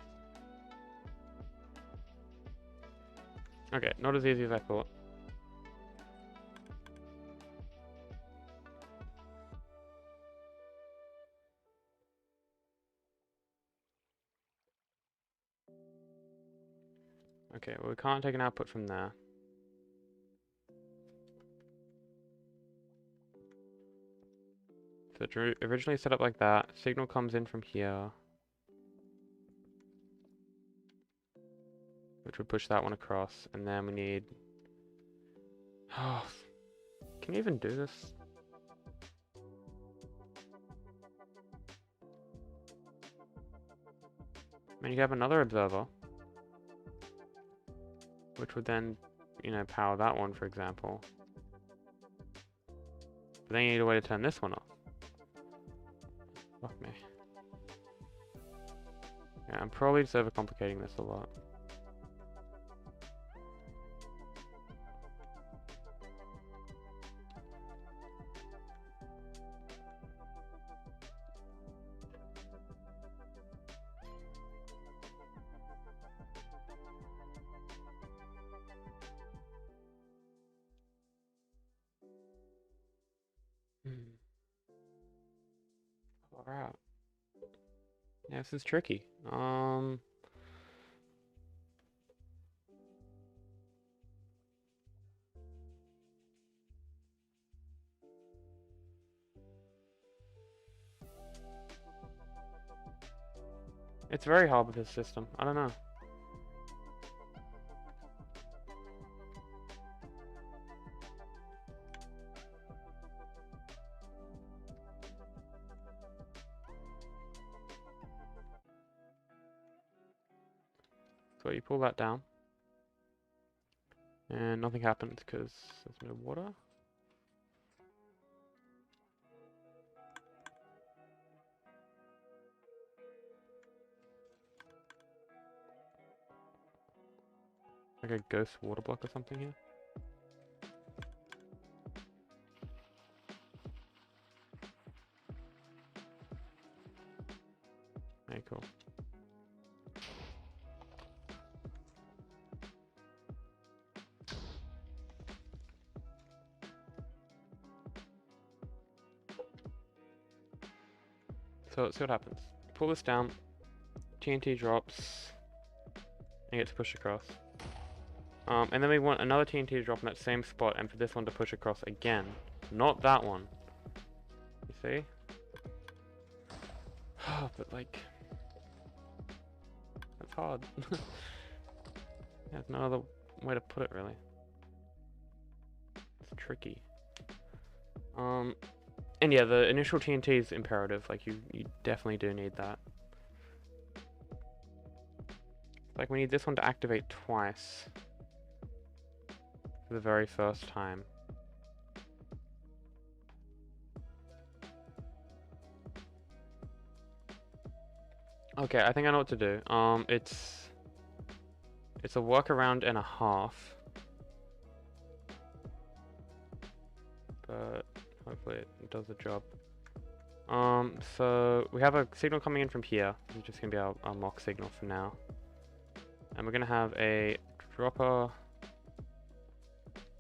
Okay, not as easy as I thought. Okay, well we can't take an output from there. So it's originally set up like that. Signal comes in from here, which would push that one across, and then we need... Oh, can you even do this? I mean, you have another observer, which would then, you know, power that one, for example. But then you need a way to turn this one off. Fuck me. Yeah, I'm probably just overcomplicating this a lot. Crap. Yeah, this is tricky. It's very hard with this system. I don't know. So you pull that down, and nothing happens because there's no water. Like a ghost water block or something here. Very cool. So let's see what happens. Pull this down, TNT drops, and gets pushed across. And then we want another TNT to drop in that same spot, and for this one to push across again. Not that one. You see? But like, that's hard. There's no other way to put it really. It's tricky. And yeah, the initial TNT is imperative. Like you definitely do need that. Like we need this one to activate twice. For the very first time. Okay, I think I know what to do. It's a workaround and a half. But hopefully it does the job. So we have a signal coming in from here. It's just gonna be our mock signal for now. And we're gonna have a dropper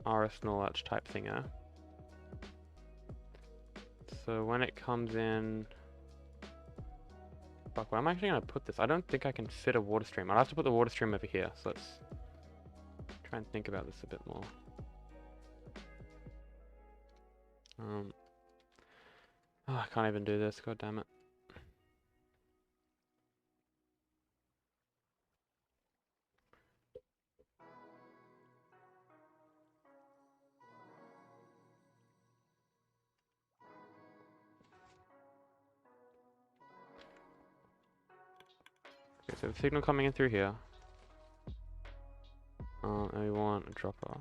RS latch type thinger. So when it comes in, fuck, where am I actually gonna put this? I don't think I can fit a water stream. I'll have to put the water stream over here. So let's try and think about this a bit more. Oh, I can't even do this. God damn it. Okay, so the signal coming in through here. And we want a dropper.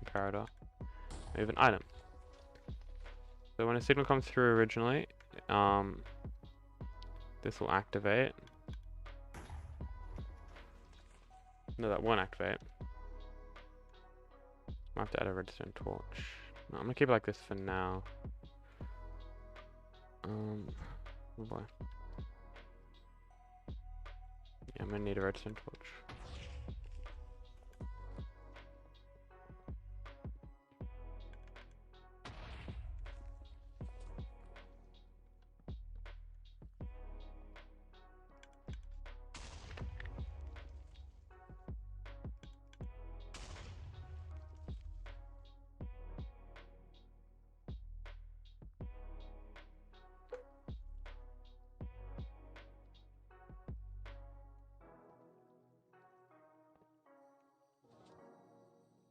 Comparator. We have an item. So when a signal comes through originally, this will activate. No, that won't activate. I have to add a redstone torch. No, I'm gonna keep it like this for now. Oh boy. Yeah, I'm gonna need a redstone torch.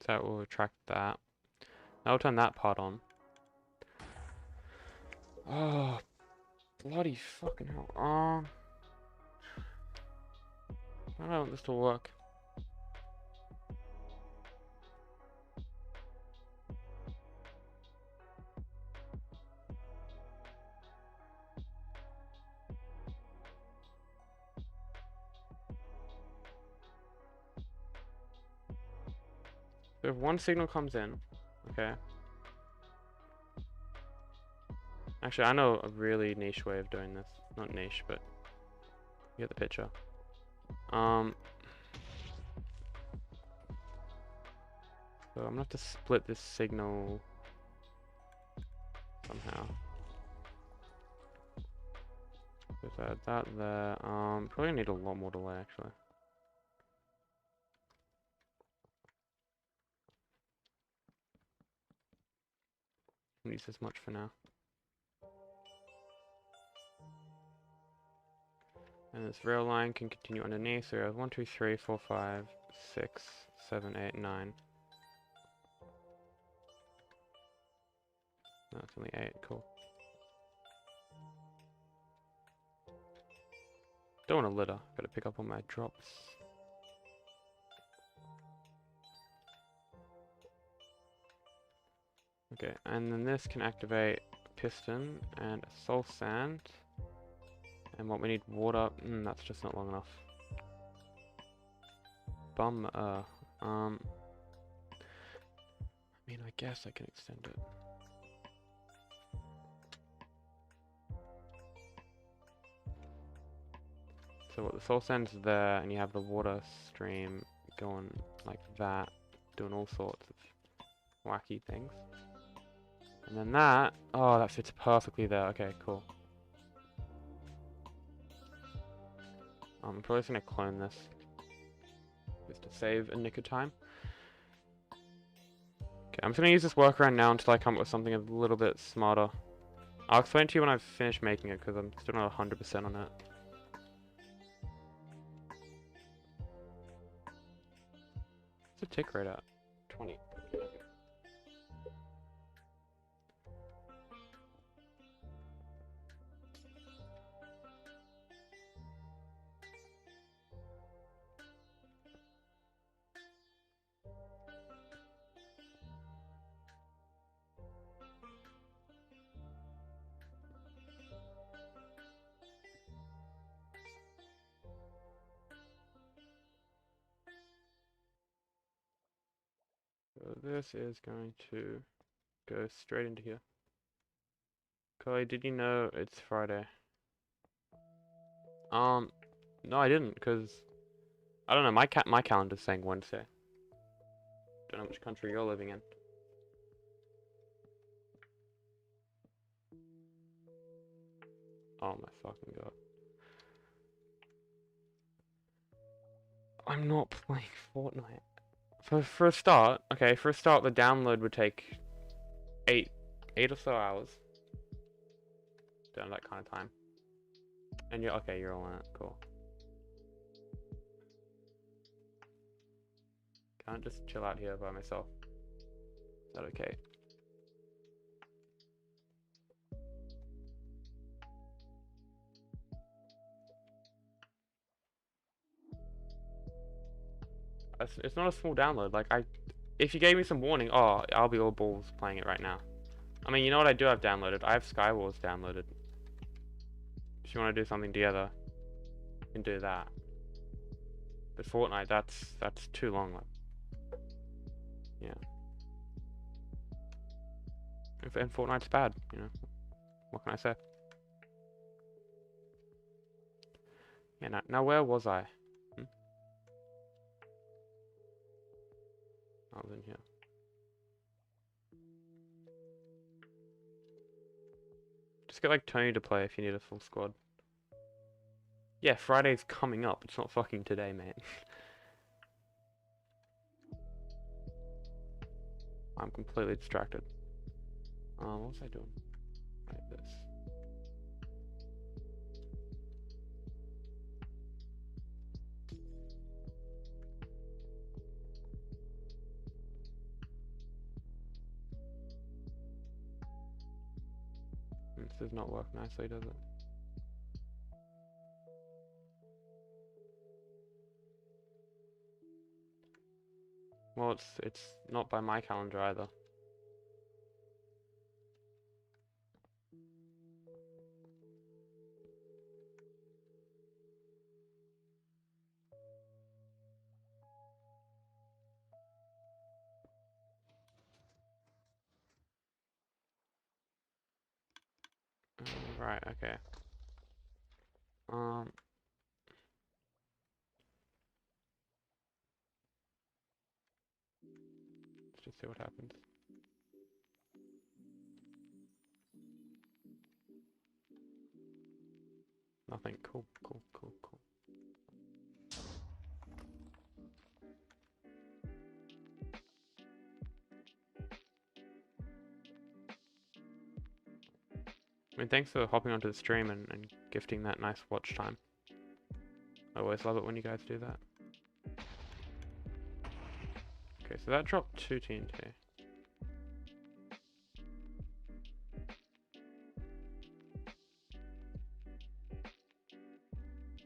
So that will retract that. Now we'll turn that part on. Oh, bloody fucking hell. How do I want this to work? So if one signal comes in, okay. Actually, I know a really niche way of doing this. Not niche, but you get the picture. So I'm gonna have to split this signal somehow. Just add that there. Probably need a lot more delay actually. Use this much for now. And this rail line can continue underneath. So we have 1, 2, 3, 4, 5, 6, 7, 8, 9. No, it's only 8. Cool. Don't want to litter. Gotta pick up on my drops. Okay, and then this can activate a piston and a soul sand. And what we need water. That's just not long enough. I mean, I guess I can extend it. So what the soul sand's there, and you have the water stream going like that, doing all sorts of wacky things. And then that, oh, that fits perfectly there. Okay, cool. I'm probably just gonna clone this just to save a nick of time. Okay, I'm just gonna use this workaround now until I come up with something a little bit smarter. I'll explain to you when I've finished making it because I'm still not 100% on it. What's the tick rate at? 20. So this is going to go straight into here. Chloe, did you know it's Friday? No, I didn't, because I don't know. My calendar's saying Wednesday. Don't know which country you're living in. Oh my fucking god! I'm not playing Fortnite. For a start, okay. For a start, the download would take eight or so hours. Don't know that kind of time. And you're okay. You're all in it. Cool. Can't just chill out here by myself. Is that okay? It's not a small download. Like if you gave me some warning, oh, I'll be all balls playing it right now. I mean, you know what I do have downloaded? I have Skywars downloaded. If you want to do something together, you can do that. But Fortnite, that's too long. Like, yeah. And Fortnite's bad, you know. What can I say? Yeah. Now where was I? I was in here. Just get like Tony to play if you need a full squad. Yeah, Friday's coming up. It's not fucking today, mate. I'm completely distracted. What was I doing? Like this. This does not work nicely, does it? Well, it's not by my calendar either. Right, okay. Let's just see what happens. Nothing. Cool. I mean, thanks for hopping onto the stream and gifting that nice watch time. I always love it when you guys do that. Okay, so that dropped 2 TNT.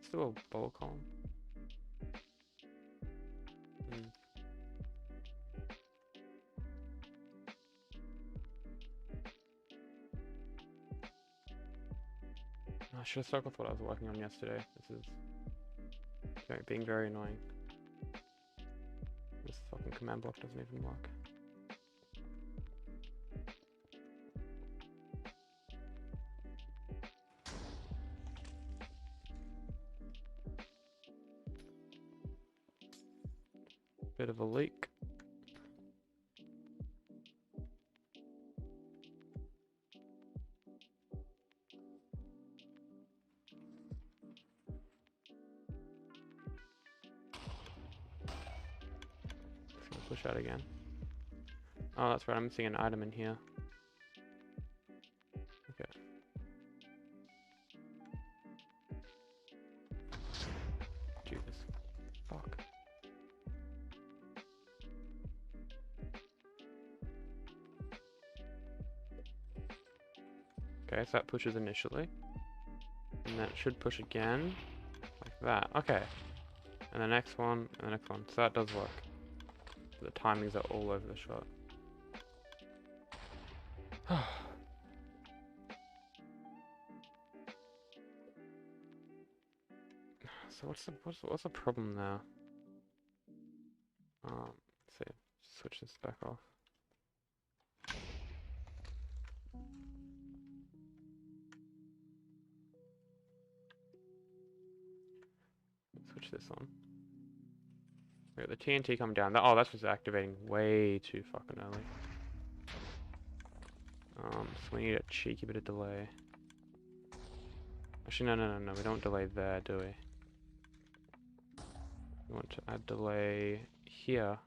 Still a bowl column. I should have stuck with what I was working on yesterday. This is being very annoying. This fucking command block doesn't even work. Bit of a leak. Push out again. Oh, that's right, I'm missing an item in here. Okay. Jesus. Fuck. Okay, so that pushes initially. And that should push again. Like that. Okay. And the next one, and the next one. So that does work. The timings are all over the shot. So what's the problem now? Let's see. Switch this back off. Switch this on. We got the TNT coming down. Oh, that's just activating way too fucking early. So we need a cheeky bit of delay. Actually, no. We don't delay there, do we? We want to add delay here.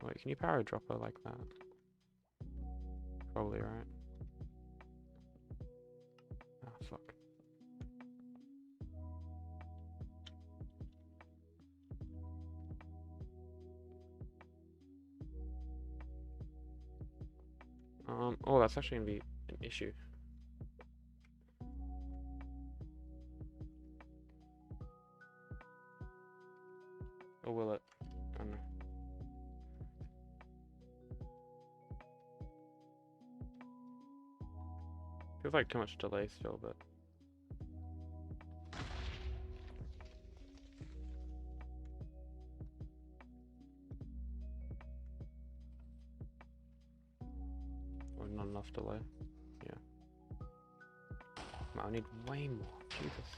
Wait, can you power a dropper like that? Probably, right? Ah, fuck. Oh, that's actually gonna be an issue. Or will it? I don't know. Feels like too much delay still, but... Or not enough delay. Yeah. No, I need way more. Jesus.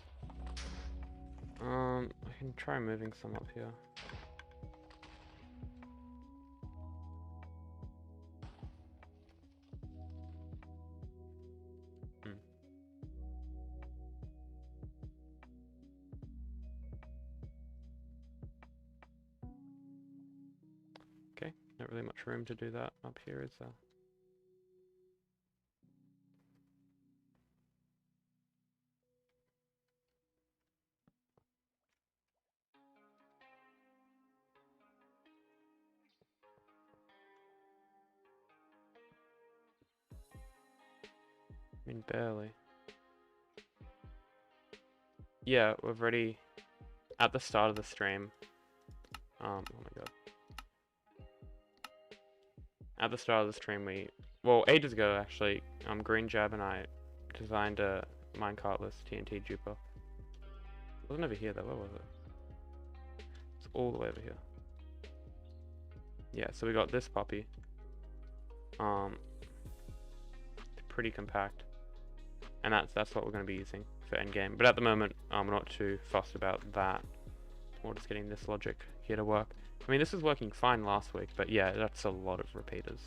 I can try moving some up here. Okay, not really much room to do that up here, is there? I mean, barely. Yeah, we've already, at the start of the stream, oh my god. At the start of the stream well, ages ago actually, Green Jab and I designed a minecartless TNT duper. It wasn't over here though, where was it? It's all the way over here. Yeah, so we got this puppy. Pretty compact. And that's what we're going to be using for endgame. But at the moment, we're not too fussed about that. more just getting this logic here to work. I mean, this was working fine last week, but yeah, that's a lot of repeaters.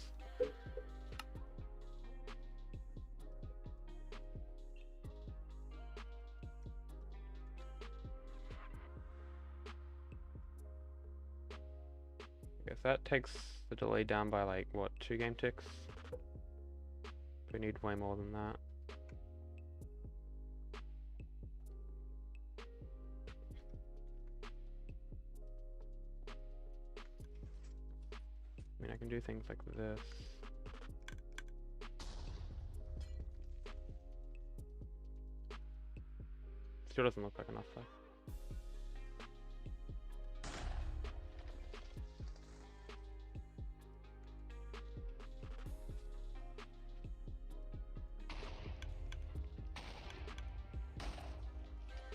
I guess that takes the delay down by like, what, 2 game ticks? We need way more than that. I mean, I can do things like this. Still doesn't look like enough though.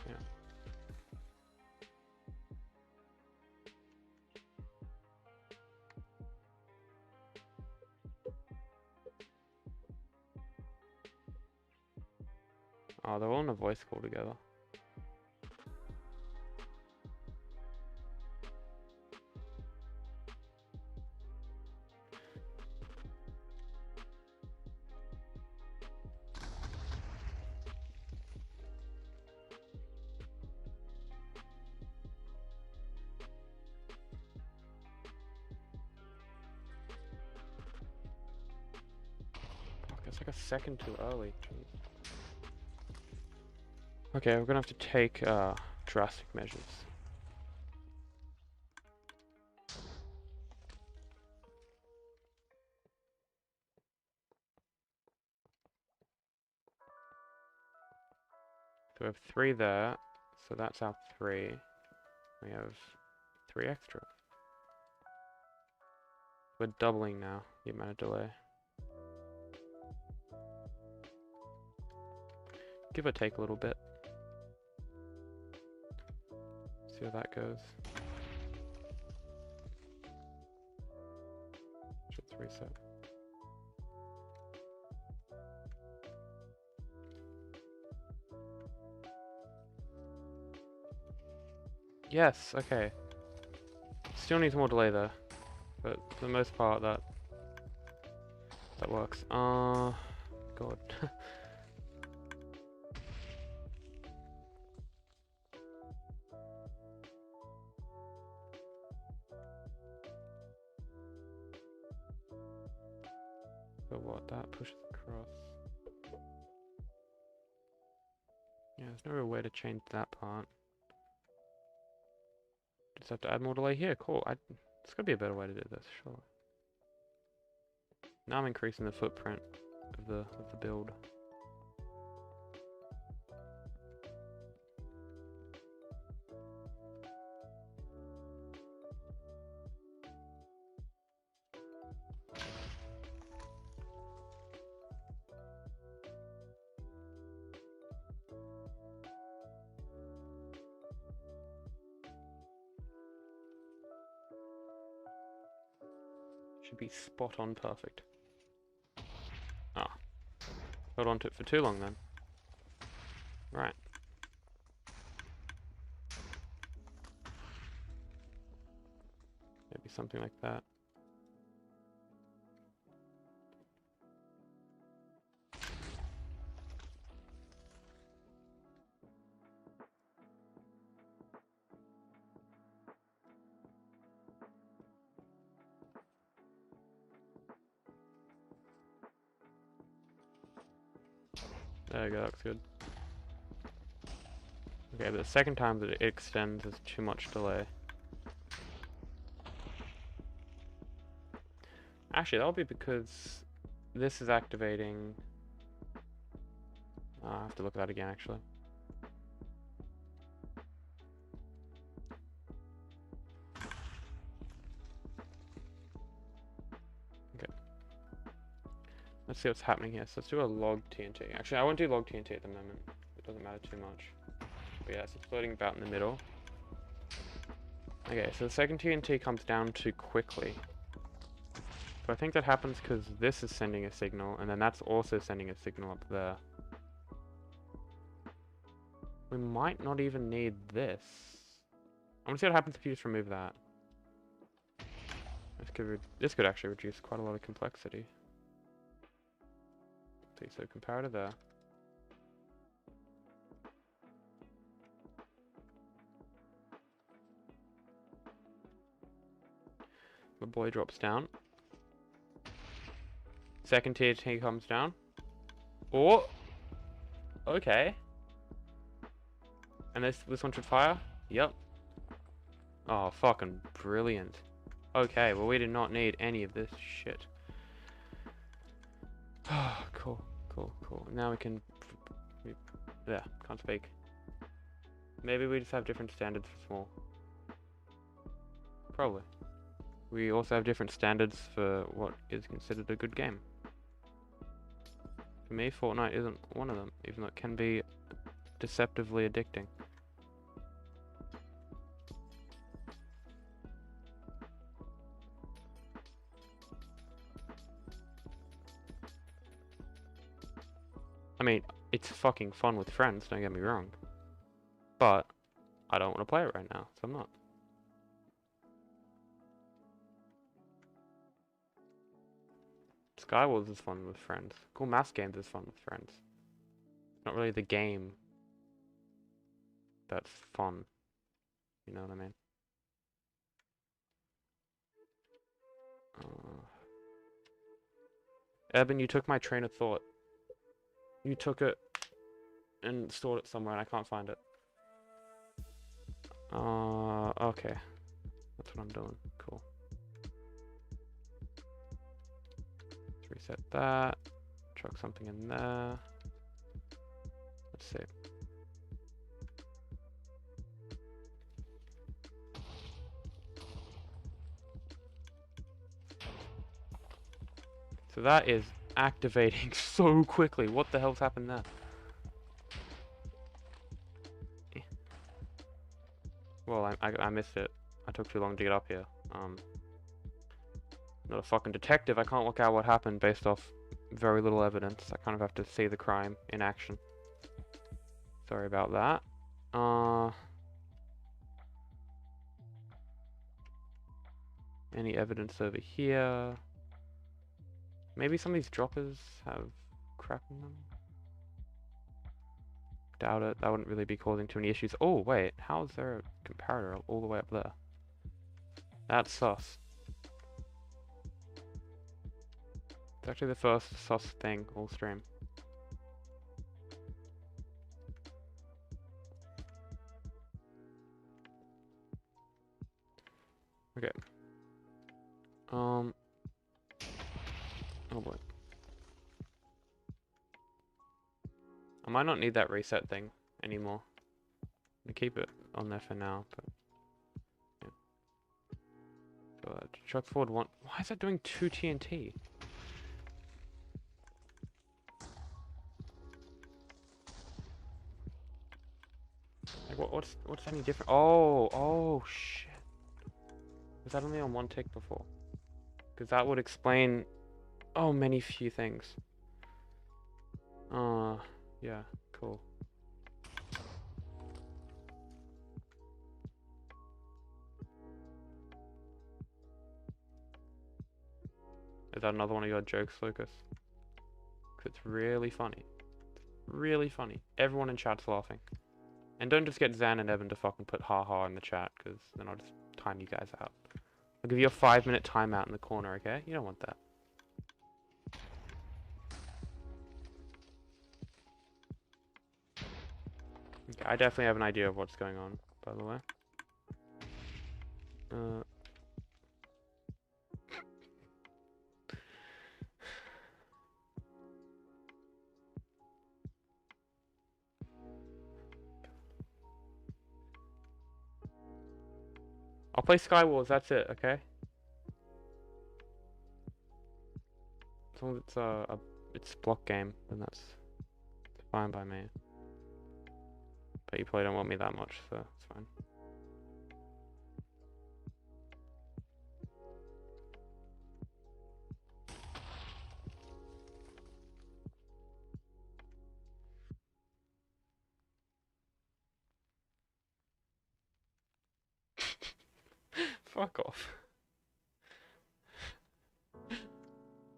Yeah. Oh, they're all in a voice call together. It's like a second too early. Jeez. Okay, we're gonna have to take drastic measures. So we have 3 there, so that's our 3. We have 3 extra. We're doubling now the amount of delay. Give or take a little bit. See how that goes. Let's reset. Yes, okay. Still needs more delay there, but for the most part that works. God. So what, that pushes across. Yeah, there's no real way to change that part. Just have to add more delay here. Cool. There's gotta be a better way to do this, sure. Now I'm increasing the footprint of the build. Should be spot on perfect. Ah. Held on to it for too long then. Right. Maybe something like that. There we go, that's good. Okay, but the second time that it extends is too much delay. Actually, that'll be because this is activating... I have to look at that again, actually. Okay. Let's see what's happening here. So let's do a log TNT. Actually, I won't do log TNT at the moment. It doesn't matter too much. But yeah, it's floating about in the middle. Okay, so the second TNT comes down too quickly. So I think that happens because this is sending a signal, and then that's also sending a signal up there. We might not even need this. I want to see what happens if you just remove that. This could actually reduce quite a lot of complexity. See, so comparator there. The boy drops down. Second tier T comes down. Oh! Okay. And this one should fire? Yep. Oh, fucking brilliant. Okay, well we did not need any of this shit. Oh, cool, cool, cool. Now we can... Yeah, can't speak. Maybe we just have different standards for small. Probably. We also have different standards for what is considered a good game. For me, Fortnite isn't one of them, even though it can be deceptively addicting. I mean, it's fucking fun with friends, don't get me wrong. But, I don't want to play it right now, so I'm not. Skywars is fun with friends. Cool mass games is fun with friends. Not really the game that's fun. You know what I mean? Eben, you took my train of thought. You took it and stored it somewhere and I can't find it. Okay. That's what I'm doing. Cool. Let's reset that. Chuck something in there. Let's see. So that is activating so quickly. What the hell's happened there? Well, I missed it. I took too long to get up here. Not a fucking detective. I can't work out what happened based off very little evidence. I kind of have to see the crime in action. Sorry about that. Any evidence over here? Maybe some of these droppers have crap in them. Doubt it. That wouldn't really be causing too many issues. Oh, wait. How is there a comparator all the way up there? That's sus. It's actually the first sus thing all stream. Okay. Oh boy. I might not need that reset thing anymore. I'm gonna keep it on there for now, but yeah. So chuck forward one. Why is that doing 2 TNT? Like what's any different? Oh shit. Was that only on one tick before? Because that would explain many few things. Yeah, cool. Is that another one of your jokes, Lucas? 'Cause it's really funny. It's really funny. Everyone in chat's laughing. And don't just get Zan and Evan to fucking put haha in the chat, because then I'll just time you guys out. I'll give you a 5-minute timeout in the corner, okay? You don't want that. Okay, I definitely have an idea of what's going on, by the way. I'll play Skywars, that's it, okay? As long as it's block game, then that's fine by me. But you probably don't want me that much, so it's fine. Fuck off.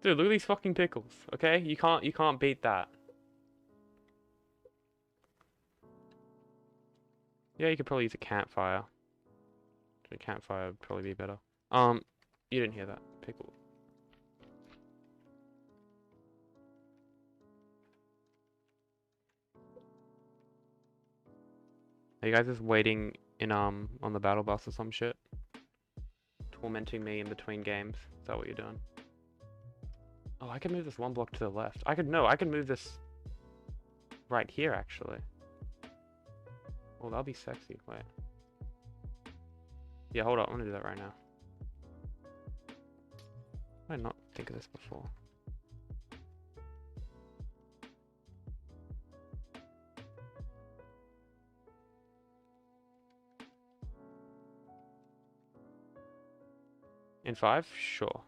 Dude, look at these fucking pickles, okay? You can't beat that. Yeah, you could probably use a campfire. A campfire would probably be better. You didn't hear that. Pickle. Are you guys just waiting in on the battle bus or some shit? Tormenting me in between games. Is that what you're doing? Oh, I could move this one block to the left. I could move this right here actually. Oh, that'll be sexy. Wait. Yeah, hold on. I'm gonna do that right now. Why did I not think of this before? In 5? Sure.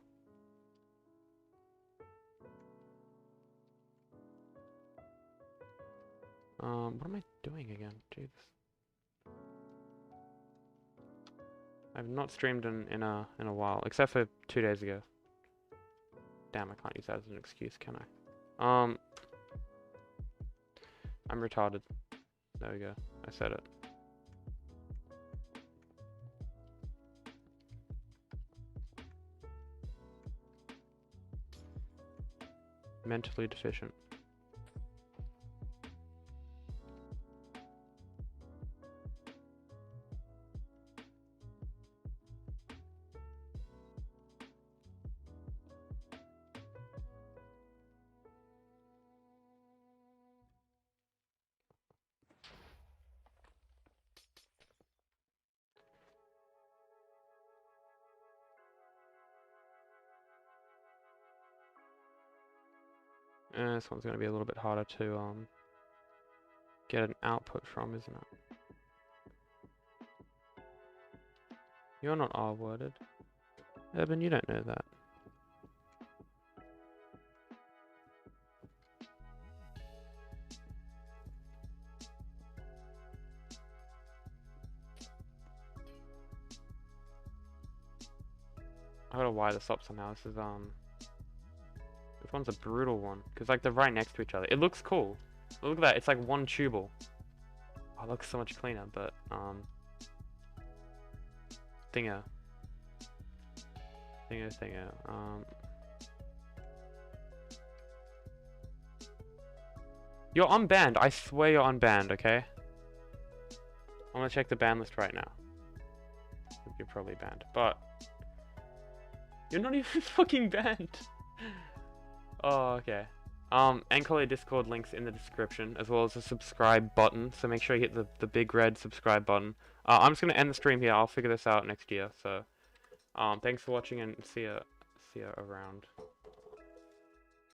What am I doing again? Jeez. I've not streamed in a while, except for 2 days ago. Damn, I can't use that as an excuse, can I? I'm retarded. There we go. I said it. Mentally deficient. This one's going to be a little bit harder to get an output from, isn't it? You're not R-worded. Urban, you don't know that. I gotta wire this up somehow. This one's a brutal one, because like they're right next to each other. It looks cool. Look at that, it's like one tubal. Oh, it looks so much cleaner, but thinger. You're unbanned. I swear you're unbanned, okay? I'm gonna check the ban list right now. You're probably banned, but you're not even fucking banned. Oh, okay. ncolyer Discord links in the description, as well as a subscribe button, so make sure you hit the big red subscribe button. I'm just gonna end the stream here. I'll figure this out next year, so thanks for watching and see ya around.